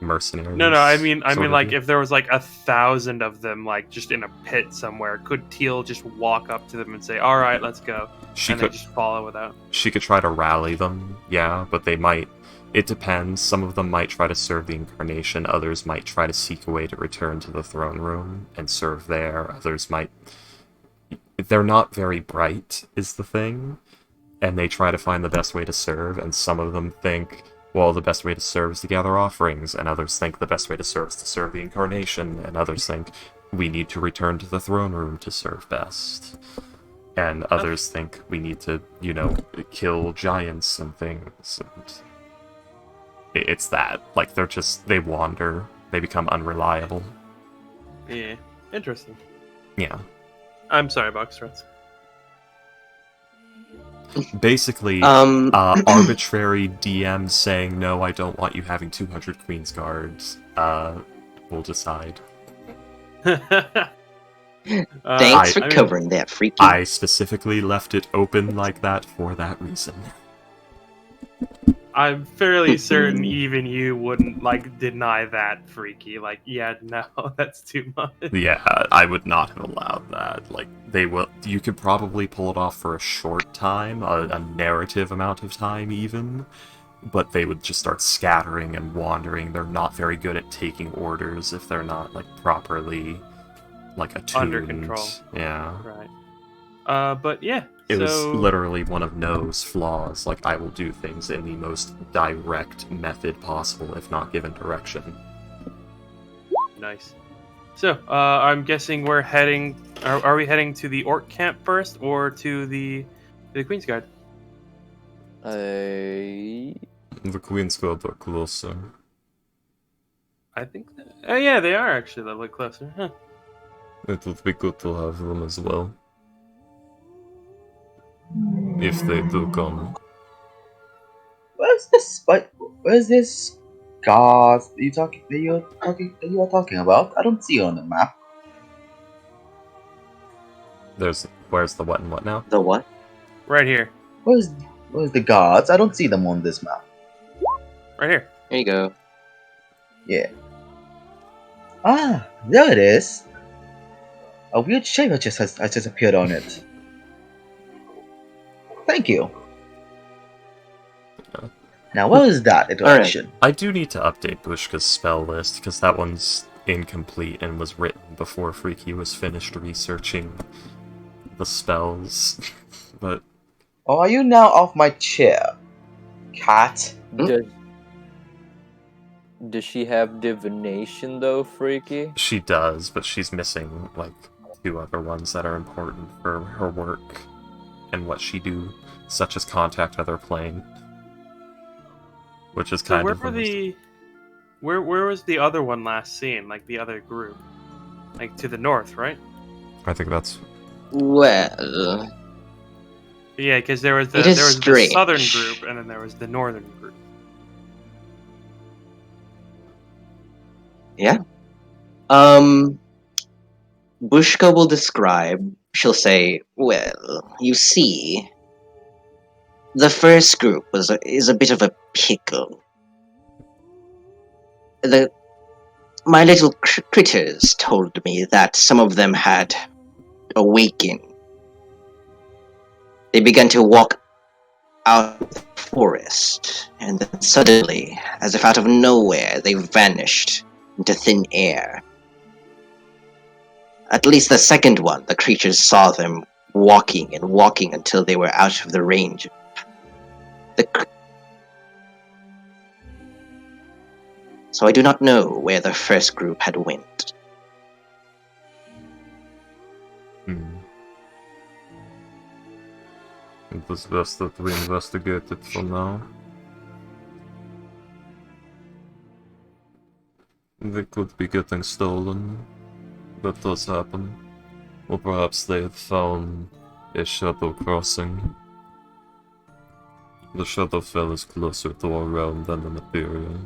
mercenaries. No, I mean sort of like thing. if there was like 1,000 of them like just in a pit somewhere, could Teal just walk up to them and say, "All right, let's go," she and could they just follow without? she could try to rally them, yeah, but they might. It depends. Some of them might try to serve the incarnation. Others might try to seek a way to return to the throne room and serve there. Others might. They're not very bright, is the thing, and they try to find the best way to serve. And some of them think, well, the best way to serve is to gather offerings, and others think the best way to serve is to serve the incarnation, and others think we need to return to the throne room to serve best. And others think we need to, kill giants and things. And it's that. Like, they wander. They become unreliable. Yeah, interesting. Yeah. I'm sorry, Boxtrots. Basically, arbitrary DMs saying, no, I don't want you having 200 Queen's Guards, will decide. Thanks for covering that, freaky. I specifically left it open like that for that reason. I'm fairly certain even you wouldn't like deny that, Freaky. Like, yeah, no, that's too much. Yeah, I would not have allowed that. Like, they will. You could probably pull it off for a short time, a narrative amount of time, even. But they would just start scattering and wandering. They're not very good at taking orders if they're not like properly like attuned. Under control. Yeah. Right. But yeah. It was so- literally one of No's flaws. Like, I will do things in the most direct method possible, if not given direction. Nice. So, I'm guessing we're heading. Are we heading to the Orc camp first, or to the Queen's Guard? I The Queen's Guard are closer. I think. Oh yeah, they are actually a little bit closer. Huh. It would be good to have them as well. If they do come. Where's this? But where's this god that you are talking about? I don't see it on the map. Where's the what and what now? The what? Right here. Where's the gods? I don't see them on this map. Right here. There you go. Yeah. Ah, there it is. A weird shape has just appeared on it. Thank you. Yeah. Now, what is that interaction? I do need to update Bushka's spell list, because that one's incomplete and was written before Freaky was finished researching the spells. But Oh, are you now off my chair, cat? does she have divination though, Freaky? she does, but she's missing, like, 2 other ones that are important for her work and what she do, such as contact other plane. Which is So kind where of... were the? Where was the other one last seen? Like the other group, like to the north, right? I think that's... Well, Yeah, because there was It is the strange. southern group, and then there was the northern group. yeah. Bushka will describe. She'll say, "Well, you see, the first group is a bit of a pickle. My little critters told me that some of them had awakened. They began to walk out of the forest, and then suddenly, as if out of nowhere, they vanished into thin air. At least the second one, the creatures saw them walking and walking until they were out of the range. So I do not know where the first group had went. It was best that we investigate it for now. They could be getting stolen. That does happen. Or perhaps they had found a shadow crossing. The Shadowfell is closer to our realm than the Material.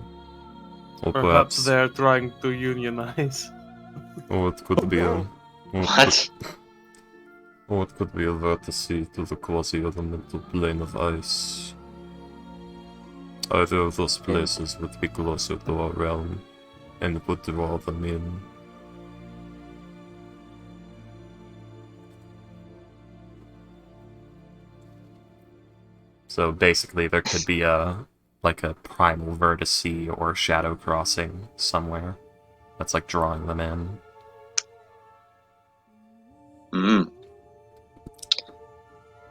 Or Perhaps they're trying to unionize. Or it could be a... What? Or it could be a vertice to the quasi-elemental plane of ice. Either of those places would be closer to our realm, and would draw them in. So basically there could be a primal vertice or shadow crossing somewhere that's like drawing them in.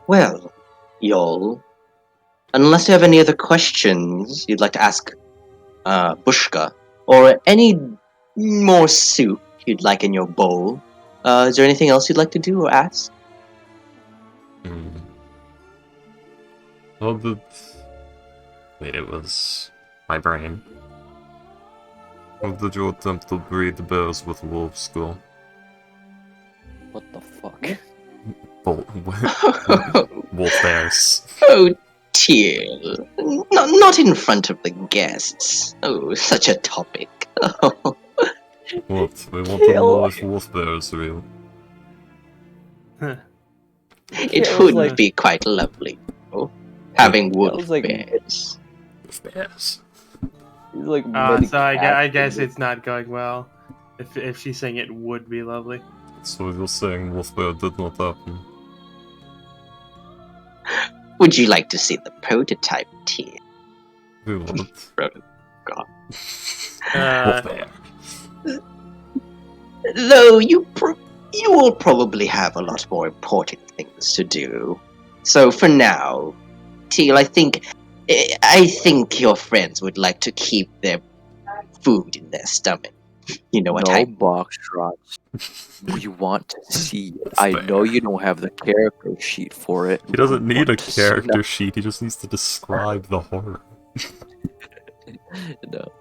Well, y'all, unless you have any other questions you'd like to ask Bushka, or any more soup you'd like in your bowl, is there anything else you'd like to do or ask? How did... Wait, it was my brain. How did you attempt to breed bears with wolf skull? What the fuck? Wolf bears. Oh dear. Not in front of the guests. Oh, such a topic. What? We want to know if wolf bears are real. It Kale's would like- be quite lovely, having wolf Kale's like- bears. wolf bears. He's like So I guess mid-casting. it's not going well. If she's saying it would be lovely. So you're saying wolf bear did not happen? Would you like to see the prototype tier? We want God. Uh, wolf bear. Though you will probably have a lot more important things to do. So for now, Teal, I think your friends would like to keep their food in their stomach. You know what No I box shots. We want to see it. Wolf I bear. know you don't have the character sheet for it. He doesn't We need a want to see- character sheet, he just needs to describe the horror. No.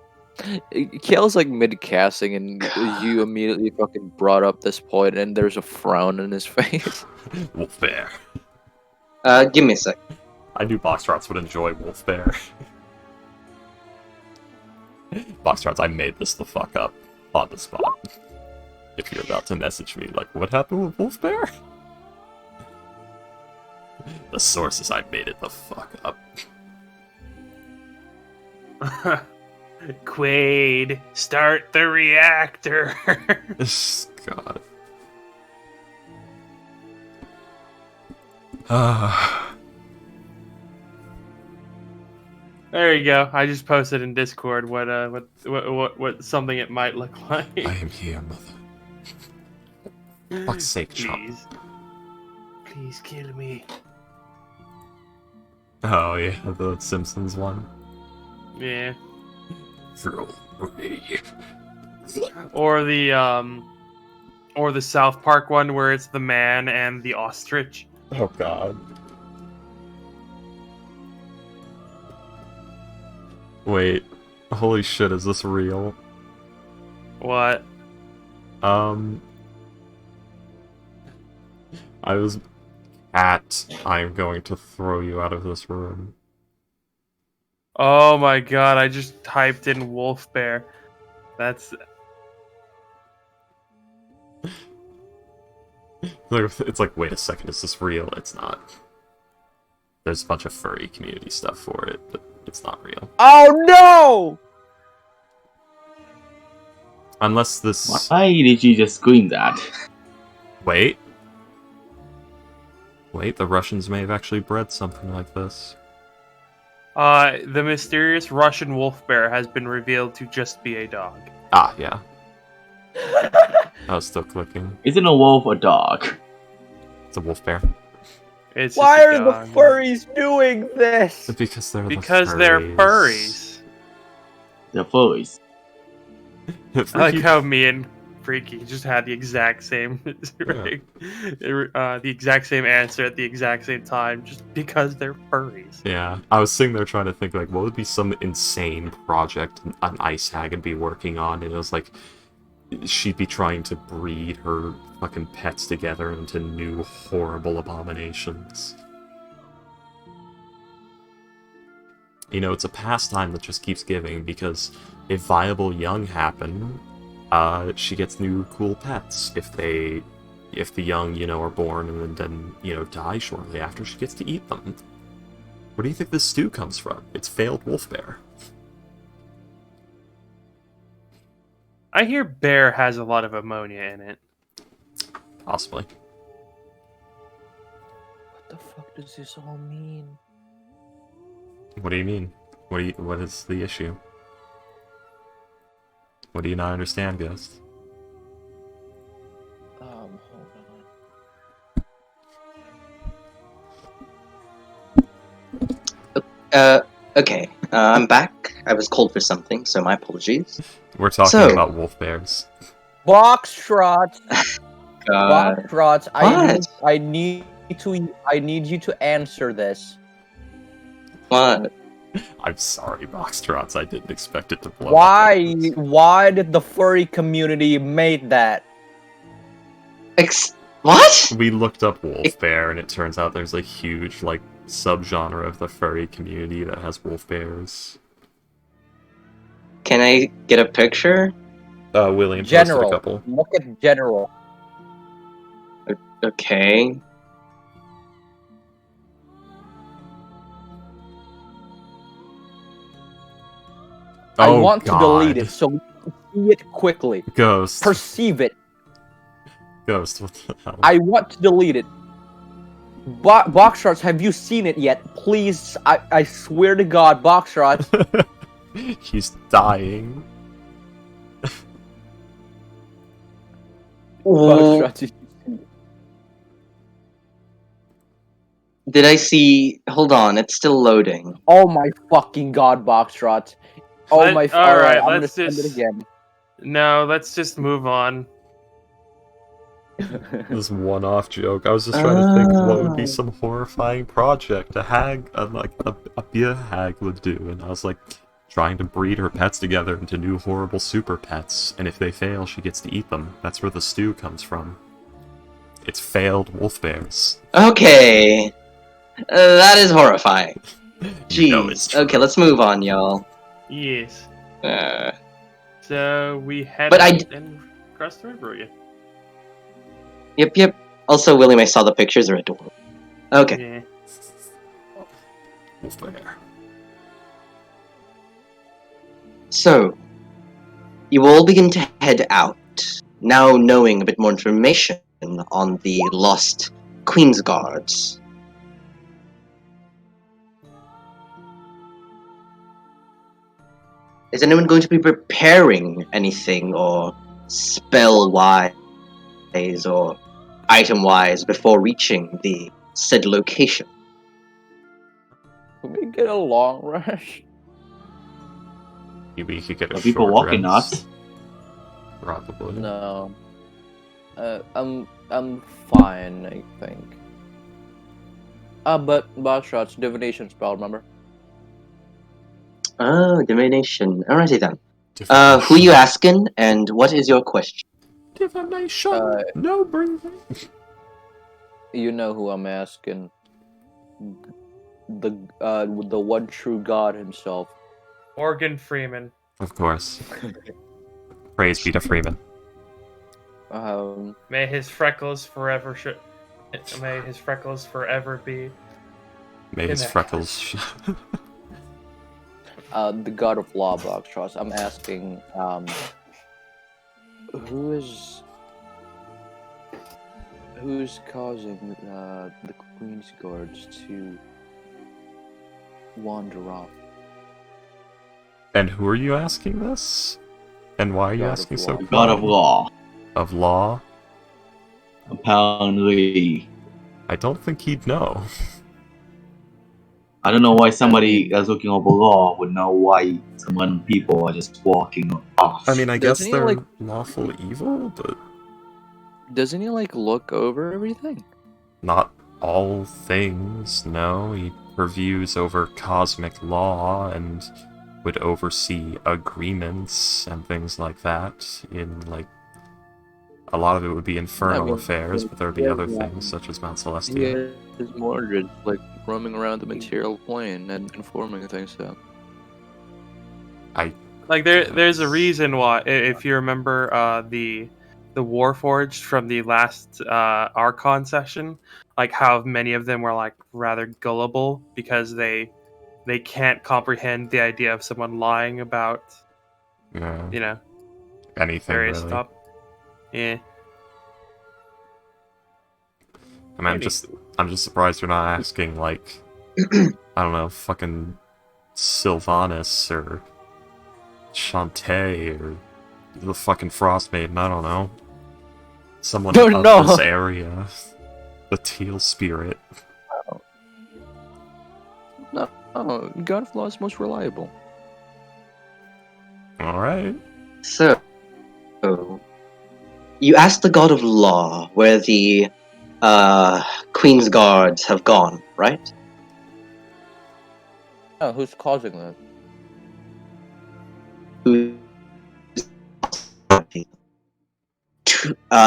Kale's like mid-casting, and you immediately fucking brought up this point, and there's a frown in his face. Wolf bear. Give me a sec. I knew Boxtrots would enjoy wolf bear. Boxtrots, I made this the fuck up on the spot. If you're about to message me, like, what happened with wolf bear? The source is I made it the fuck up. Quaid, start the reactor. God. Ah. There you go. I just posted in Discord what something it might look like. I am here, mother. Fuck's sake, Chop. Please kill me. Oh yeah, the Simpsons one. Yeah. Throw me. Or the South Park one where it's the man and the ostrich. Oh god. Wait. Holy shit, is this real? What? I was... Cat, I'm going to throw you out of this room. Oh my god, I just typed in wolf bear. That's It's like, wait a second, is this real? It's not. There's a bunch of furry community stuff for it, but it's not real. Oh no! Unless this... Why did you just scream that? Wait. Wait, the Russians may have actually bred something like this. the mysterious Russian wolf bear has been revealed to just be a dog. Ah, yeah. I was still clicking. Isn't a wolf a dog? It's a wolf bear. It's Why just a are the dog. furries doing this? Because they're Because the they're furries. furries. The furries. I like how me and Freaky just had the exact same the exact same answer at the exact same time, just because they're furries. Yeah, I was sitting there trying to think, like, what would be some insane project an ice hag would be working on, and it was like, she'd be trying to breed her fucking pets together into new horrible abominations. You know, it's a pastime that just keeps giving, because if viable young happen, she gets new cool pets. If the young, you know, are born and then, you know, die shortly after, she gets to eat them. Where do you think this stew comes from? It's failed wolf bear. I hear bear has a lot of ammonia in it. Possibly. What the fuck does this all mean? What do you mean? What is the issue? What do you not understand, Ghost? Hold on. Okay. I'm back. I was called for something, so my apologies. We're talking So- about wolf bears. Boxtrot, God. Boxtrot, What? I need you to answer this. What? I'm sorry, Boxtrots. I didn't expect it to blow up Why? like this. Why did the furry community make that? What? We looked up wolf bear, and it turns out there's a huge, like, subgenre of the furry community that has wolf bears. Can I get a picture? William posted a General. couple. Look at general. Okay. I Oh, want to delete God. it, so see it quickly. Ghost. Perceive it. Ghost, what the hell? I want to delete it. Box shots, have you seen it yet? Please, I swear to God, box shots. He's dying. Ooh, Box shots. did I see? Hold on, it's still loading. Oh my fucking God, box shots. Oh Let- my. all right, I'm gonna let's send it just- again. No, let's just move on. This one-off joke. I was just trying to think what would be Oh. some horrifying project a beer hag would do, and I was like trying to breed her pets together into new horrible super pets, and if they fail, she gets to eat them. That's where the stew comes from. It's failed wolf bears. Okay, that is horrifying. You know it's Jeez. true. Okay, let's move on, y'all. Yes. Uh, So we head But I out d- and cross the river again. yep. Also, William, I saw the pictures are adorable. Okay. Yeah. Wolf bear. So, you all begin to head out, now knowing a bit more information on the lost Queen's Guards. Is anyone going to be preparing anything or spell-wise or item-wise before reaching the said location? Can we get a long rush? Maybe you could get a Are people short walking rest. us? Probably. No. I'm fine, I think. But box shots, divination spell, remember? Oh, divination. Alrighty then. Divination. Who you asking, and what is your question? Divination. No breathing. You know who I'm asking. The one true God himself. Morgan Freeman. Of course. Praise be to Freeman. May his freckles forever May his freckles forever be. May his In a- freckles. The God of Law, box shots. I'm asking, who's causing the Queen's Guards to wander off? And who are you asking this? And why are you God of asking Law. so God of Law. Of law? Apparently, I don't think he'd know. I don't know why somebody that's looking over law would know why some people are just walking off. I mean, I guess Doesn't he, they're like- lawful evil, but Doesn't he like look over everything? not all things, no. He reviews over cosmic law and would oversee agreements and things like that in, like, a lot of it would be infernal mean, affairs, but there would be other things such as Mount Celestia. Yeah, his Mordred, like roaming around the material plane and informing things. So Like there's a reason why, if you remember the Warforged from the last Archon session, like how many of them were like rather gullible because they can't comprehend the idea of someone lying about, Yeah, you know, anything various really. stuff. Yeah. I mean, I'm just surprised you're not asking, like, I don't know, fucking Sylvanas or Shantae or the fucking Frost Maiden, I don't know. Someone Oh, of no. this area. The Teal Spirit. oh, God of Law is most reliable. Alright. So, you asked the God of Law where the Queen's Guards have gone, right? Oh, who's causing that?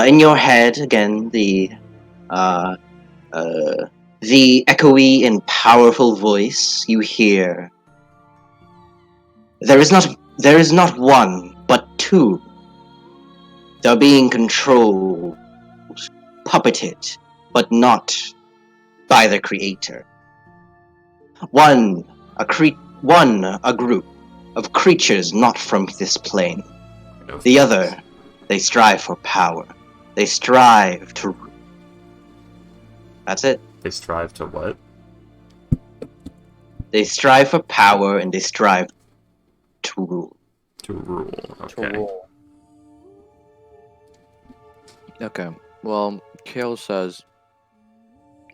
In your head, again, the echoey and powerful voice you hear. There is not one, but two. They're being controlled, puppeted, but not by the creator. One, a group of creatures not from this plane. Of The course. other, they strive for power. They strive to. That's it. They strive to what? They strive for power and they strive to rule. To rule. To Okay. roll. Okay. Well, Kale says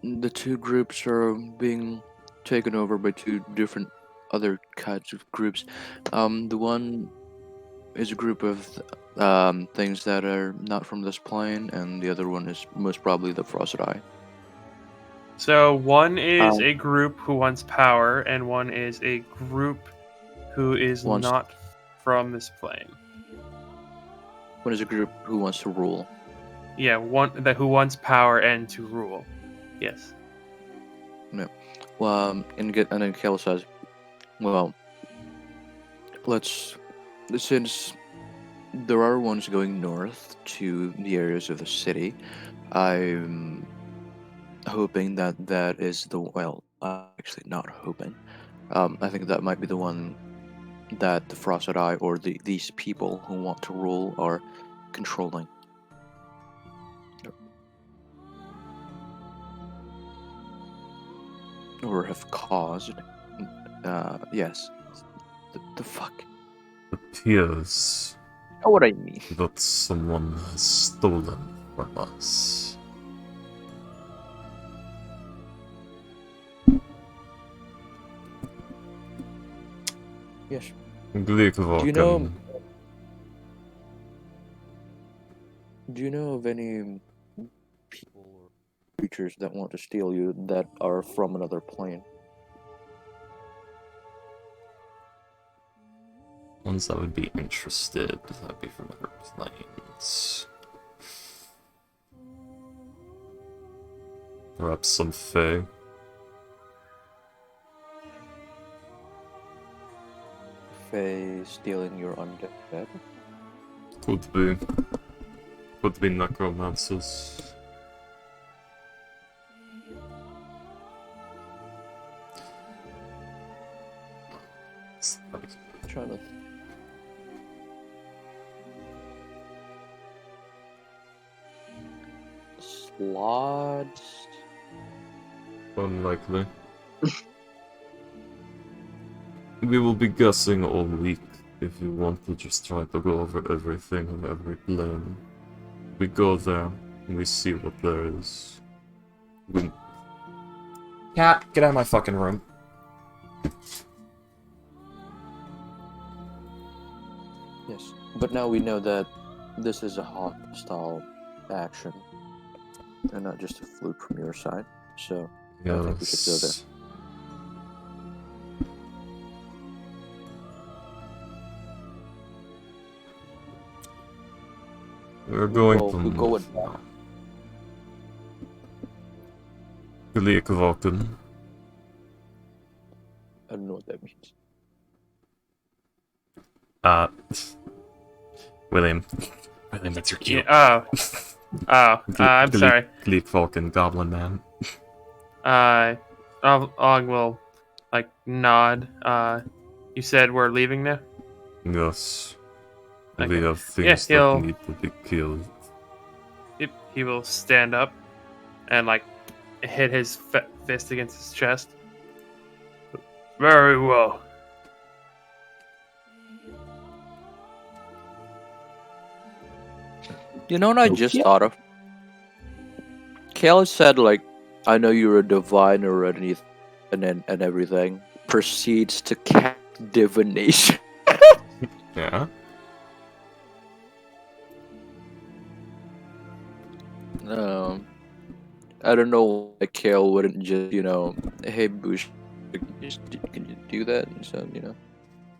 the two groups are being taken over by two different other kinds of groups. The one is a group of things that are not from this plane, and the other one is most probably the Frosted Eye. So one is a group who wants power, and one is a group who is Wants- not from this plane. One is a group who wants to rule. Yeah, who wants power and to rule. Yes. Well, and then Kale says, well, since there are ones going north to the areas of the city, I'm hoping that is actually not hoping. I think that might be the one that the Frosted Eye or these people who want to rule are controlling. Or have caused. Yes. The fuck? Appears Know what I mean. that someone has stolen from us. Yes. Glikvoken. Do you know of any people or creatures that want to steal you that are from another plane? Ones that would be interested, that'd be from other planes. Perhaps some Fae. Fae stealing your undead? Could be. Could be necromancers. Trying to. Slots. Unlikely. We will be guessing all week if you want to just try to go over everything on every plane. We go there and we see what there is. We... Cat, get out of my fucking room. Yes, but now we know that this is a hostile action, and not just a fluke from your side. So I think we should go there. Yes. We're going Well, to we go with Glikvoken. I don't know what that means. William. William, that's your cue. Yeah, I'm sorry. Glikvoken, Goblin Man. Og will nod. You said we're leaving now? Yes. Okay. We have things he'll- that need to be killed. Yep. He will stand up and hit his fist against his chest. Very well. You know what I just thought of? Kale said, I know you're a diviner and everything. Proceeds to cast divination. Yeah? I don't know why Kale wouldn't just, hey Bush, can you do that? And so,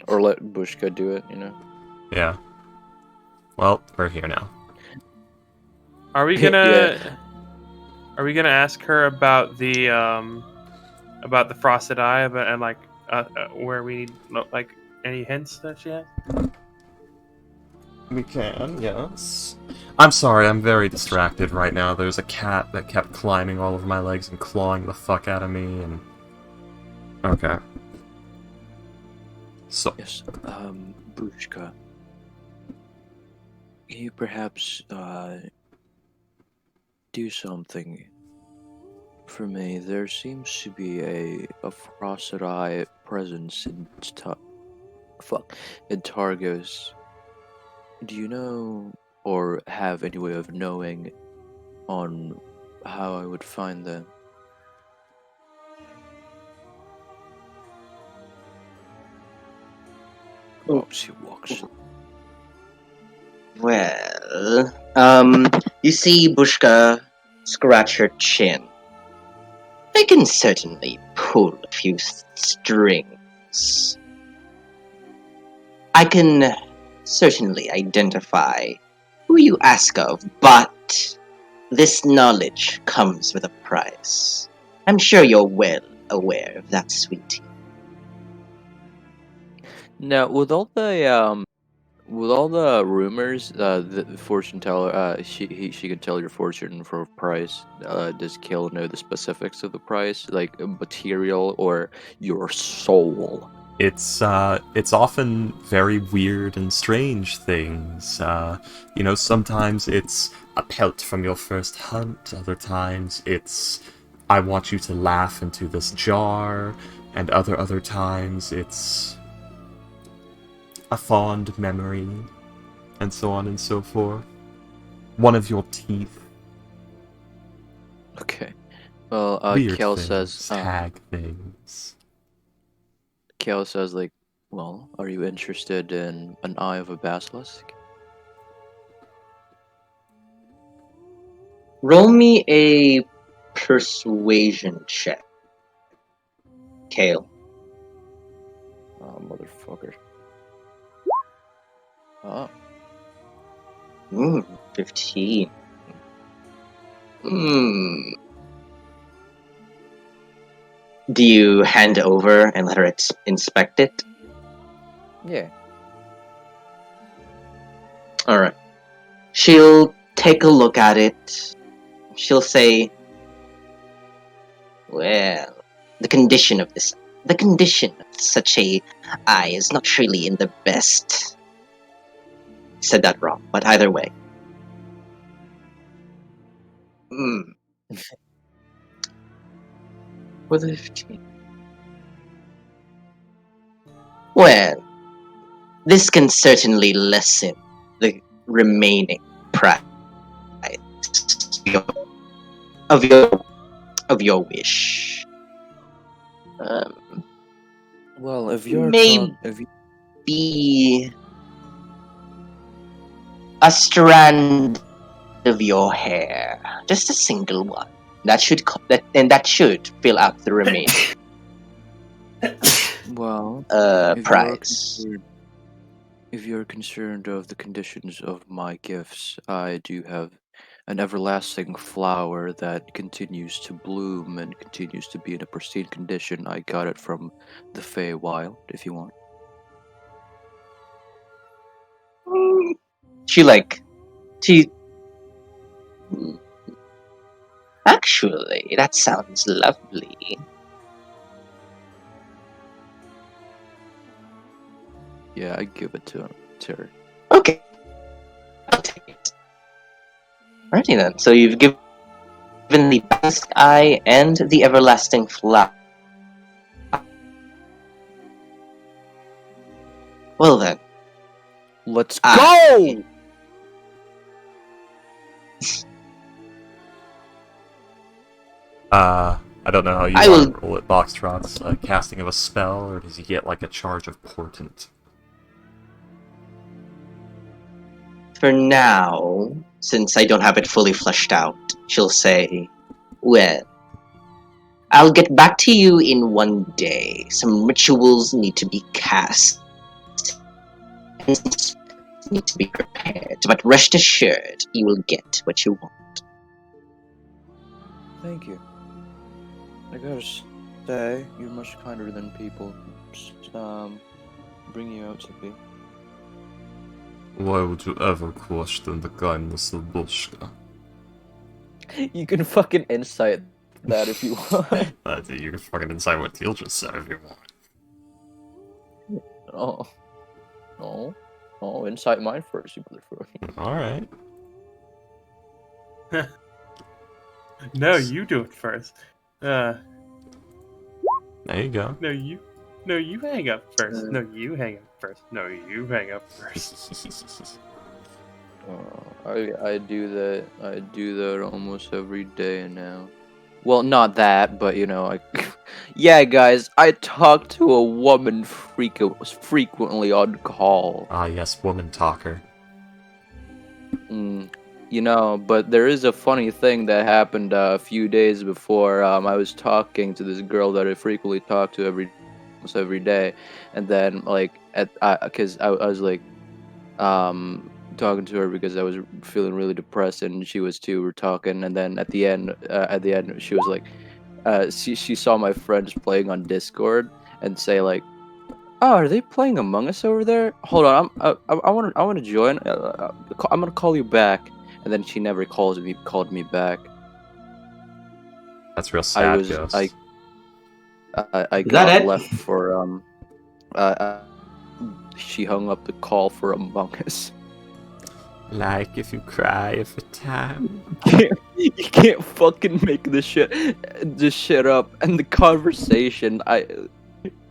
or let Bushka do it, Yeah. Well, we're here now. Are we gonna? Yeah. Are we gonna ask her about the frosted eye, and where we need any hints that she has? We can, yes. I'm sorry, I'm very distracted right now. There's a cat that kept climbing all over my legs and clawing the fuck out of me, and... Okay. So, Yes, Bushka. Can you perhaps do something for me? There seems to be a frosted eye presence in in Targos. Do you know or have any way of knowing on how I would find them? Oh. She walks. Well, you see Bushka scratch her chin. I can certainly pull a few strings. I can certainly identify who you ask of, but this knowledge comes with a price. I'm sure you're well aware of that, sweetie. Now, with all the rumors, the fortune teller, she can tell your fortune for a price. Does Kale know the specifics of the price, like material or your soul? it's often very weird and strange things. Sometimes it's a pelt from your first hunt. Other times it's I want you to laugh into this jar, and other times it's a fond memory, and so on and so forth. One of your teeth. Okay. Well, Weird Kale things, says, tag things. like, well, are you interested in an eye of a basilisk? Roll me a persuasion check, Kale. Oh, motherfucker. Oh. 15. Hmm. Do you hand over and let her inspect it? Yeah. Alright. She'll take a look at it. She'll say, well, the condition of such a eye is not really in the best. Said that wrong, but either way. Hmm. With a 15. Well, this can certainly lessen the remaining price of your wish. Well, if you're Maybe if you a strand of your hair, just a single one. That should fill out the remaining well, if you're price. if you're concerned of the conditions of my gifts, I do have an everlasting flower that continues to bloom and continues to be in a pristine condition. I got it from the Feywild, if you want. She actually, that sounds lovely. Yeah, I give it to her. Okay, I'll take it. Alrighty then. So you've given the best eye and the everlasting flower. Well then, Let's I- go! I don't know how you I want will- to roll it, Boxtrot's. Casting of a spell, or does he get like a charge of portent? For now, since I don't have it fully fleshed out, she'll say, well, I'll get back to you in one day. Some rituals need to be cast. Need to be prepared. But rest assured, you will get what you want. Thank you. I gotta say, you're much kinder than people bring you out to be. Why would you ever question the kindness of Bushka? You can fucking insight that if you want. You can fucking decide what Teal just said if you want. Oh, no, oh, insight mine first, you motherfucker. All right. No, you do it first. There you go. No, you. No, you hang up first. No, you hang up first. No, you hang up first. I do that. I do that almost every day now. Well, not that, but you know, I. Yeah, guys, I talk to a woman frequently on call. Ah, yes, woman talker. You know, but there is a funny thing that happened a few days before. I was talking to this girl that I frequently talk to almost every day, and then like because I was like talking to her because I was feeling really depressed, and she was too. We're talking, and then at the end, she was like, she saw my friends playing on Discord and say like, "Oh, are they playing Among Us over there? Hold on, I want to join. I'm gonna call you back." And then she never called me back. That's real sad, Ghost. I Is that got it? left for she hung up the call for Among Us. Like if you cry for time. You can't fucking make this shit up. And the conversation that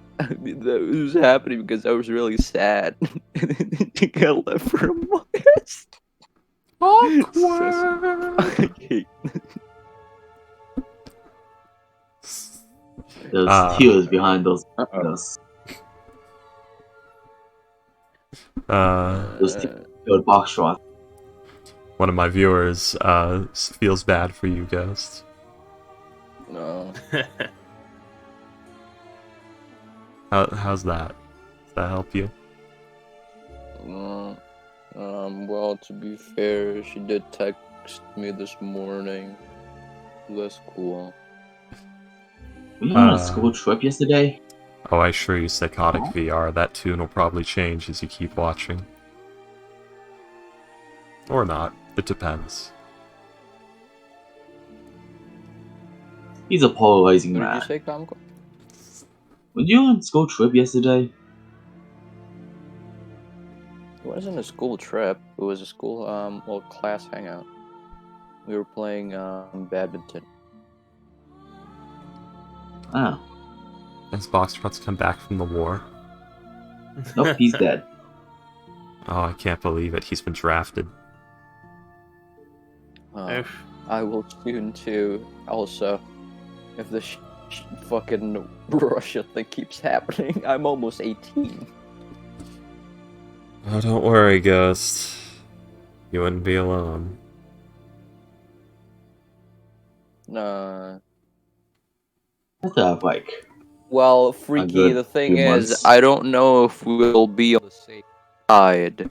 was happening because I was really sad. She got left for Among Us. Awkward. There's tears behind those box shots. One of my viewers feels bad for you, Ghost. No. How's that? Does that help you? Well, to be fair, she did text me this morning. That's cool. Were you on a school trip yesterday? Oh, I assure you, Psychotic VR, that tune will probably change as you keep watching. Or not. It depends. He's a polarizing What man. did you say, Comical? Were you on a school trip yesterday? It wasn't a school trip. It was a school, class hangout. We were playing badminton. Oh. Has Boxtrot's come back from the war? Nope, he's dead. Oh, I can't believe it. He's been drafted. I will soon too. Also, if the fucking Russia thing keeps happening, I'm almost 18. Oh, don't worry, Ghost. You wouldn't be alone. Nah. What's that like? Well, Freaky, good the thing few is, months. I don't know if we'll be on the same side.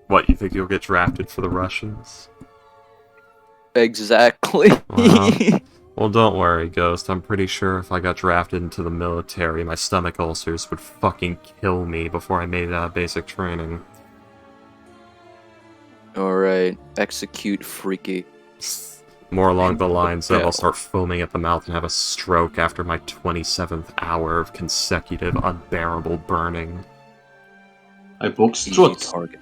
What, you think you'll get drafted for the Russians? Exactly. Well, don't worry, Ghost. I'm pretty sure if I got drafted into the military, my stomach ulcers would fucking kill me before I made basic training. Alright, execute Freaky. More along the lines of I'll start foaming at the mouth and have a stroke after my 27th hour of consecutive unbearable burning. I broke Easy struts. target.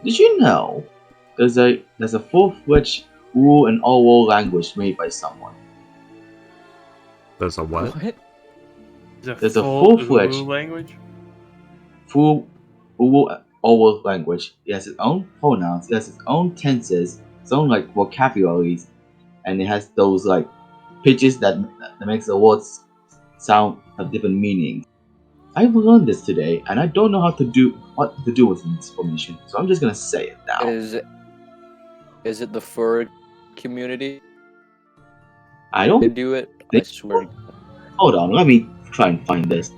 Did you know there's a full-fledged rule and oral language made by someone? There's a what? There's a full-fledged language. full oral language. It has its own pronouns, it has its own tenses, its own like vocabularies, and it has those like pitches that makes the words sound have different meanings. I've learned this today, and I don't know what to do with this information, so I'm just gonna say it now. Is it the fur community? I They don't do it? I think swear. to Hold on, let me try and find this.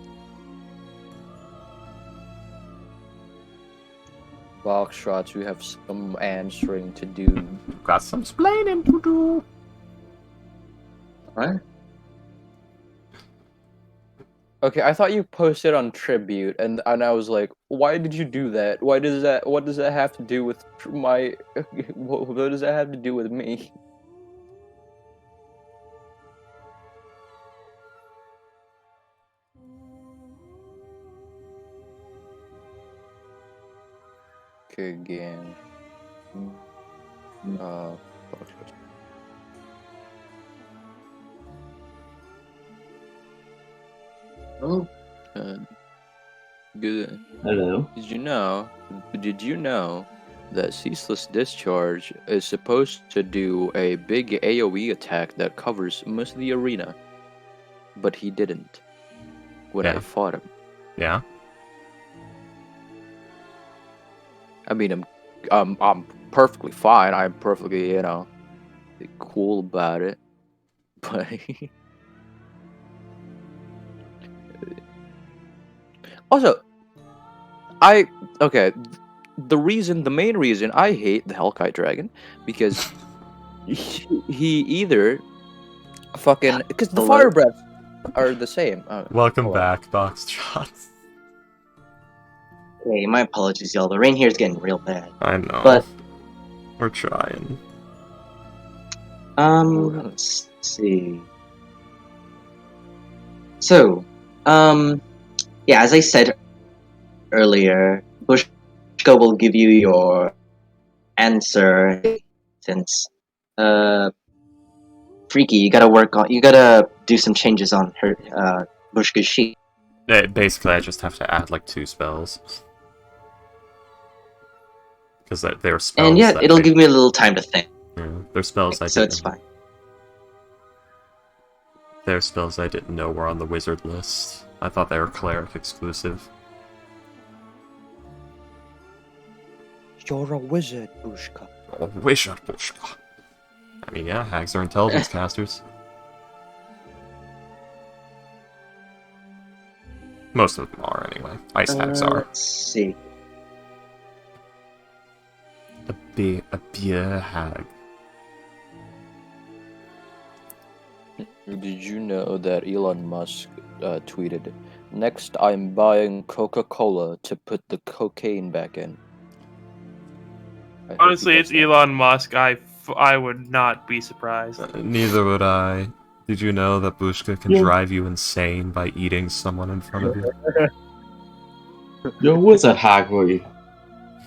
Box shots, we have some answering to do. Got some splaining to do. What? Okay, I thought you posted on Tribute, and I was like, why did you do that? What does that have to do with my? What does that have to do with me? Okay, gang. Uh, Oh, good. Hello. Did you know that Ceaseless Discharge is supposed to do a big AoE attack that covers most of the arena? But he didn't when I Yeah. fought him. Yeah. I mean, I'm perfectly fine. I'm perfectly, cool about it. But also, the main reason I hate the Hellkite Dragon because he either fucking because the Hello? fire breaths are the same. Welcome hello. back, Boxtrot. hey, my apologies, y'all. The rain here is getting real bad. I know. But We're trying. let's see. So, yeah, as I said earlier, Bushka will give you your answer since, Freaky, you gotta do some changes on her, Bushka's sheet. Basically, I just have to add like 2 spells. Because they're spells. And yeah, that it'll they- give me a little time to think, Yeah, they're spells I so didn't. it's fine. They're spells I didn't know were on the wizard list. I thought they were cleric exclusive. You're a wizard, Bushka. Oh, wizard Bushka. I mean, yeah, hags are intelligence casters. Most of them are, anyway. Ice hags are. Let's see. A beer hag. Did you know that Elon Musk tweeted, "Next, I'm buying Coca-Cola to put the cocaine back in." I hope he Honestly, does it's that. Elon Musk. I would not be surprised. Neither would I. Did you know that Bushka can Yeah. drive you insane by eating someone in front of you? Yo, what's a Hagrid?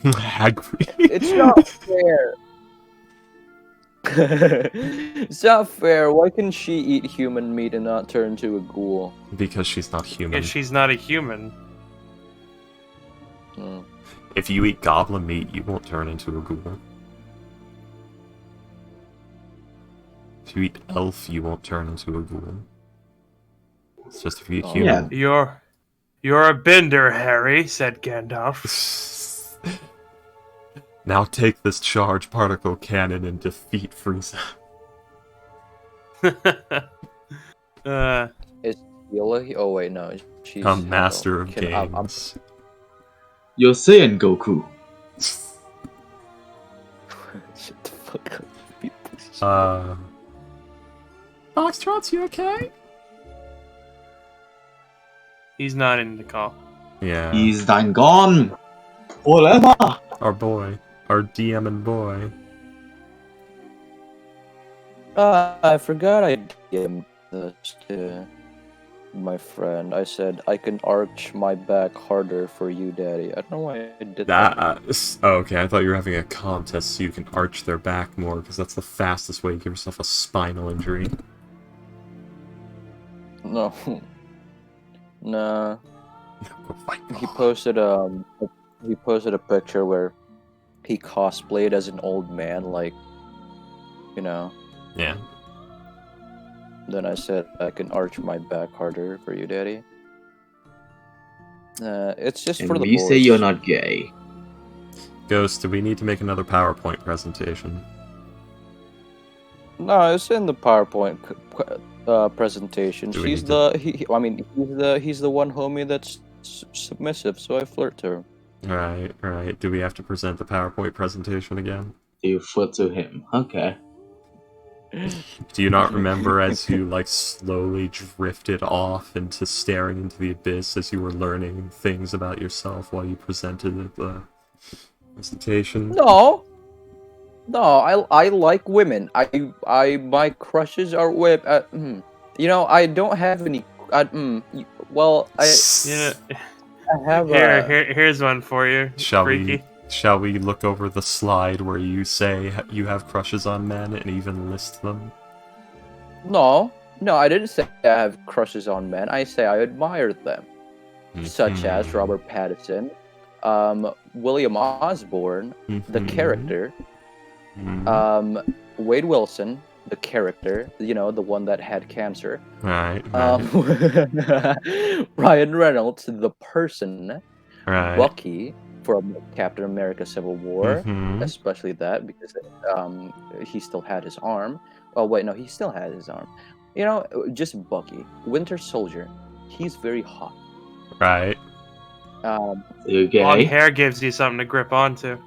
Hagrid. It's not fair. It's not fair. Why can she eat human meat and not turn into a ghoul? Because she's not human. Because she's not a human. Hmm. If you eat goblin meat, you won't turn into a ghoul. If you eat elf, you won't turn into a ghoul. It's just if you eat Oh. human. You're a bender, Harry," said Gandalf. Now take this charge particle cannon and defeat Frieza. Is Hila? Oh wait, no. She's A master of I'm- games. You're saying Goku. Shut the fuck up. Foxtrots, you okay? He's not in the call. Yeah. He's done gone. Forever. Our boy. Our DM and boy. I forgot I gave this to my friend. I said I can arch my back harder for you, Daddy. I don't know why I did that. Okay, I thought you were having a contest so you can arch their back more, because that's the fastest way to give yourself a spinal injury. No. Nah. Go fight. He posted a picture where he cosplayed as an old man, like, Yeah. Then I said I can arch my back harder for you, Daddy. It's just And for the you boys. say you're not gay. Ghost, do we need to make another PowerPoint presentation? No, it's in the PowerPoint presentation. Do we She's need he's the one homie that's submissive, so I flirt to her. Right. Do we have to present the PowerPoint presentation again? You foot to him. Okay. Do you not remember as you, slowly drifted off into staring into the abyss as you were learning things about yourself while you presented at the presentation? No, I like women. My crushes are women. I don't have any. You know, I have here's one for you. Shall Freaky. Shall we look over the slide where you say you have crushes on men and even list them? No, I didn't say I have crushes on men. I say I admire them, such as Mhm. Robert Pattinson, William Osborne, the Mhm. character, Mhm. Wade Wilson, the character, the one that had cancer, Right. Ryan Reynolds, the person, Right. Bucky from Captain America: Civil War, Mhm. especially that because he still had his arm. Oh wait, no, he still had his arm. Just Bucky, Winter Soldier. He's very hot. Right. Um, You Long gay? hair gives you something to grip onto.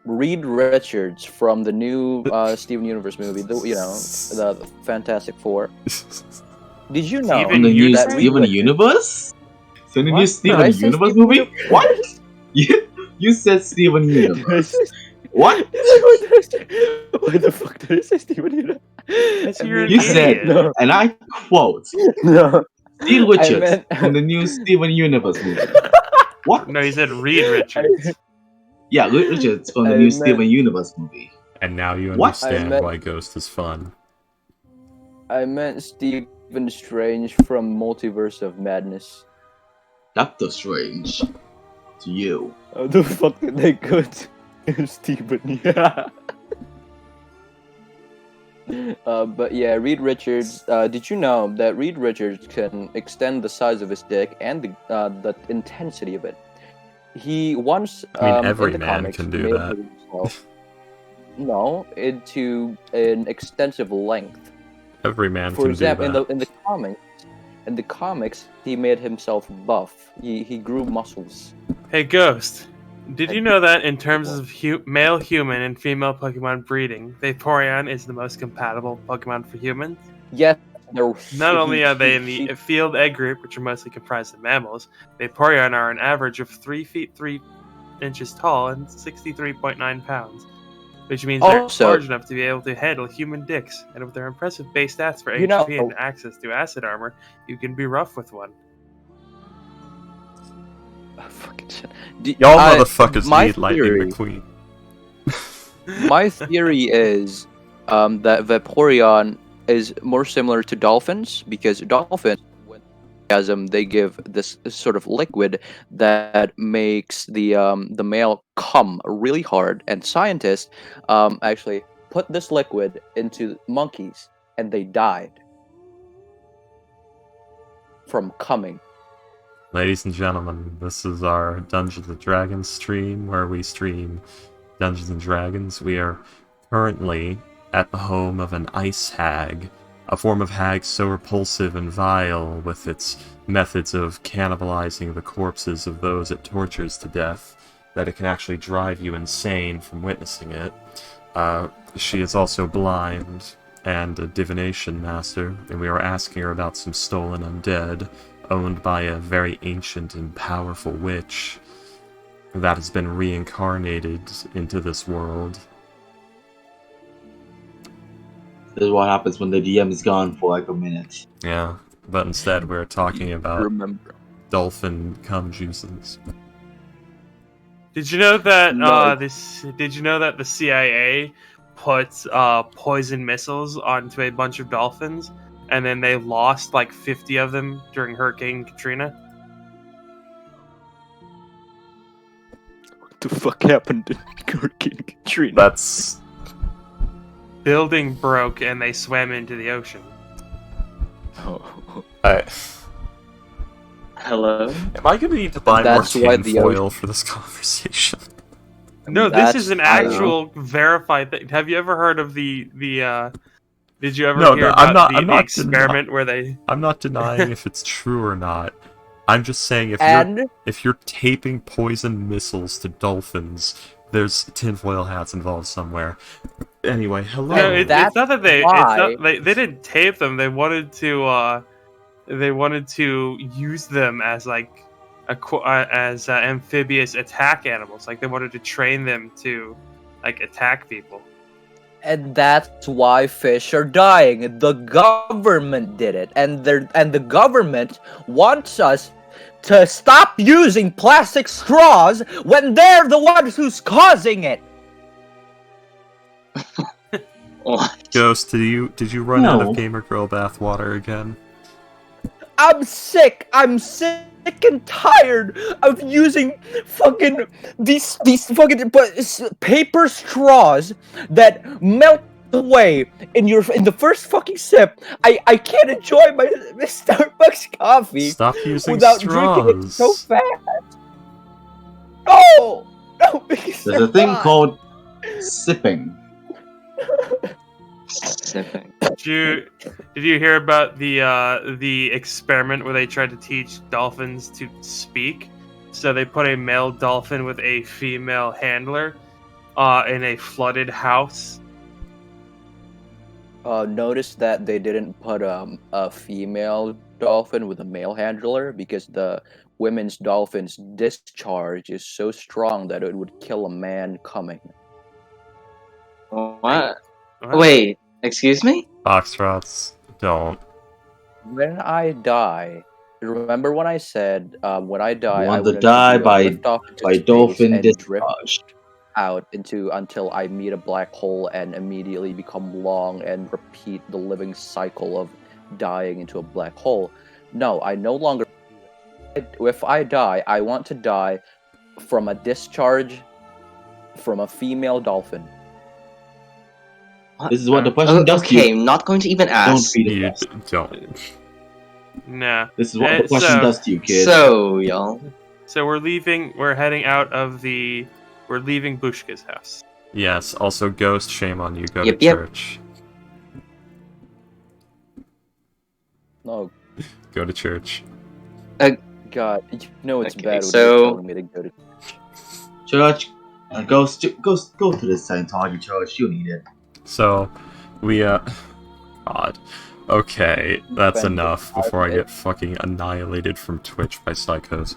Reed Richards from the new Steven Universe movie, the Fantastic Four. Did you know Steven On the new Universe? that Reed Steven Richards? Universe? So the new What? Did Steven I say Universe Steven movie? Universe? What? You said Steven Universe. What? Why the fuck did I say Steven Universe? Because you're an You said, idiot. no, and I quote, no. Steve I Richards meant from the new Steven Universe movie. What? No, he said Reed Richards. Yeah, Reed Richards from the I new meant- Steven Universe movie. And now you What? I understand meant- why Ghost is fun. I meant Stephen Strange from Multiverse of Madness. Doctor Strange. To you. How the fuck did they go to Stephen? Yeah. But yeah, Reed Richards. Did you know that Reed Richards can extend the size of his dick and the intensity of it? He once, every in the man comics, can do made that. himself into an extensive length. Every man For can example, do that. in the comics, he made himself buff. He grew muscles. Hey, Ghost. Did you know that in terms of male human and female Pokemon breeding, Vaporeon is the most compatible Pokemon for humans? Yes, they're Not only are they in the field egg group, which are mostly comprised of mammals, Vaporeon are an average of 3 feet 3 inches tall and 63.9 pounds, which means they're Also- large enough to be able to handle human dicks. And with their impressive base stats for You HP know- and access to acid armor, you can be rough with one. fucking shit. Y'all motherfuckers my need Lightning theory- McQueen. My theory is that Vaporeon is more similar to dolphins because dolphins, when they give this sort of liquid that makes the male come really hard, and scientists actually put this liquid into monkeys and they died from coming. Ladies and gentlemen, this is our Dungeons and Dragons stream where we stream Dungeons and Dragons. We are currently at the home of an ice hag, a form of hag so repulsive and vile with its methods of cannibalizing the corpses of those it tortures to death that it can actually drive you insane from witnessing it. She is also blind and a divination master, and we are asking her about some stolen undead owned by a very ancient and powerful witch that has been reincarnated into this world. This is what happens when the DM is gone for like a minute. Yeah, but instead we're talking about Remember. dolphin cum juices. Did you know that No. Did you know that the CIA put poison missiles onto a bunch of dolphins, and then they lost like 50 of them during Hurricane Katrina? What the fuck happened to Hurricane Katrina? That's... Building broke and they swam into the ocean. Hello? Am I gonna need to buy That's more why tin the foil for this conversation? No, That's- this is an I don't actual verified thing. Have you ever heard of the Did you ever No, hear no, about I'm the not experiment where they? I'm not denying if it's true or not. I'm just saying And if you're taping poison missiles to dolphins, there's tinfoil hats involved somewhere. Anyway, hello. No, And it's that's not that they. why- It's not they didn't tape them. They wanted to. They wanted to use them as like amphibious attack animals. Like they wanted to train them to like attack people. And that's why fish are dying. The government did it, and the government wants us to stop using plastic straws when they're the ones who's causing it. What? Ghost, did you run out No. of Gamer Girl bathwater again? I'm sick. I'm sick and tired of using fucking these fucking paper straws that melt away in the first fucking sip. I can't enjoy my Starbucks coffee Stop using without drinking it so straws. fast. No, because There's they're a thing not. called sipping. Sipping. Did you hear about the experiment where they tried to teach dolphins to speak? So they put a male dolphin with a female handler in a flooded house. Notice that they didn't put a female dolphin with a male handler because the women's dolphin's discharge is so strong that it would kill a man coming. What? What? Wait, excuse me? Foxtrots, don't. When I die, remember when I said when I die, You I want to want die to by lift off into space dolphin and drift discharge. out into until I meet a black hole and immediately become long and repeat the living cycle of dying into a black hole. No, I no longer. If I die, I want to die from a discharge from a female dolphin. This is what the question does to Okay, you. I'm not going to even Don't ask. be You depressed. don't. Nah. This is what the question So- does to you, kid. So, y'all. So we're leaving. We're heading out of the. We're leaving Bushka's house. Yes, also Ghost, shame on you, go Yep, to yep. church. Oh Go to church. God, you know it's Okay, bad when so- you're telling me to go to. Church, go to this Scientology church. You need it. So, we, God. Okay, that's Offended. enough before I get fucking annihilated from Twitch by psychos.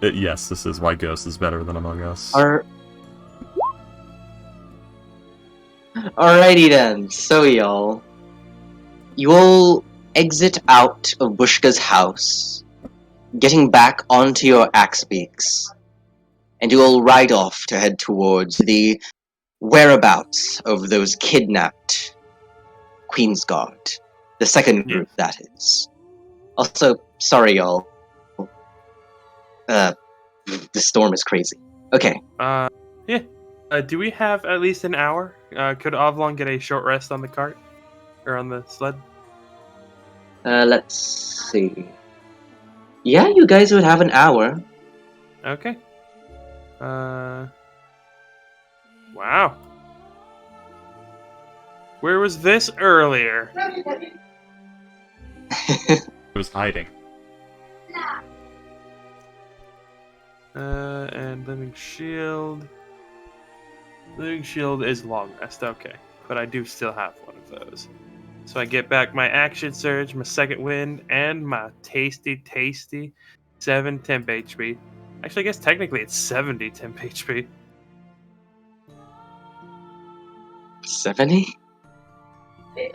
Yes, this is why Ghost is better than Among Us. Alrighty then. So, y'all. You all exit out of Bushka's house, getting back onto your axe beaks, and you all ride off to head towards the whereabouts of those kidnapped Queensguard. The second group, that is. Also, sorry, y'all. The storm is crazy. Okay. Yeah. Do we have at least an hour? Could Avlon get a short rest on the cart or on the sled? Let's see. Yeah, you guys would have an hour. Okay. Wow. Where was this earlier? It was hiding. And Living Shield. Living Shield is Long Rest, okay. But I do still have one of those. So I get back my Action Surge, my Second Wind, and my tasty 7 temp HP. Actually, I guess technically it's 70 temp HP. 70?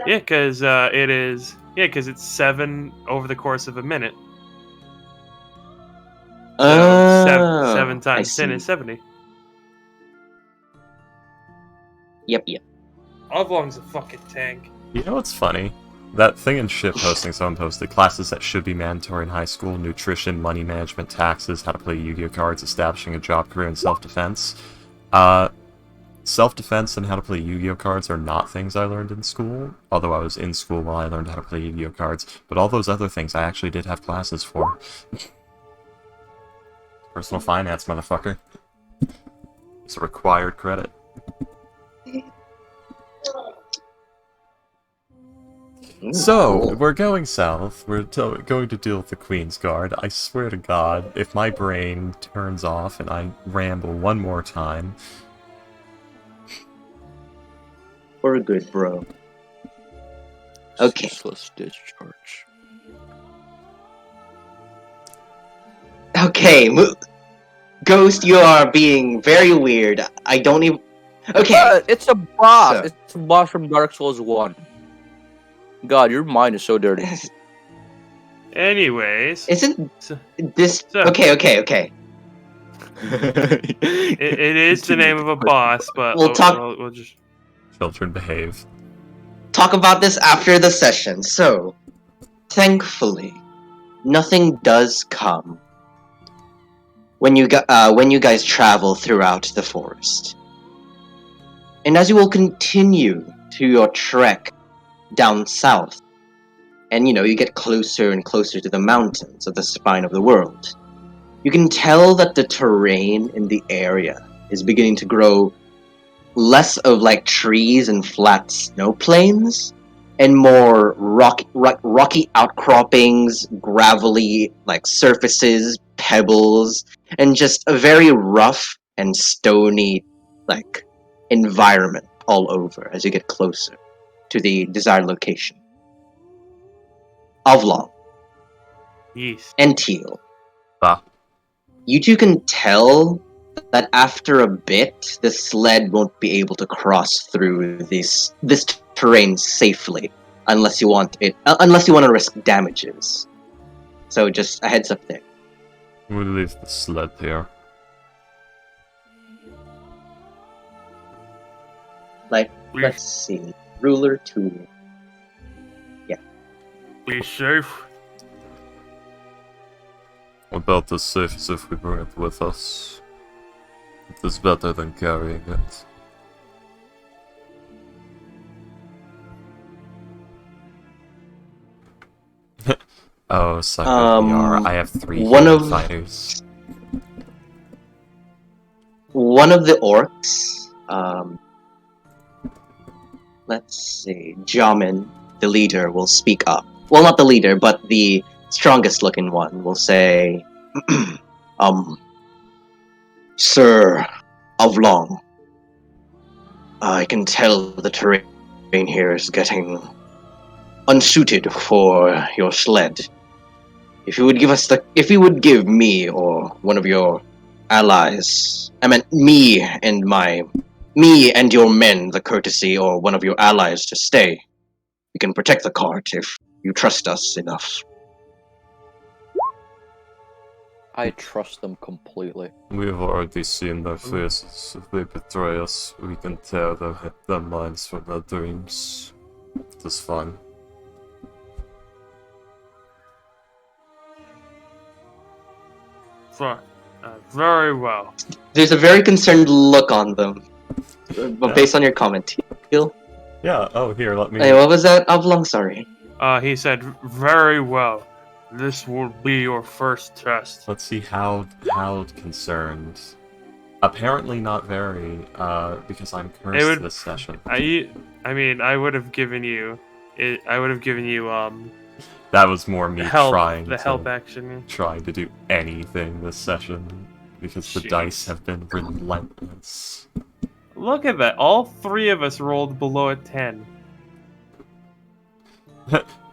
Yeah, because it is. Yeah, because it's 7 over the course of a minute. So 7 I times 10 see. is 70. Yep. Oblong's a fucking tank. You know what's funny? That thing in shit posting someone posted, classes that should be mandatory in high school, nutrition, money management, taxes, how to play Yu-Gi-Oh cards, establishing a job career, and self-defense. Self-defense and how to play Yu-Gi-Oh cards are not things I learned in school, although I was in school while I learned how to play Yu-Gi-Oh cards, but all those other things I actually did have classes for. Personal finance, motherfucker. It's a required credit. So, we're going south. We're going to deal with the Queen's Guard. I swear to God, if my brain turns off and I ramble one more time... We're good, bro. Okay. Useless discharge. Okay, Ghost, you are being very weird. I don't even... Okay. It's a boss. So- It's a boss from Dark Souls 1. God, your mind is so dirty. Anyways, Isn't so, this so- okay? it is the name of a boss, but We'll talk- We'll just. Children behave. Talk about this after the session. So, thankfully, nothing does come when you guys travel throughout the forest. And as you will continue to your trek down south, and you get closer and closer to the mountains of the spine of the world, you can tell that the terrain in the area is beginning to grow less of like trees and flat snow plains, and more rocky outcroppings, gravelly like surfaces, pebbles, and just a very rough and stony like environment all over as you get closer to the desired location. Oblong Yes. and Teal, Ah. you two can tell that after a bit, the sled won't be able to cross through this terrain safely unless you want to risk damages. So just a heads up there. We'll leave the sled here. Let's see. Ruler tool. Be safe. About as safe as if we bring it with us. It is better than carrying it. Oh, Psycho VR. I have 3 fighters. One of the orcs, let's see, Jamin, the leader, will speak up. Well, not the leader, but the strongest looking one will say, Sir Avlong, I can tell the terrain here is getting unsuited for your sled. If you would give me or one of your allies, I meant me and your men the courtesy, or one of your allies, to stay, we can protect the cart if you trust us enough. I trust them completely. We've already seen their faces. If they betray us, we can tear their minds from their dreams. It is fine. Fine. Very well. There's a very concerned look on them, but based on your comment, Teal. Yeah, oh, here, let me... Hey, what was that? Avlong, sorry. He said, very well. This will be your first test. Let's see how concerned. Apparently not very, because I'm cursed this session. I mean, I would have given you... That was more me help trying to do anything this session, because the dice have been relentless. Look at that. All 3 of us rolled below a 10.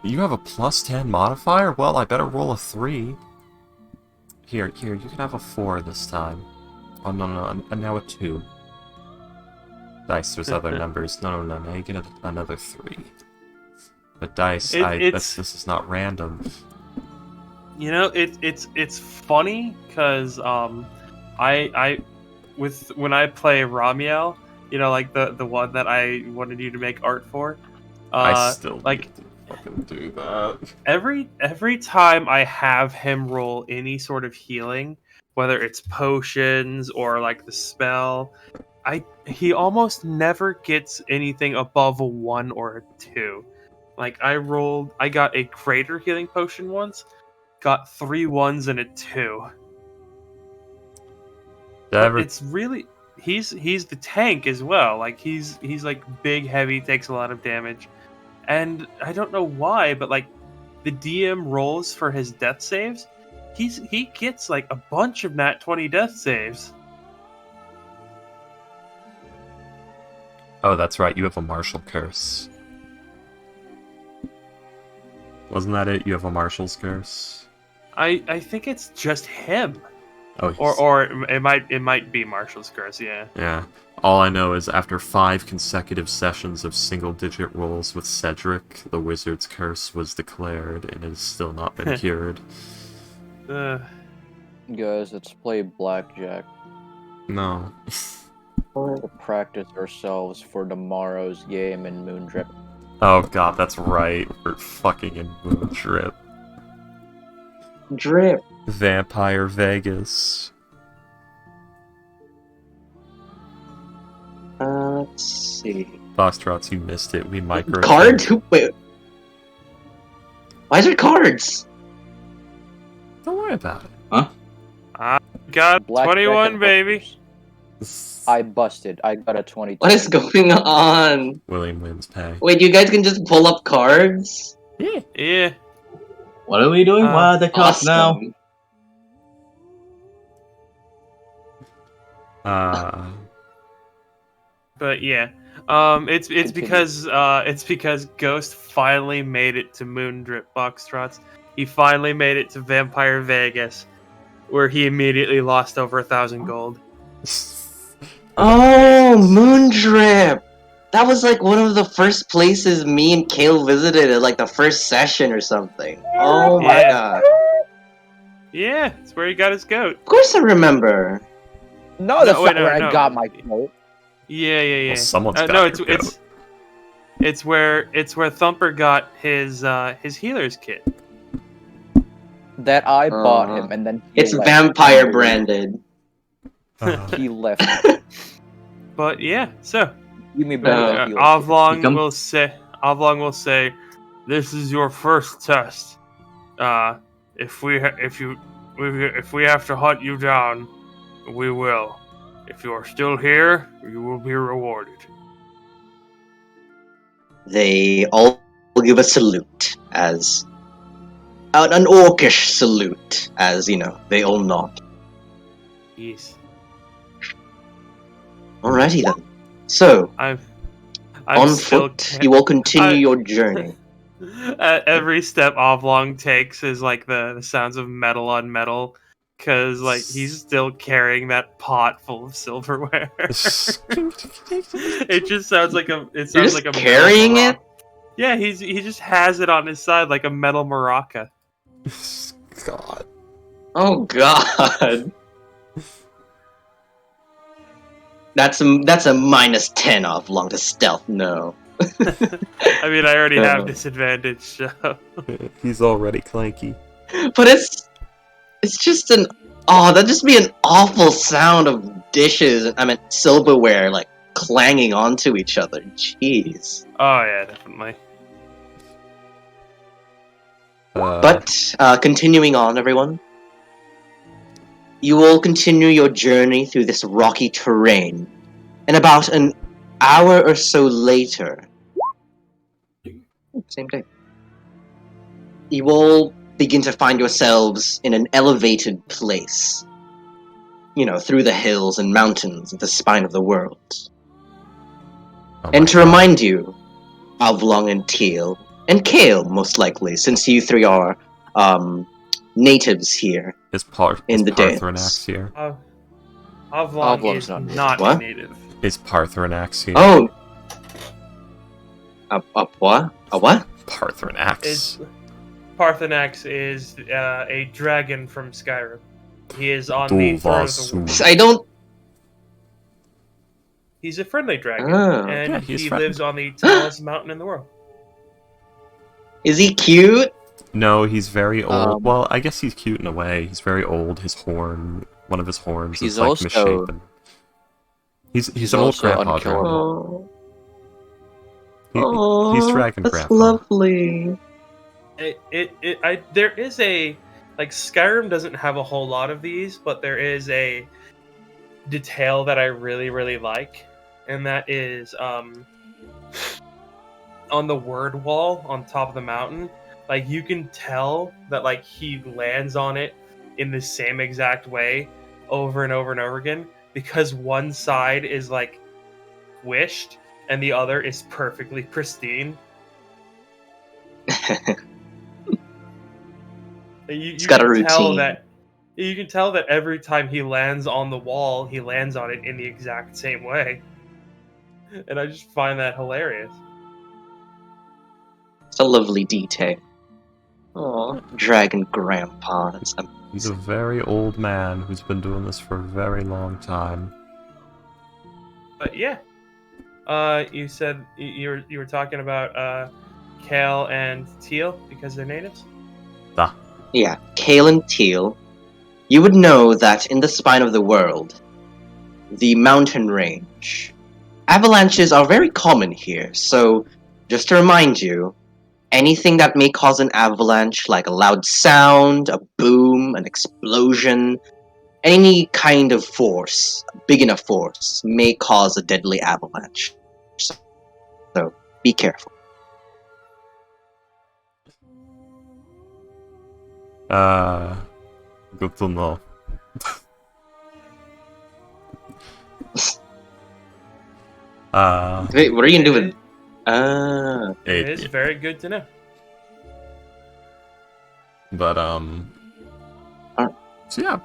You have a +10 modifier? Well, I better roll a 3. Here, you can have a 4 this time. Oh, no, and now a 2. Dice, there's other numbers. No, now you get another 3. The dice, this is not random. You know, it's funny, because, when I play Ramiel, like the one that I wanted you to make art for, I still need to fucking do that. Every time I have him roll any sort of healing, whether it's potions or like the spell, he almost never gets anything above a 1 or a 2. Like I got a greater healing potion once, got 3 1s and a 2. It's really he's the tank as well. Like he's like big, heavy, takes a lot of damage. And I don't know why, but like the DM rolls for his death saves, he gets like a bunch of nat 20 death saves. Oh, that's right, you have a martial curse. Wasn't that it? You have a marshal's curse? I think it's just him. Oh, or it might be Marshall's curse, yeah. Yeah. All I know is after 5 consecutive sessions of single-digit rolls with Cedric, the wizard's curse was declared, and it has still not been cured. Guys, let's play blackjack No. to practice ourselves for tomorrow's game in Moondrip. Oh god, that's right. We're fucking in Moondrip. Drip. Vampire Vegas. Let's see. Foxtrots, you missed it. We micro. Cards? Wait. Why is there cards? Don't worry about it. Got Blackjack 21, and baby. hookers. I busted. I got a 22. What is going on? William wins pay. Wait, you guys can just pull up cards? Yeah. What are we doing? What are the cards now? Awesome. But yeah. It's because Ghost finally made it to Moondrip Foxtrots. He finally made it to Vampire Vegas, where he immediately lost over 1,000 gold. Oh, Moondrip! That was like one of the first places me and Kale visited at like the first session or something. Oh my Yeah. god. Yeah, it's where he got his goat. Of course I remember. No, that's wait, not where no. I got my quote. Yeah. Well, someone's got no, your goat. it's where Thumper got his healer's kit. That I bought him, and then It's left. vampire branded. He left. But yeah, so Give me back that healer kit. Avlong Become- will say, "This is your first test. If we have to hunt you down, we will. If you are still here, you will be rewarded." They all give a salute as an orcish salute, as you know, they all nod. Yes, Alrighty then. So, I'm on still foot, you will continue your journey. At every step Avlong takes is like the sounds of metal on metal, because like he's still carrying that pot full of silverware. It just sounds like a. It sounds You're just like a metal carrying it? maraca. Yeah, he just has it on his side like a metal maraca. God. Oh god. That's a -10 off long to stealth, no. I mean, I already have Uh. disadvantage, so. He's already clanky. But it's just that'd just be an awful sound of dishes, silverware, like, clanging onto each other. Jeez. Oh yeah, definitely. But, continuing on, everyone. You will continue your journey through this rocky terrain, and about an hour or so later... Same day. You will begin to find yourselves in an elevated place. You know, through the hills and mountains of the spine of the world. Oh my And to God. remind you, Avlong and Teal, and Kale, most likely, since you three are, natives here. Is in the Parthrenax dance. here? Avlong Avlong's is not native. not What? native. Is Parthrenax here? Oh! What? A what? Parthrenax. Parthenax is a dragon from Skyrim. He is on the throne of the world. I don't... He's a friendly dragon, Oh. and Yeah, he's he friendly. lives on the tallest mountain in the world. Is he cute? No, he's very old. Um, Well, I guess he's cute in a way. He's very old. One of his horns He's is like also- misshapen. He's he's an old also grandpa dragon. unkillable. He's dragon that's grandpa. lovely. There is a like Skyrim doesn't have a whole lot of these, but there is a detail that I really really like, and that is on the word wall on top of the mountain. Like you can tell that like he lands on it in the same exact way over and over and over again, because one side is like squished and the other is perfectly pristine. It's got a can tell routine. that you can tell that every time he lands on the wall, he lands on it in the exact same way. And I just find that hilarious. It's a lovely detail. Oh, dragon grandpa. That's He's a very old man who's been doing this for a very long time. But yeah, you said you were talking about Kale and Teal because they're natives. Yeah, Kale and Teal. You would know that in the spine of the world, the mountain range, avalanches are very common here. So, just to remind you, anything that may cause an avalanche, like a loud sound, a boom, an explosion, any kind of force, big enough force, may cause a deadly avalanche. So be careful. Good to know. Wait, what are you gonna do with? It is very good to know. But so yeah.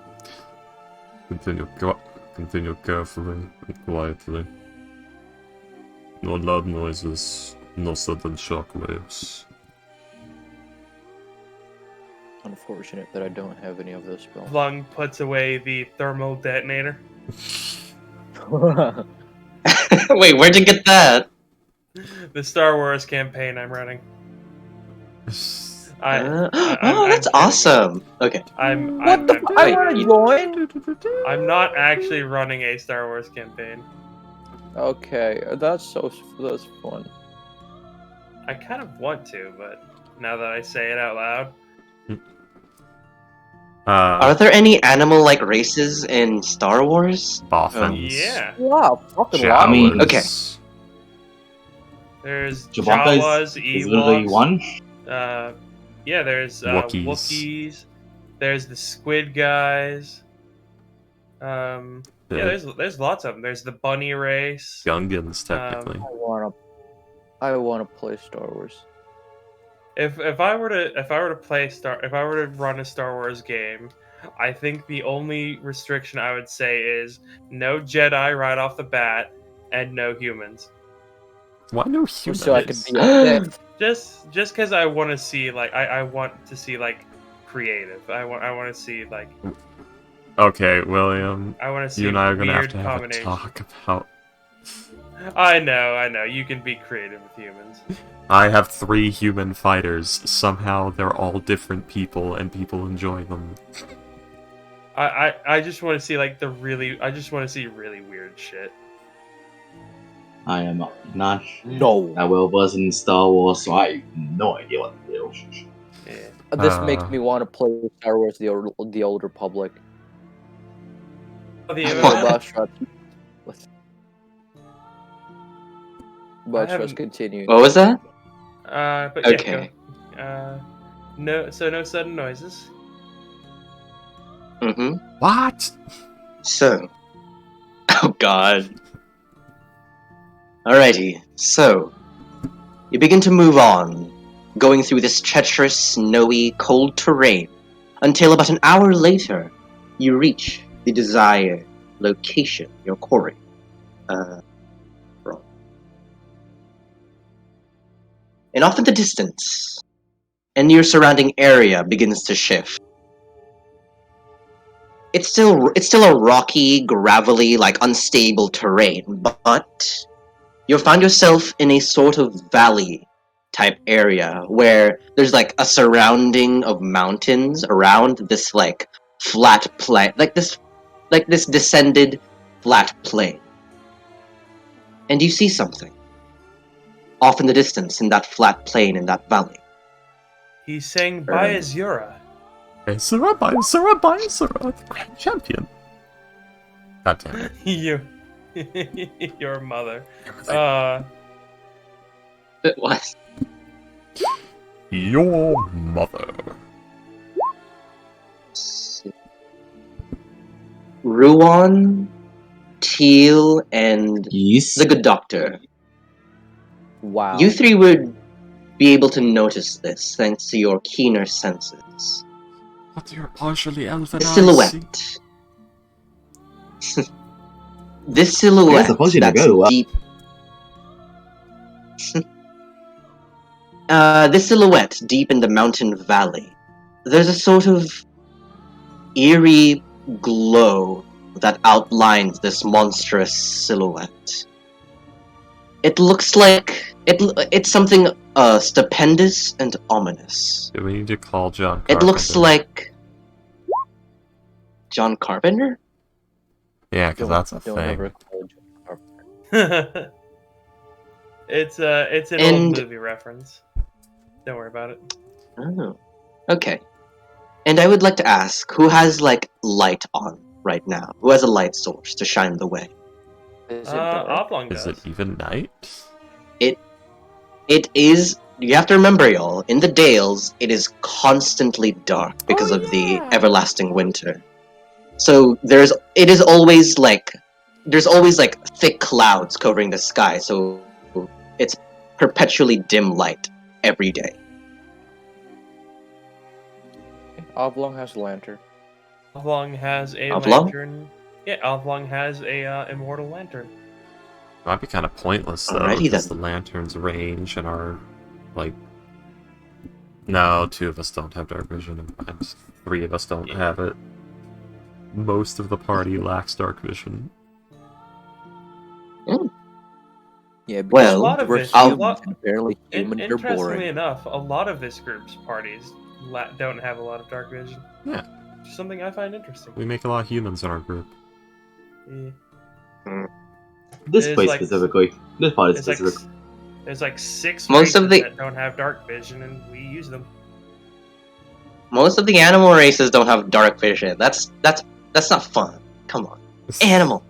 Continue carefully and quietly. No loud noises, no sudden shockwaves. Unfortunate that I don't have any of those spells. Lung puts away the thermal detonator. Wait, where'd you get that? The Star Wars campaign I'm running. That's awesome. Okay. I want to join. I'm not actually running a Star Wars campaign. Okay, that's fun. I kind of want to, but now that I say it out loud, Are there any animal-like races in Star Wars? Boffins. yeah. Wow, fucking Jawas. lot. I mean, Okay. There's Chewbacca Jawas, is literally Ewoks. one. Yeah, there's Wookiees. Wookiees. There's the Squid guys. Yeah, there's lots of them. There's the bunny race. Gungans, technically. I wanna play Star Wars. If I were to run a Star Wars game, I think the only restriction I would say is no Jedi right off the bat and no humans. Why no humans? So I could be a Sith. Just because I want to see I want to see creative. I want to see Okay, William. I want to see You and I are gonna have weird to have a combinations. talk about. I know. You can be creative with humans. I have 3 human fighters. Somehow they're all different people, and people enjoy them. I just want to see I just want to see really weird shit. I am not No. that well versed in Star Wars, so I have no idea what to do. Yeah. This makes me want to play Star Wars: The Old Republic. Let's continue. What was that? But Okay. Yeah, no sudden noises. Mm-hmm. What? So. Oh god. Alrighty, so. You begin to move on, going through this treacherous, snowy, cold terrain, until about an hour later, you reach the desired location, your quarry. Wrong. And off in the distance, and your surrounding area begins to shift. It's still a rocky, gravelly, unstable terrain, but you'll find yourself in a sort of valley type area where there's a surrounding of mountains around this flat plain, this descended flat plain. And you see something off in the distance in that flat plain in that valley. He's saying by Azura. Baisura, the Grand Champion. God damn it. Your mother. What? Your mother. Ruan, Teal, and Yes. the good doctor. Wow. You 3 would be able to notice this thanks to your keener senses. But you're partially elven. The silhouette. This silhouette supposed to that's go up. deep. This silhouette deep in the mountain valley, there's a sort of eerie glow that outlines this monstrous silhouette. It looks like it's something stupendous and ominous. Do we need to call John It Carpenter? looks like John Carpenter? Yeah, because that's a Don't thing. ever call John Carpenter. It's an And- old movie reference. Don't worry about it. Oh, okay. And I would like to ask, who has like light on right now? Who has a light source to shine the way? Is it dark? Oblong Is does. it even night? It is. You have to remember, y'all. In the Dales, it is constantly dark because of the everlasting winter. So there's always like thick clouds covering the sky. So it's perpetually dim light every day. Oblong has a lantern. Oblong has a Oblong? lantern. Yeah, Oblong has a immortal lantern. Might be kind of pointless though, Alrighty because the then. lantern's range and our like. No, 2 of us don't have dark vision, and 3 of us don't have it. Most of the party lacks dark vision. Yeah, because Well, A lot of we're this- I'll- humans, and apparently humans are Interestingly boring. enough, a lot of this group's parties don't have a lot of dark vision. Yeah. Which is something I find interesting. We make a lot of humans in our group. Yeah. This It's place like- specifically. This part is There's like specific. there's like 6 Most of races the- that don't have dark vision, and we use them. Most of the animal races don't have dark vision. That's not fun. Come on, animal.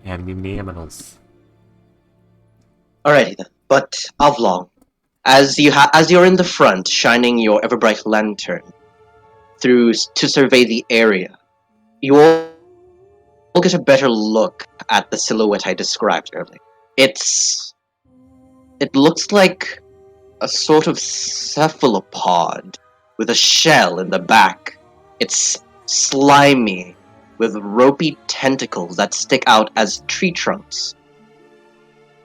Animals. Alrighty then. But Oblong, as you're in the front, shining your ever bright lantern to survey the area, you will get a better look at the silhouette I described earlier. It looks like a sort of cephalopod with a shell in the back. It's slimy with ropey tentacles that stick out as tree trunks.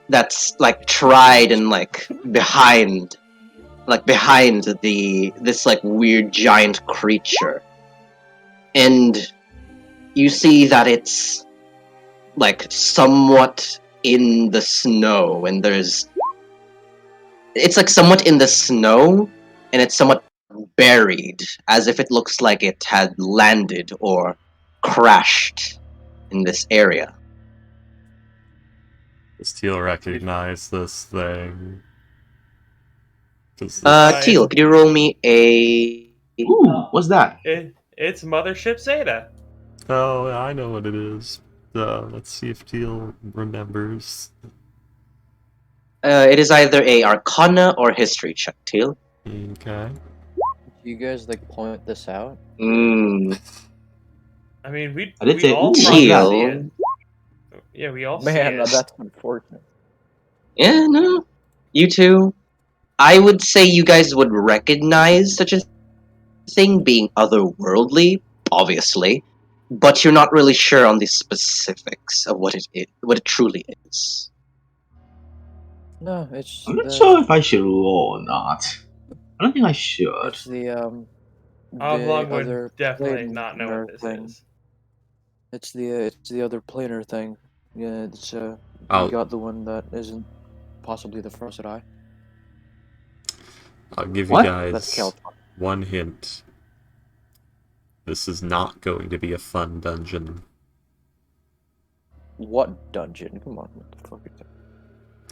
That's like tried and like behind this like weird giant creature. And you see that it's like somewhat in the snow, and it's like somewhat in the snow, and it's somewhat buried, as if it looks like it had landed or crashed in this area. Does Teal recognize this thing? Fine. Teal, could you roll me a... Ooh, what's that? It's Mothership Zeta. Oh, I know what it is. Let's see if Teal remembers. It is either a Arcana or History check, Teal. Okay. Do you guys like point this out? I mean, I did we say, all ooh, probably Teal. see it. Yeah, we all see Man, it. that's unfortunate. Yeah, no. You two. I would say you guys would recognize such a thing being otherworldly, obviously, but you're not really sure on the specifics of what it truly is. No, it's I'm not sure if I should roll or not. I don't think I should. It's the Oblong other would definitely planar not know what this thing. is. It's the other planar thing. Yeah, it's I'll- you got the one that isn't possibly the frosted eye. I'll give What? you guys That's Cal. one hint. This is not going to be a fun dungeon. What dungeon? Come on, what the fuck is that?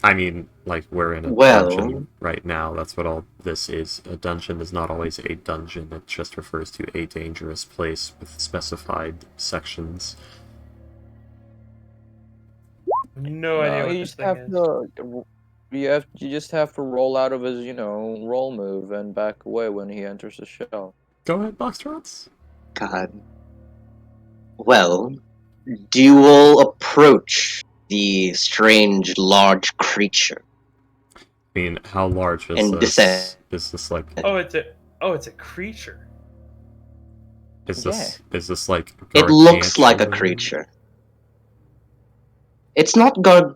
I mean, like, we're in a Well- dungeon right now. That's what all this is. A dungeon is not always a dungeon. It just refers to a dangerous place with specified sections. No idea what you this just thing have is. to. You just have to roll out of his, roll move and back away when he enters the shell. Go ahead, Boxtrots. God. Well, dual approach the strange large creature. I mean, how large is And this? descend. Is this like? It's a creature. Is this like? It looks like a gargantuan? creature. It's not god.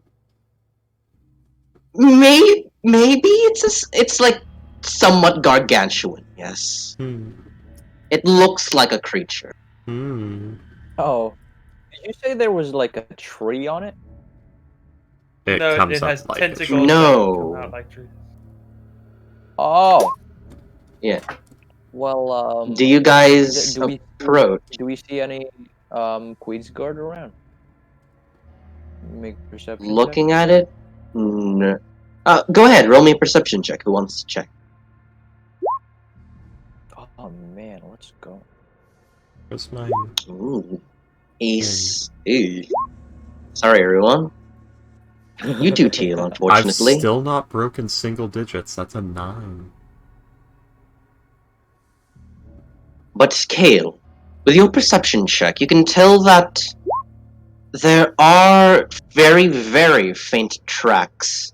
Maybe it's like somewhat gargantuan. Yes, it looks like a creature. Oh, did you say there was like a tree on it? It No, comes it up has like tentacles that No. come out like trees. Oh. Yeah. Well, Do you guys do we approach? see any Queen's Guard around? Make a perception check. Looking at it? No. Go ahead. Roll me a perception check. Who wants to check? Oh man, let's go. Where's mine? Ooh. Ace. Ew. Sorry, everyone. You too, Teal, I've unfortunately. still not broken single digits. That's a 9. But Kale, with your perception check, you can tell that there are very, very faint tracks,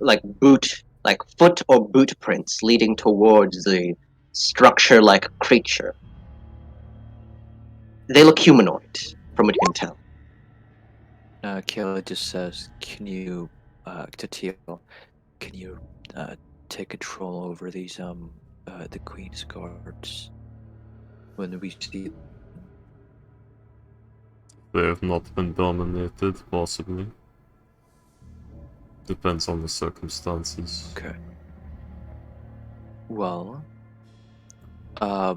like foot or boot prints leading towards the structure-like creature. They look humanoid, from what you can tell. Kayla just says, "Can you, to Teal, can you take control over these the Queen's guards when we see?" They have not been dominated, possibly. Depends on the circumstances. Okay. Well,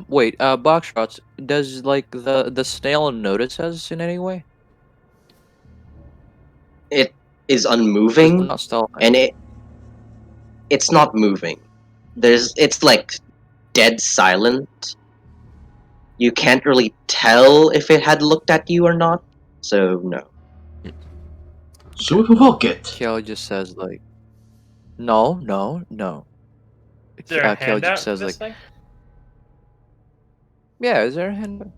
wait, Boxshots, does like the snail notice us in any way? It is unmoving, Not stealth. and it's not moving. It's like dead silent. You can't really tell if it had looked at you or not, so no. Should we provoke it? Kayla just says like, no, no, no. Is there a Kayla handout just for says this like, thing? yeah, is there a hand?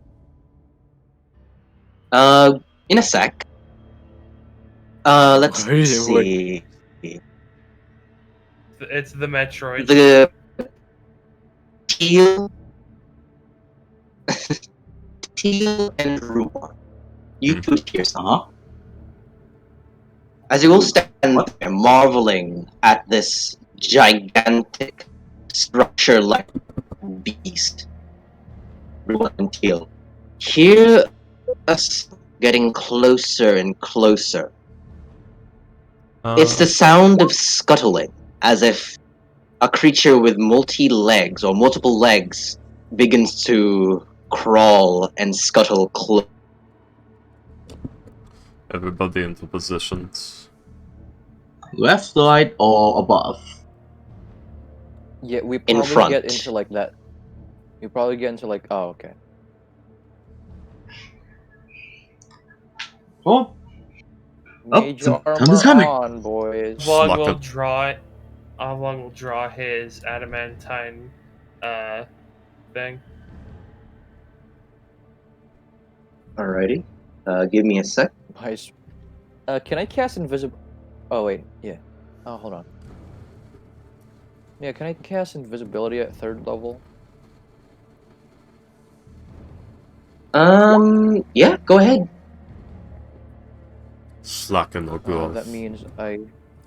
In a sec. Let's What is it? What- see. It's the Metroid. The Teal, Teal and Rumor. You two hear something. Uh-huh. As you all stand What? there marveling at this gigantic structure-like beast, Rumor and Teal, hear us getting closer and closer. It's the sound of scuttling, as if a creature with multi-legs or multiple legs begins to crawl and scuttle close. Everybody into positions. Left, right, or above? Yeah, we In probably front. get into like that. You probably get into like, oh, okay. Oh, Major some armor thunder coming. on, boys. Avlog Lock will it. draw it. Avlog will draw his adamantine thing. Alrighty. Give me a sec. Nice. Can I cast invisible? Oh wait, yeah. Oh, hold on. Yeah, can I cast invisibility at 3rd level? Yeah, go ahead. Slacken or go off. That means I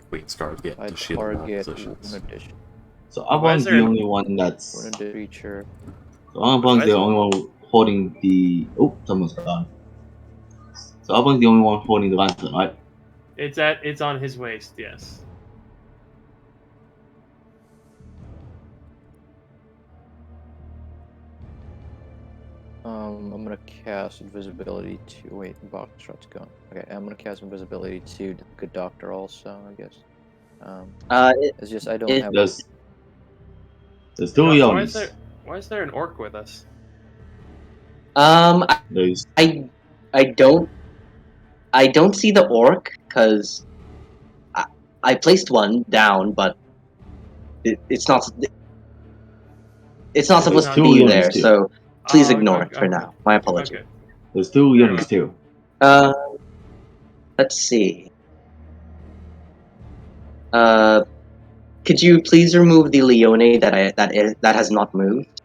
Queen's Guard get I to shield in all target positions. one addition. so Why Avon's is the there an- only one One that's. addition creature. So Avon's Why the is- only one holding the. Oh, someone's gone. So Avon's the only one holding the lantern, right? It's on his waist, yes. I'm gonna cast invisibility to wait. Box shot's gone. Okay, I'm gonna cast invisibility to the good doctor also. I guess. It's just I don't have. There's two Why Ionis. is there an orc with us? There's I don't see the orc because I placed one down, but it's not supposed to two be Ionis there. too. So please Oh, ignore okay, it for okay. now. My apologies. Okay. There's two Ionis too. Let's see. Could you please remove the Leone that has not moved,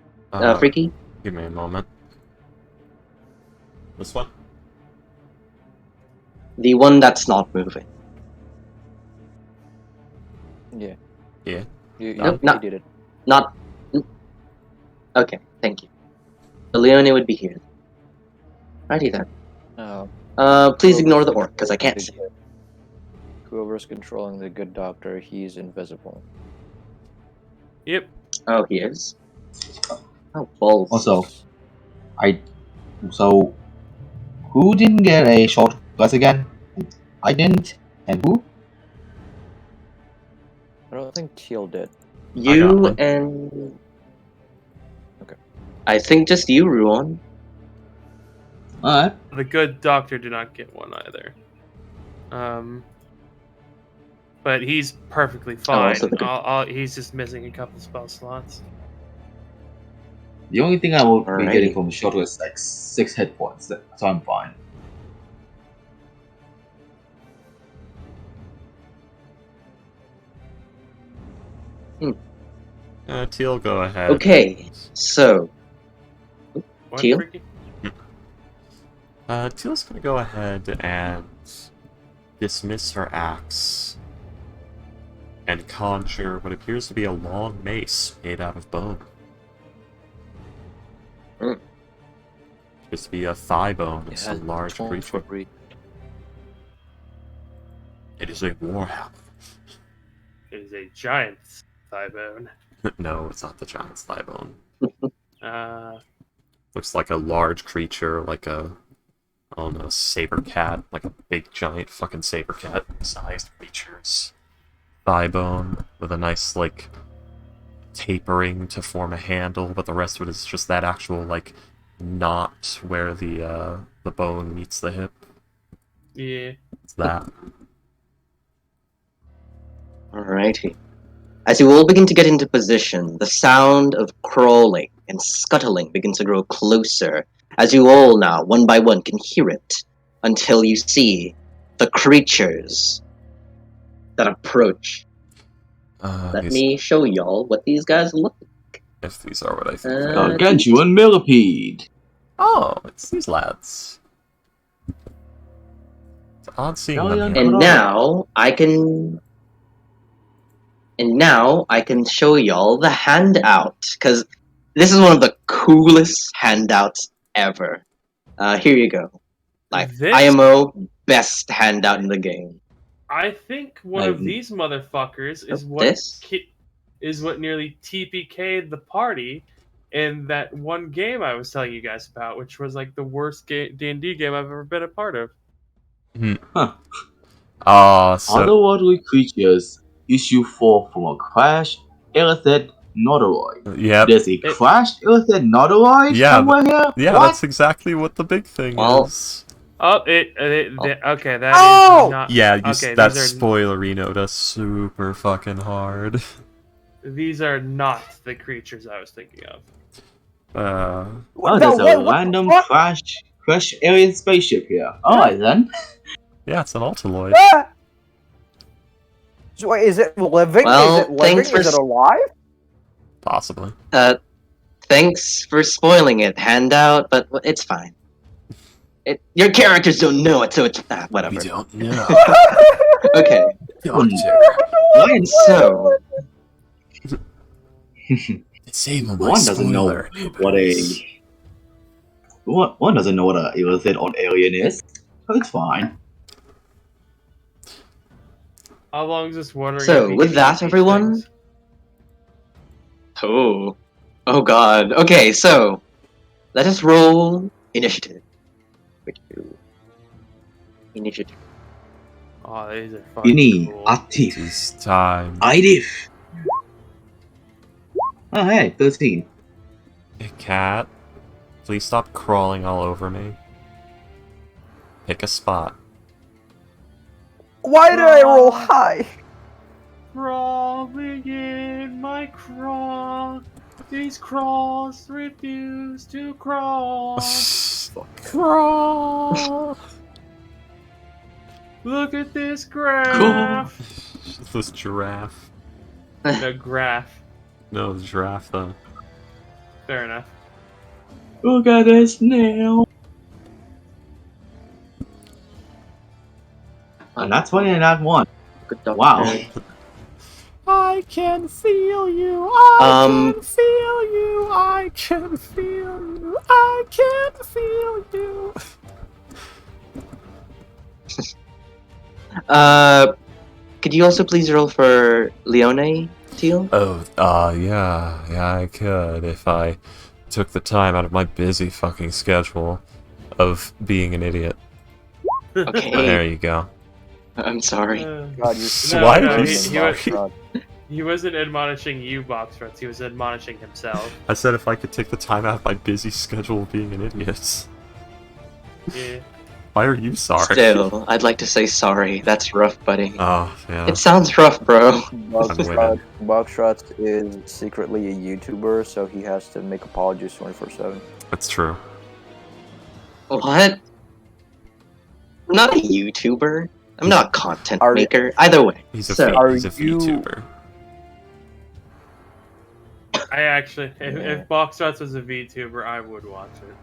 Freaky? Give me a moment. This one? The one that's not moving. Yeah. Yeah. Nope, You did it. Not. Okay, thank you. So Leone would be here. Righty then. Please ignore the orc, because I can't see. Whoever's controlling the good doctor, he's invisible. Yep. Oh, he is? Oh, balls. Also, so who didn't get a short rest again? I didn't. And who? I don't think Teal did. I got You one. and... Okay. I think just you, Ruon. Alright. The good doctor did not get one either. But he's perfectly fine. also the good- He's just missing a couple spell slots. The only thing I will be Alrighty. getting from the short is like 6 hit points, so I'm fine. Teal, go ahead. Okay, so... What, Teal? Ricky? Teal's gonna go ahead and dismiss her axe and conjure what appears to be a long mace made out of bone. Mm. Appears to be a thigh bone of It some has large tone creature. for reach. It is a warhammer. It is a giant thigh bone. No, it's not the giant's thigh bone. Uh, Looks like a large creature, like a, I don't know, saber cat, like a big giant fucking saber cat sized creature's thigh bone with a nice like tapering to form a handle, but the rest of it is just that actual like knot where the bone meets the hip. yeah. It's that. Alrighty. As you all begin to get into position, the sound of crawling and scuttling begins to grow closer, as you all now, one by one, can hear it, until you see the creatures that approach. Let These- me show y'all what these guys look like. if these are what I think they Uh, are. Gargantuan millipede. Oh, it's these lads. It's odd seeing them Galleon here. And Hold on. now I can show y'all the handout, because this is one of the coolest handouts ever. Here you go. Like, This- IMO, best handout in the game. I think one of Like- these motherfuckers is This? what nearly TPK'd the party in that one game I was telling you guys about, which was like the worst D&D game I've ever been a part of. Huh. So Otherworldly creatures issue forth from a crashed Illithid Nodoroid. yeah, There's a crashed Illithid Nodoroid Yeah, somewhere here? yeah, What? that's exactly what the big thing Well- is. Oh, okay, that is Oh! not. Yeah, okay, that these are spoilery note us super fucking hard. these are not the creatures I was thinking of. Oh, No, there's a what the random fuck? crash alien spaceship here. Alright then. Yeah, it's an Ultaloid. Ah! So wait, is it living? Well, is it living? thanks for Is it s- alive? Possibly. Thanks for spoiling it, handout, but it's fine. Your characters don't know it, so it's whatever. We don't know. Okay, Why so Save one doesn't know what a one doesn't know what a Illithid on alien is. So it's fine. How long is this wondering? So, if he with can that, eat these everyone? things? Oh god. Okay, so let us roll initiative. Initiative. Oh, these are fucking Ini cool. Atif. It's time. Idif. Oh hey, 13. Hey, cat, please stop crawling all over me. Pick a spot. Why did I roll high? Crawling in my crawl. These crawls refuse to crawl. Crawl. Look at this graph. This giraffe. No graph. No, the giraffe though. Fair enough. Look at this nail. And that's 20 and not 1. Good doctor. Wow. I can feel you. Um, can feel you. I can feel you. I can feel you. Could you also please roll for Leone, Teal? Oh, yeah, I could if I took the time out of my busy fucking schedule of being an idiot. Okay. There you go. I'm sorry. God, you're Why no, are you he sorry? was- He wasn't admonishing you, Boxruts. He was admonishing himself. I said if I could take the time out of my busy schedule of being an idiot. Yeah. Why are you sorry? Still, I'd like to say sorry. That's rough, buddy. Oh, yeah. It sounds rough, bro. Boxshot is secretly a YouTuber, so he has to make apologies 24/7. That's true. What? I'm not a YouTuber. I'm not a content Are- maker. Either way. He's a, So, are he's a you- VTuber. I actually, if Yeah. Boxruts was a VTuber, I would watch it.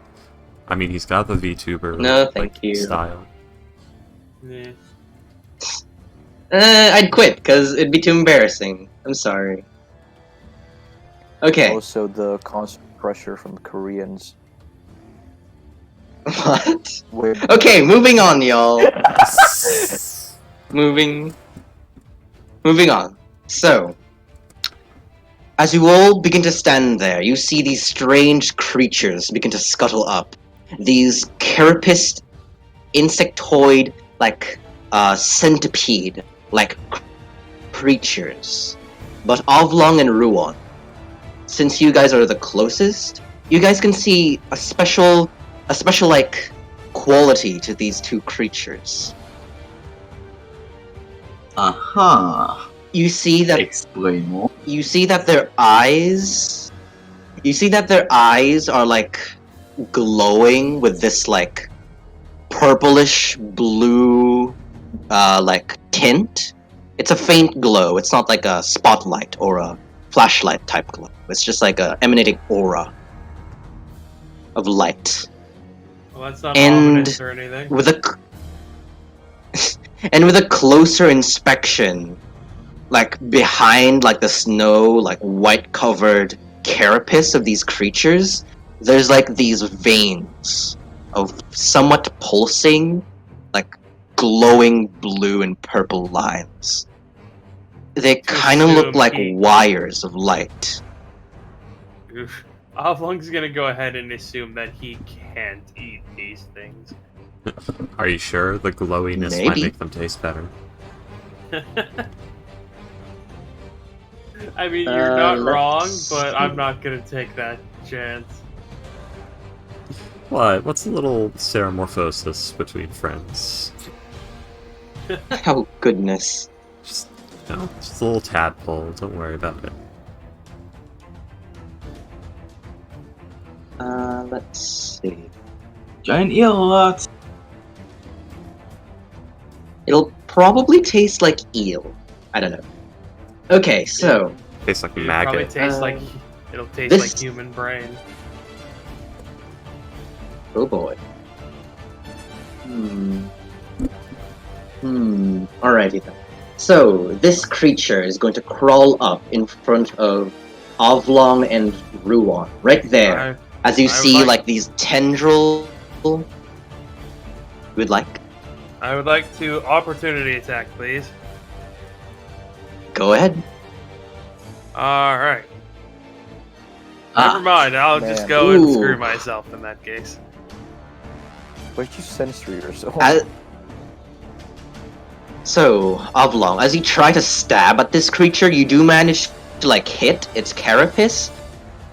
I mean, he's got the VTuber No, thank you. style. Yeah. I'd quit, because it'd be too embarrassing. I'm sorry. Okay. Also, the constant pressure from the Koreans. What? With Okay, moving on, y'all. Moving on. So, as you all begin to stand there, you see these strange creatures begin to scuttle up. These carapaced, insectoid, centipede-like creatures. But Ovlong and Ruon, since you guys are the closest, you guys can see a special quality to these two creatures. You see that Explain more. you see that their eyes are glowing with this purplish blue tint. It's a faint glow. It's not like a spotlight or a flashlight type glow. It's just like a emanating aura of light. Well, that's not And ominous or anything. With a closer inspection, behind the snow, white covered carapace of these creatures, there's these veins of somewhat pulsing, glowing blue and purple lines. They kind of look like assume he- wires of light. Oof. Oblong's gonna go ahead and assume that he can't eat these things. Are you sure? The glowiness might Maybe. make them taste better. I mean, you're not wrong, let's but I'm see. not gonna take that chance. What? What's a little ceramorphosis between friends? Oh goodness. Just a little tadpole. Don't worry about it. Let's see. Giant eel alert. It'll probably taste like eel. I don't know. Okay, so Tastes like It'll probably maggot. taste like it'll taste this- like human brain. oh boy. Alrighty then. So this creature is going to crawl up in front of Ovlong and Ruon, right there. As you I would see, like- these tendrils. You would like? I would like to opportunity attack, please. Go ahead. All right. Never mind. I'll just man. go and Ooh. screw myself in that case. Where'd you censor yourself? So, Ovlong, as you try to stab at this creature, you do manage to hit its carapace,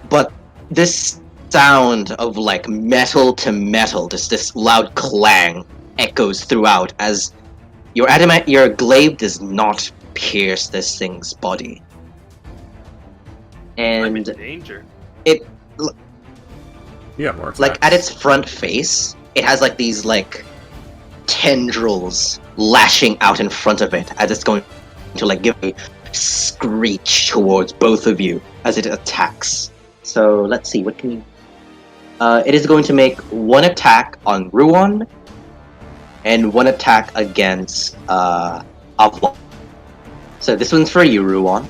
but this sound of metal to metal, just this loud clang, echoes throughout as your glaive does not pierce this thing's body. I'm in And danger. You got more attacks. at its front face, it has these tendrils lashing out in front of it as it's going to give a screech towards both of you as it attacks. So let's see, what can you... it is going to make one attack on Ruon and one attack against Ovlong. So this one's for you, Ruon.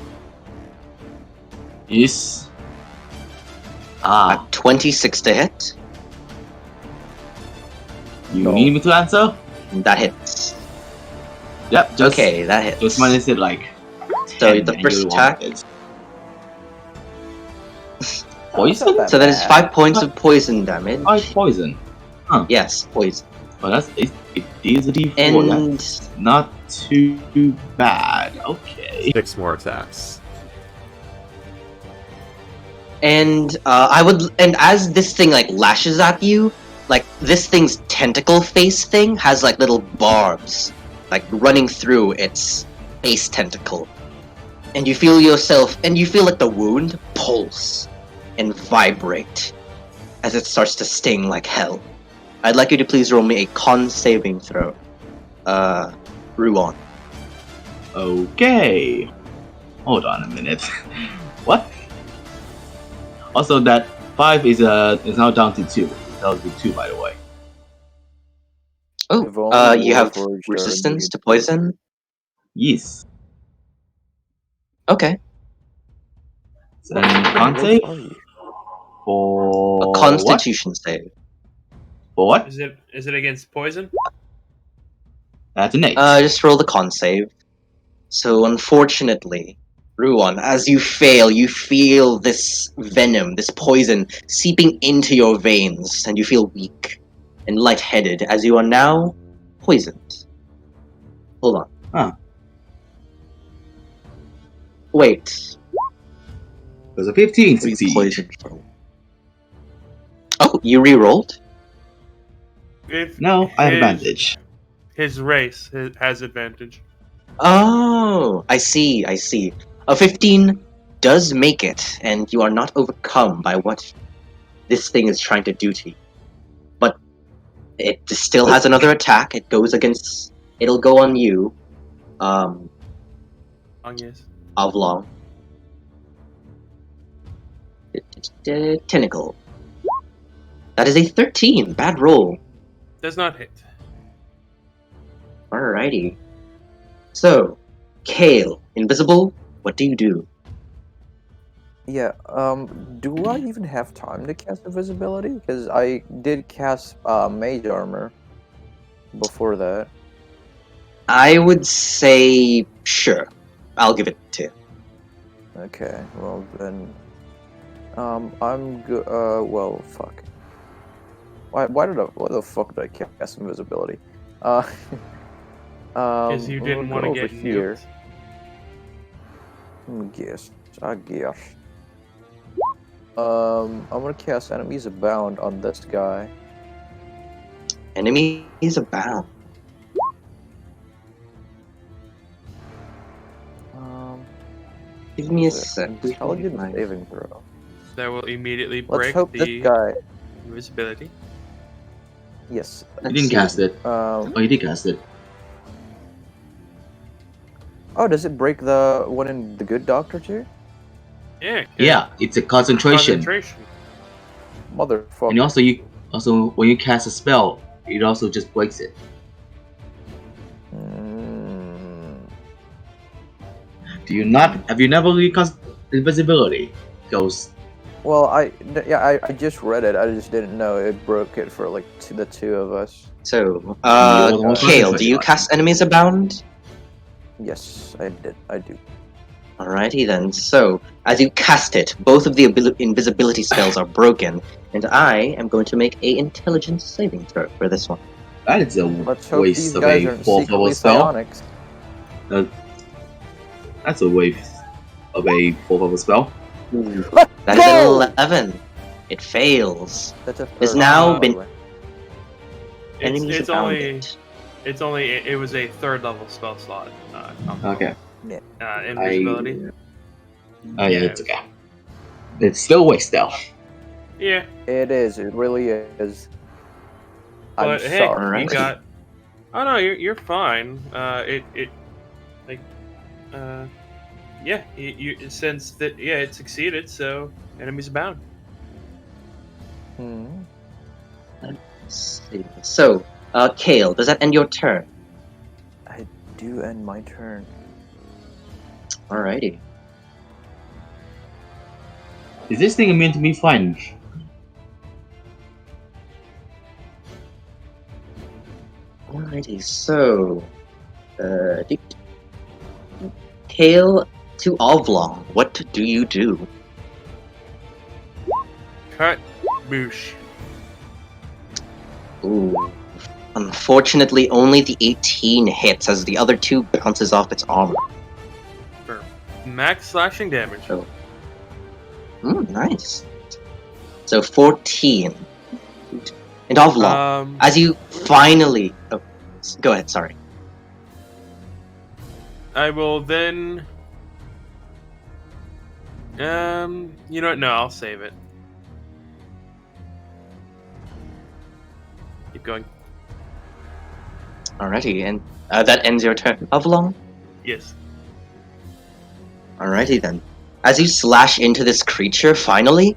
Yes. Ah, 26 to hit. you No. need me to answer? That hits. Yep, just Okay, that hits. just minus it like So 10 the and first you attack. want it. Oh, it's not Poison? that So that is bad. 5 points of poison damage. 5 poison. Yes, poison. Oh, that's it is a D4. And That's not too bad. Okay. 6 more attacks. and as this thing like lashes at you, like this thing's tentacle face thing has like little barbs like running through its face tentacle. And you feel like the wound pulse and vibrate as it starts to sting like hell. I'd like you to please roll me a con saving throw. Ruon. Okay. Hold on a minute. What? Also, that 5 is now down to 2. That was with 2, by the way. If only You have Warforged are resistance immune. to poison? Yes. Okay. And con What save are you? for A constitution save. For what? Is it against poison? That's an 8. Just roll the con save. So unfortunately, Ruon, as you fail, you feel this venom, this poison, seeping into your veins, and you feel weak and lightheaded as you are now poisoned. Hold on. Huh. Wait. There's a 15 What are you succeed. poisoned from? Oh, you re-rolled? If No, I have his- advantage. His race has advantage. Oh, I see. A 15 does make it, and you are not overcome by what this thing is trying to do to you. But it still has another attack. It'll go on you, Yes. Avlong. Tentacle. That is a 13. Bad roll. Does not hit. Alrighty. So, Kale, invisible, what do you do? Yeah, do I even have time to cast invisibility? Because I did cast mage armor before that. I would say, sure. I'll give it to you. Okay, well then, well, fuck. Why what the fuck did I cast invisibility? Because you I'm didn't gonna want go to over get here. nuked. I guess. I'm gonna cast Enemies Abound on this guy. Enemies abound. Give me a sec. Intelligence saving throw. That will immediately Let's break hope the this guy. invisibility. Yes. You didn't cast it. Um. Oh, you did cast it. Oh, does it break the one in the Good Doctor too? Yeah. 'cause Yeah, it's a concentration. Concentration. Motherfucker. And also when you cast a spell, it also just breaks it. Mm, Have you never recast invisibility? Goes well, I just read it. I just didn't know it broke it for like the two of us. So, Yeah, Kale, well, do you cast Enemies Abound? Yes, I did. I do. Alrighty then. So, as you cast it, both of the invisibility spells are broken, and I am going to make a intelligence saving throw for this one. that is a Let's hope waste these of guys a aren't 4th level secretly spell. psionics. That's a waste of a 4th level spell. That is an 11. It fails. That's a It's third, now by been- the way. Enemies It's only abounded. it was a 3rd level spell slot. Okay. Invisibility. Oh yeah, it's okay. It's still a waste though. Yeah. It is. It really is. I'm But hey, sorry. you got. Oh no, you're fine. Yeah, you since that it succeeded, so enemies abound. Hmm. Let's see. So, Kale, does that end your turn? I do end my turn. Alrighty. Is this thing immune to me? Fine. Alrighty, so Tail to Oblong, what do you do? Cut. Boosh. Ooh. Unfortunately, only the 18 hits as the other 2 bounces off its armor. For max slashing damage. Oh. Nice. So 14. And Oblong, as you finally... Oh, go ahead, sorry. I will then... you know what? No, I'll save it. Keep going. Alrighty, and that ends your turn. Oblong? Yes. Alrighty then. As you slash into this creature, finally,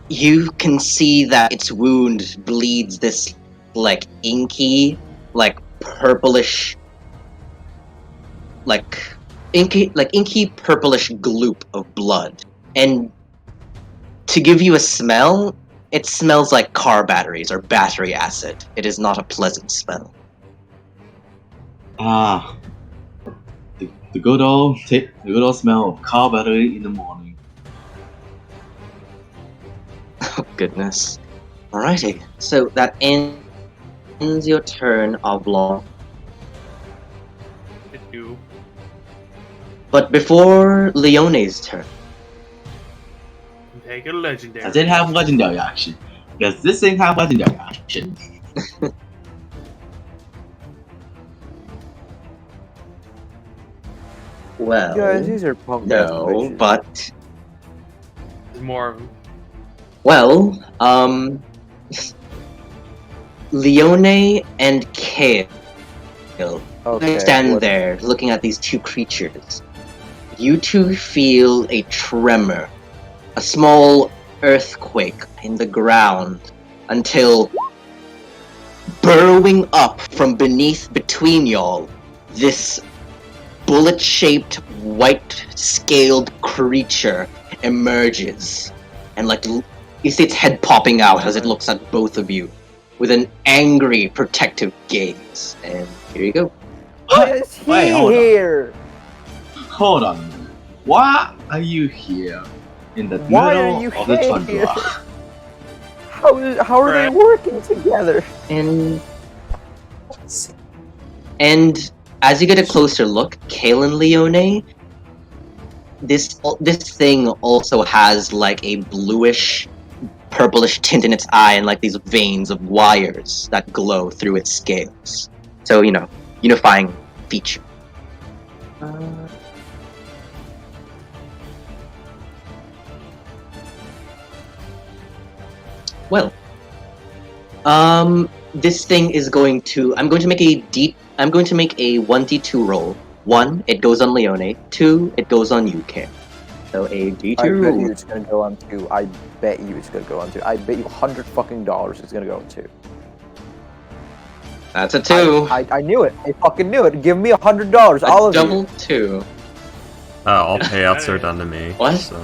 you can see that its wound bleeds this, like, inky, like, purplish, inky purplish gloop of blood. And to give you a smell, it smells like car batteries or battery acid. It is not a pleasant smell. Ah, the good old smell of car battery in the morning. Oh, goodness. Alrighty, so that ends your turn, Oblong. Do. But before Leone's turn, Take a legendary. I did have legendary action. Does this thing have legendary action? well, Guys, these are punk ass no, bitches. but There's more of them. well, Leone and Kale Okay, stand what- there looking at these 2 creatures. You 2 feel a tremor, a small earthquake in the ground, until burrowing up from beneath between y'all, this bullet-shaped, white-scaled creature emerges. And like, you see its head popping out as it looks at both of you with an angry, protective gaze. And here you go. Why is he Wait, hold on. here? Hold on a minute. Why are you here in the Why are middle you of the here? tundra? How are they working together? And as you get a closer look, Kale and Leone, this thing also has like a bluish, purplish tint in its eye and like these veins of wires that glow through its scales. So, you know, unifying feature. Well, this thing is going to. I'm going to make a 1d2 roll. 1, it goes on Leone. 2, it goes on you, Kale. So a d2 I bet roll. you it's gonna go on 2. I bet you it's gonna go on 2. I bet you $100 fucking it's gonna go on 2. That's a 2. I knew it. I fucking knew it. Give me $100. All A of double you. 2. All payouts are done to me. What? So.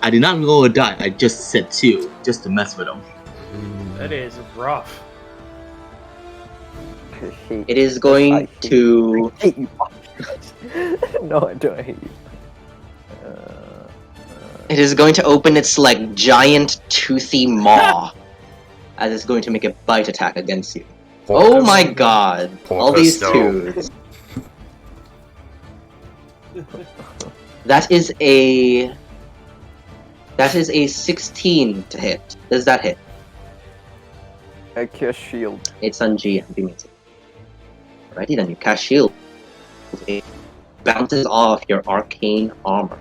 I did not roll a die. I just said 2 just to mess with them. That is rough. I hate It is going to. I hate you. No, I don't hate you. It is going to open its like giant toothy maw as it's going to make a bite attack against you. Oh my god! All these twos. That is a 16 to hit. Does that hit? I cast shield. It's on GM. Give me a second. Alrighty then, you cast shield. It bounces off your arcane armor.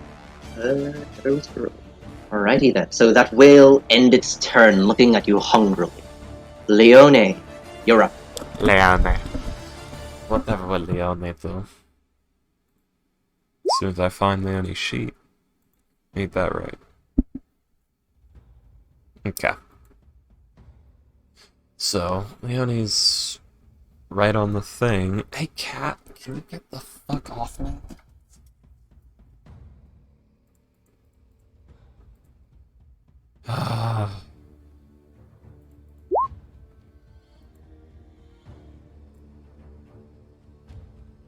Alrighty then, so that will end its turn, looking at you hungrily. Leone, you're up. Leone. Whatever will Leone do? As soon as I find Leone's sheet. Ain't that right? Okay. So, Leone's right on the thing. Hey, cat, can you get the fuck off me?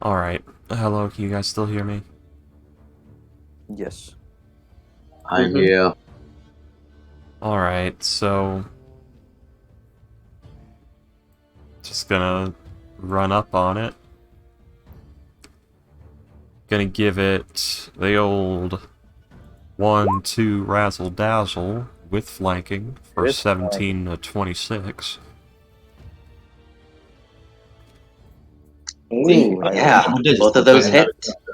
Alright. Hello, can you guys still hear me? Yes. I'm here. Alright, so... Just gonna run up on it. Gonna give it the old 1-2 razzle dazzle with flanking for It's 17 to 26. Ooh, I- yeah. I'm just Both of those talking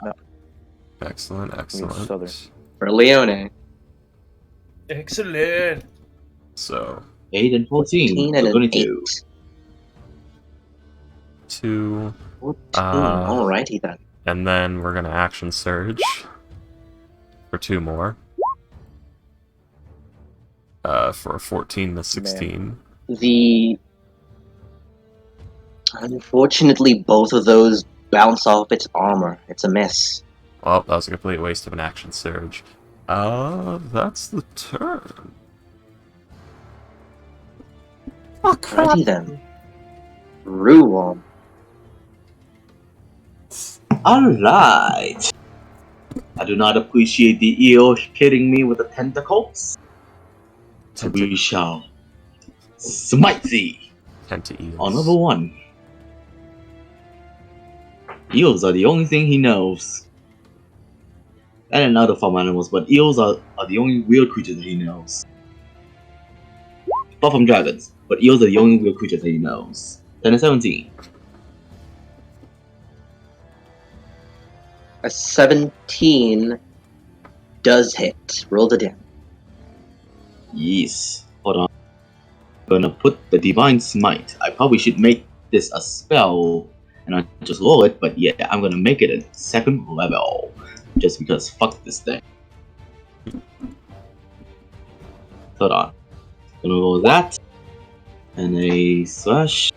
about hit Excellent, excellent. Southern. for Leone. Excellent. So 8 and 14. 14 So and an 22. 8. 2, 14. Uh, Alrighty then. and then we're gonna action surge for 2 more. For 14 to 16. Unfortunately, both of those bounce off its armor. It's a miss. Well, that was a complete waste of an action surge. That's the turn. Alrighty then. Ruon. Alright. I do not appreciate the eel hitting me with the tentacles. So we shall smite thee on level 1. Eels are the only thing he knows. And other farm animals, but eels are the only weird creatures that he knows. Apart from dragons, but eels are the only weird creatures that he knows. 10 and 17. A 17 does hit. Roll the damage. Yes. Hold on. I'm gonna put the Divine Smite. I probably should make this a spell and not just roll it, but yeah, I'm gonna make it a 2nd level. Just because fuck this thing. Hold on. Gonna roll that. And a slash.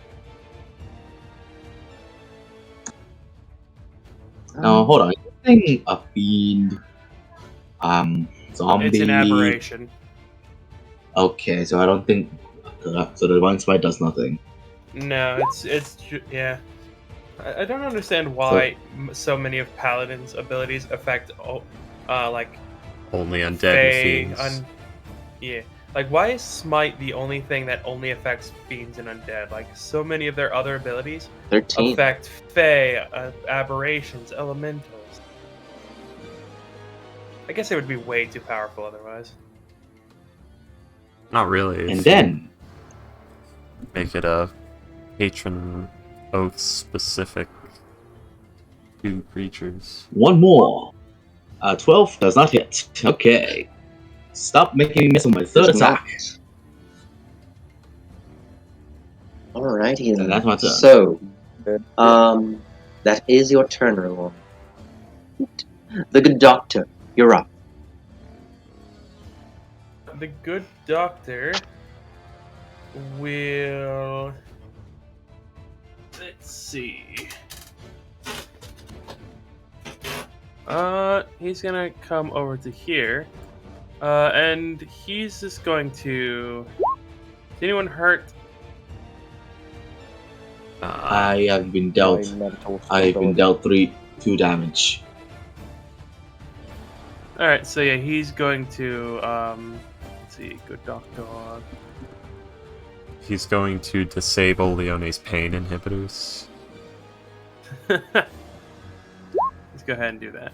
Now hold on. I think a fiend. Zombie. It's an aberration. Okay, so I don't think. So the Divine Smite does nothing. No, yeah. I don't understand why so many of Paladin's abilities affect, like, Only undead Fae, and fiends. yeah. Like, why is Smite the only thing that only affects fiends and undead? Like, so many of their other abilities 13. affect Fae, aberrations, elementals. I guess it would be way too powerful otherwise. Not really. And then. Make it a patron oath specific to creatures. One more. 12 does not hit. Okay. Stop making me miss on my 3rd Does not. attack. Alrighty then. And that's my turn. So, that is your turn, Ruon. The good doctor, you're up. The good doctor will... Let's see. He's gonna come over to here. And he's just going to... Is anyone hurt? I have been dealt. I've been dealt 2 damage. Alright, so yeah, he's going to, let's see, good doctor. He's going to disable Leone's pain inhibitors. Let's go ahead and do that.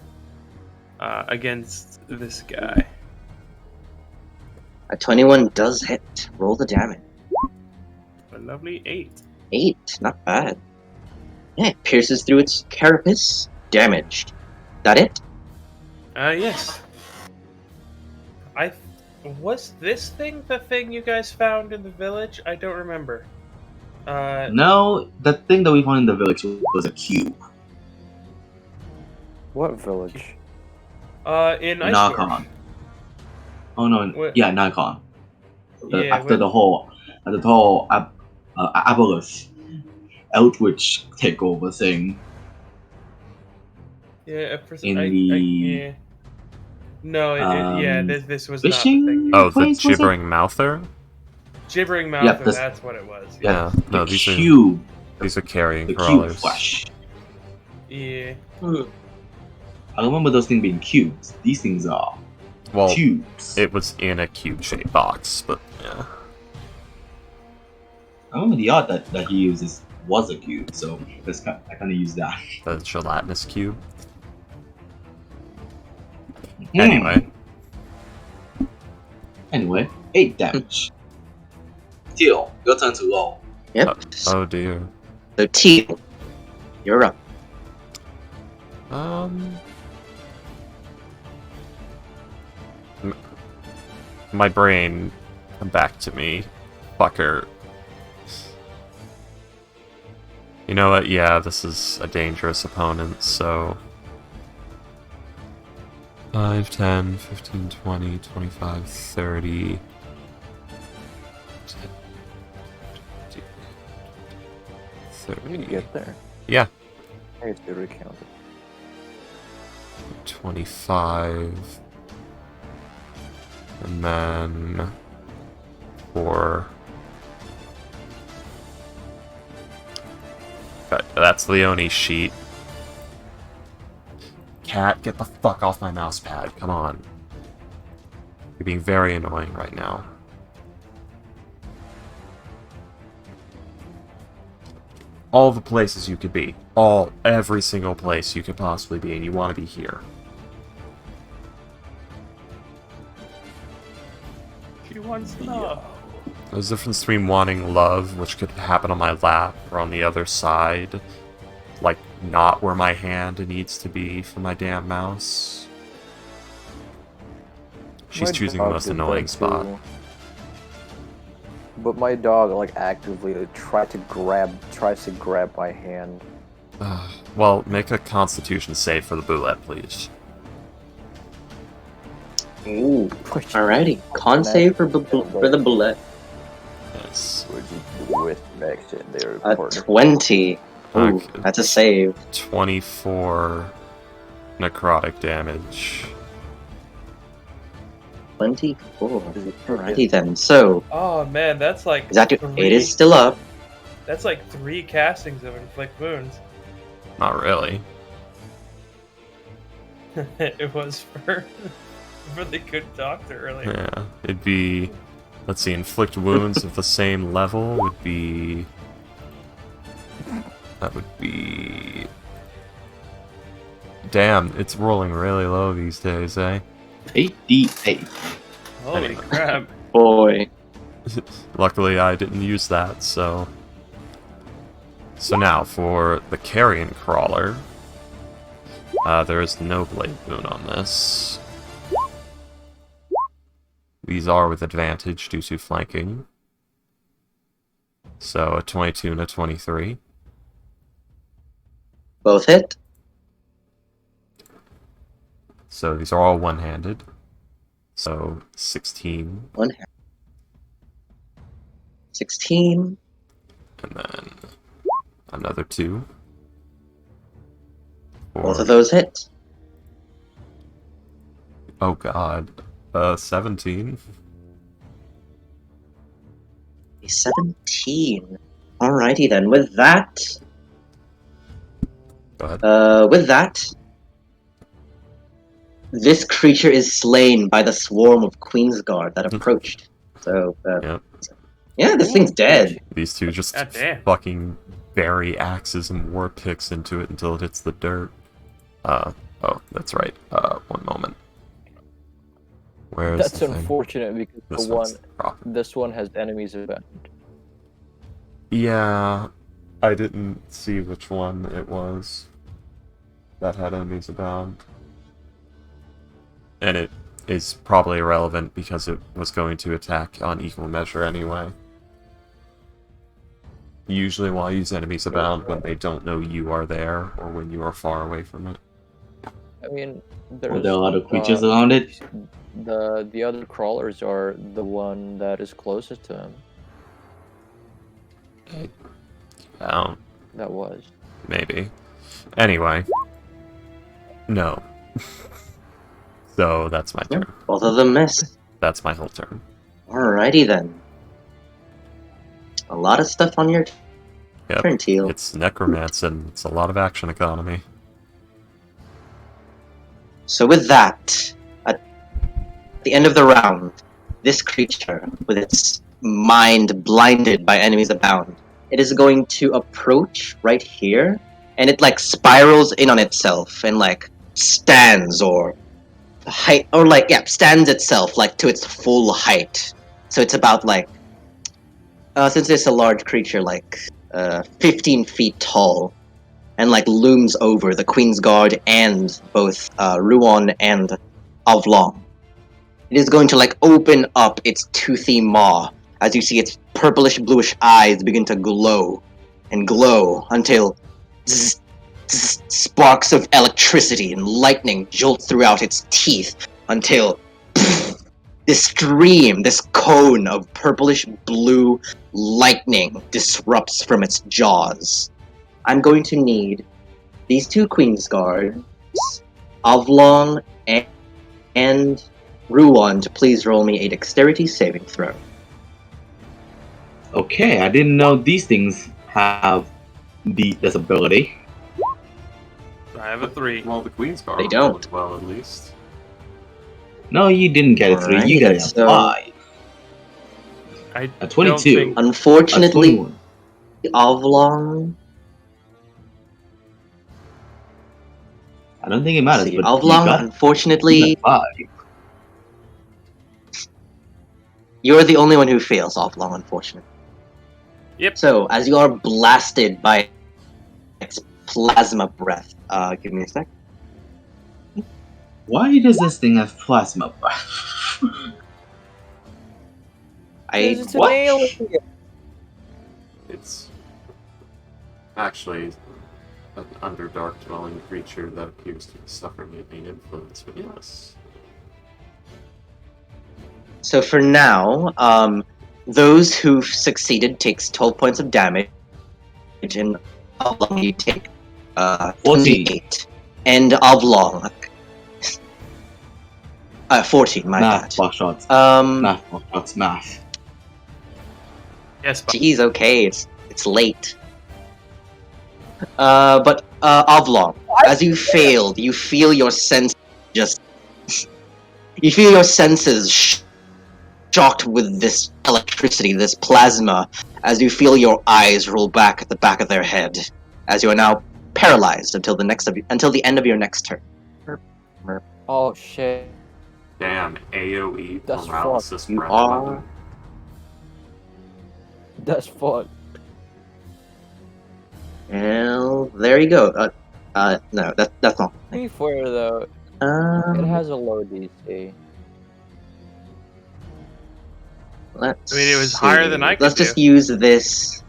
Against this guy. A 21 does hit. Roll the damage. A lovely 8. 8, not bad. Yeah, it pierces through its carapace. Damaged. That it? Yes. Was this thing the thing you guys found in the village? I don't remember. No, the thing that we found in the village was a cube. What village? In Ice Dwarf. Narcon. Oh no, What? yeah, Narcon. Yeah, After the whole Aboleth Eldritch takeover thing. Yeah, In the- yeah. No, yeah, this was fishing? not the thing. Oh, the Place, was it? gibbering mouther? Gibbering Yep, mouth, this- that's what it was. Yeah, The no, these are cube. carrion The cube crawlers. flesh. Yeah. I remember those things being cubes. These things are Well, tubes. it was in a cube-shaped box, but yeah. I remember the art that he uses was a cube, so I kind of use that. The gelatinous cube. Hmm. Anyway, 8 damage. Teal, your turn to roll. Yep. oh dear. So Teal, you're up. My brain, come back to me, fucker. You know what? Yeah, this is a dangerous opponent, so 5, 10, 15, 20, 25, 30. 30. When you get there, Yeah, I guess you recount it. 25. And then 4. That's Leonie's sheet. Cat, get the fuck off my mouse pad. Come on. You're being very annoying right now. All the places you could be. Every single place you could possibly be, and you want to be here. She wants love. There's a difference between wanting love, which could happen on my lap, or on the other side. Like, not where my hand needs to be for my damn mouse. She's My choosing the dog most did annoying that spot. too. But my dog, like, actively tries to grab my hand. Well, make a constitution save for the bullet, please. Ooh. Alrighty. Con save for the bullet. Yes. What'd you do with Max in there, A partner? 20. Ooh, Okay. that's a save. 24 necrotic damage. 24. Alrighty then. So, Oh man, that's like exactly. three, It is still up. That's like 3 castings of inflict wounds. Not really. It was for the good doctor earlier. Yeah, it'd be... Let's see, inflict wounds of the same level would be... That would be... Damn, it's rolling really low these days, eh? 8d8. Holy Anyway. crap. Boy. Luckily, I didn't use that, so... So now, for the carrion crawler, there is no blade boon on this. These are with advantage due to flanking. So a 22 and a 23. Both hit. So these are all one-handed. So 16, One hand. 16. and then another 2. Both of those hit. Oh god. 17. 17. Alrighty then. With that, Go ahead. this creature is slain by the swarm of Queensguard that approached. So, Yep. yeah, this thing's dead. These two just God damn. fucking bury axes and war picks into it until it hits the dirt. Oh, that's right. One moment. Where is That's the thing? unfortunate because This the one, one's the proper. this one has enemies abound. Yeah, I didn't see which one it was that had enemies abound. And it is probably irrelevant because it was going to attack on equal measure anyway. Usually while use enemies abound when they don't know you are there or when you are far away from it. I mean, Are there's there other creatures around it? the other crawlers are the one that is closest to him. Oh, That was. maybe. Anyway. No. So that's my turn. Both of them miss. That's my whole turn. Alrighty then. A lot of stuff on your Yep. turn, Teal. It's necromancy and it's a lot of action economy. So with that, at the end of the round, this creature, with its mind blinded by enemies abound, it is going to approach right here, and it like spirals in on itself and like stands or height or like stands itself like to its full height. So it's about like since it's a large creature, like 15 feet tall, and like looms over the Queen's Guard and both Ruon and Avlong. It is going to like open up its toothy maw as you see its purplish bluish eyes begin to glow and glow until sparks of electricity and lightning jolt throughout its teeth until this stream, this cone of purplish blue lightning disrupts from its jaws. I'm going to need these two Queen's Guards, Avlong and Ruon, to please roll me a dexterity saving throw. Okay, I didn't know these things have this ability. I have a 3. Well, the Queen's Guard They don't. rolled well, at least. No, you didn't get a 3. You Alright, got a so- 5. I A 22. don't think- A Unfortunately, 21. Avlong. I don't think it matters. See, But Avlong, you got unfortunately, 5. you're the only one who fails, Avlong, unfortunately. Yep. So, as you are blasted by its plasma breath, give me a sec. Why does this thing have plasma breath? It's an What? alien. It's actually an underdark dwelling creature that appears to be suffering an influence, but yes. So for now, those who've succeeded takes 12 points of damage, and Avlong you take 28. And Avlong 14, my Math, bad. block shots. Um, Math, block shots, math. Yes, but Geez, okay, it's late. But Avlong, as you failed, you feel your senses just... you feel your senses shocked with this electricity, this plasma, as you feel your eyes roll back at the back of their head, as you are now paralyzed until the end of your next turn. Oh shit. Damn, AoE That's paralysis You breath are- weapon. That's fucked. Well, there you go. No, that's not. To be fair though, it has a low DC. Let's I mean, it was higher than see. I could Let's just do. use this.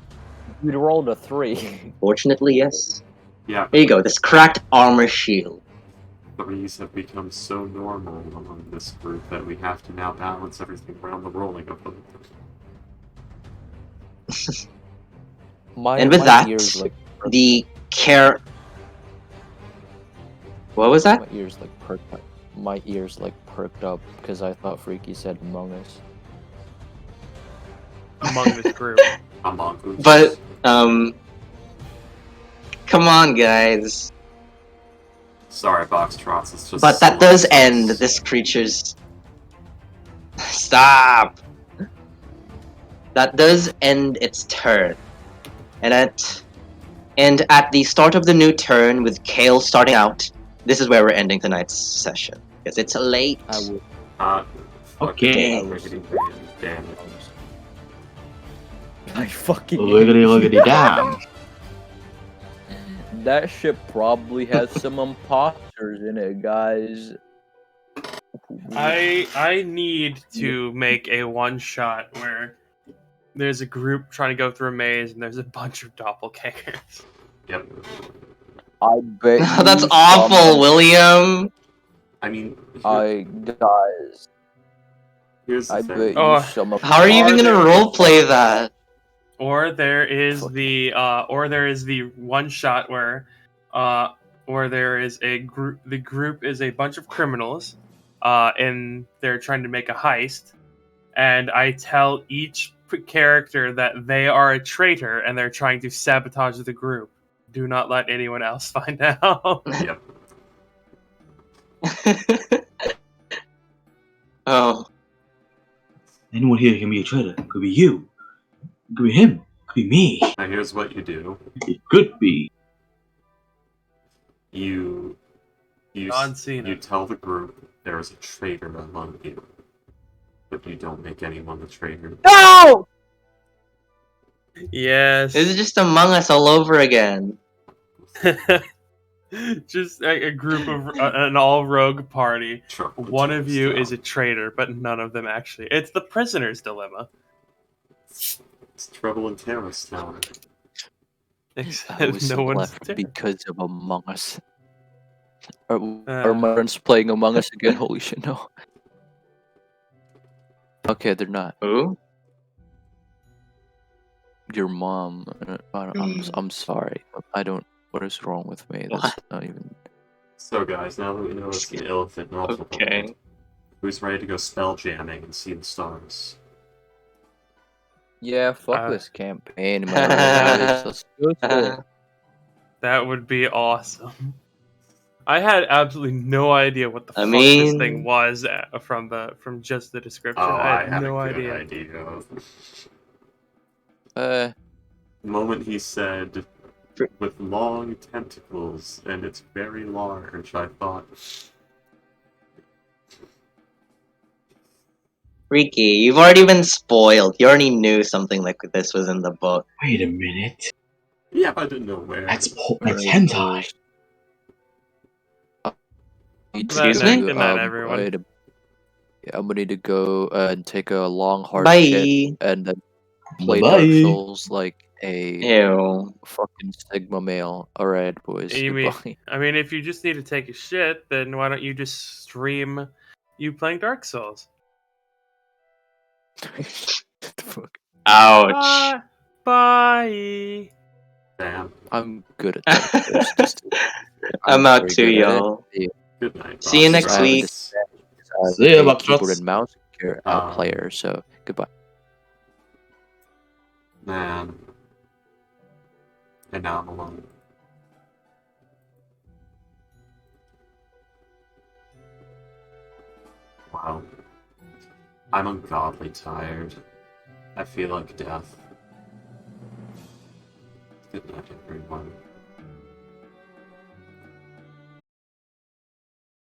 You'd rolled a 3. Fortunately, yes. Yeah, There you go. This cracked armor shield. threes have become so normal among this group that we have to now balance everything around the rolling of them. And with that, ears like The care. What was that? my ears like perked up. My ears like perked up because I thought Freaky said Among Us. among this group. Among us. But come on, guys. Sorry, Boxtrots, it's just... But that so does much end fun. this creature's. Stop. That does end its turn, and at the start of the new turn, with Kale starting out, this is where we're ending tonight's session because it's late. I would. Okay. Damn it. I fucking. Loogity damn. That ship probably has some imposters in it, guys. I need to make a one shot where there's a group trying to go through a maze and there's a bunch of doppelgangers. Yep. I bet. That's you awful, some- William. I mean, guys. here's the I thing. bet Oh, you some. How are you even gonna roleplay that? Or there is the one shot where there is a group. The group is a bunch of criminals, and they're trying to make a heist. And I tell each character that they are a traitor and they're trying to sabotage the group. Do not let anyone else find out. Yep. Oh, Anyone here can be a traitor. It could be you. It could be him. It could be me. Now here's what you do. It could be. You John Cena. you tell the group there is a traitor among you, but you don't make anyone the traitor. no! Yes. This is just Among Us all over again. Just a group of an all-rogue party. Trouble One of you Tombstone. is a traitor, but none of them actually. It's the prisoner's dilemma. It's trouble in Terrace Tower. I Except was no one's left there. because of Among Us. Are Uh. my friends playing Among Us again? Holy shit, no. Okay, they're not. Who? Your mom. I'm sorry. I don't. What is wrong with me? That's What? not even. So guys, now that we know it's an elephant and awful Okay. world, who's ready to go spell jamming and see the stars? Yeah, fuck Uh, this campaign, man. Let's go to it. That would be awesome. I had absolutely no idea what the I fuck this thing mean- was from just the description. Oh, I had no a good idea. The moment he said, with long tentacles, and it's very large, I thought, Ricky, you've already been spoiled. You already knew something like this was in the book. Wait a minute. yeah, but I didn't know where. That's Alright, hentai. Excuse Good me? night, everyone. I'm gonna need to go and take a long hard Bye. shit and then play Bye-bye. Dark Souls like a Ew. fucking Sigma male. Alright, boys. You mean- Goodbye. I mean, if you just need to take a shit, then why don't you just stream you playing Dark Souls? The fuck? Ouch. Bye. Damn. I'm good at that. Just- I'm I'm out very too, good at it. y'all. Good night. See you Boss. next I have week. this- as See ya, a Buckshots. keyboard and mouse Um, player, so goodbye. Man. And now I'm alone. Wow. I'm ungodly tired. I feel like death. Good night, everyone.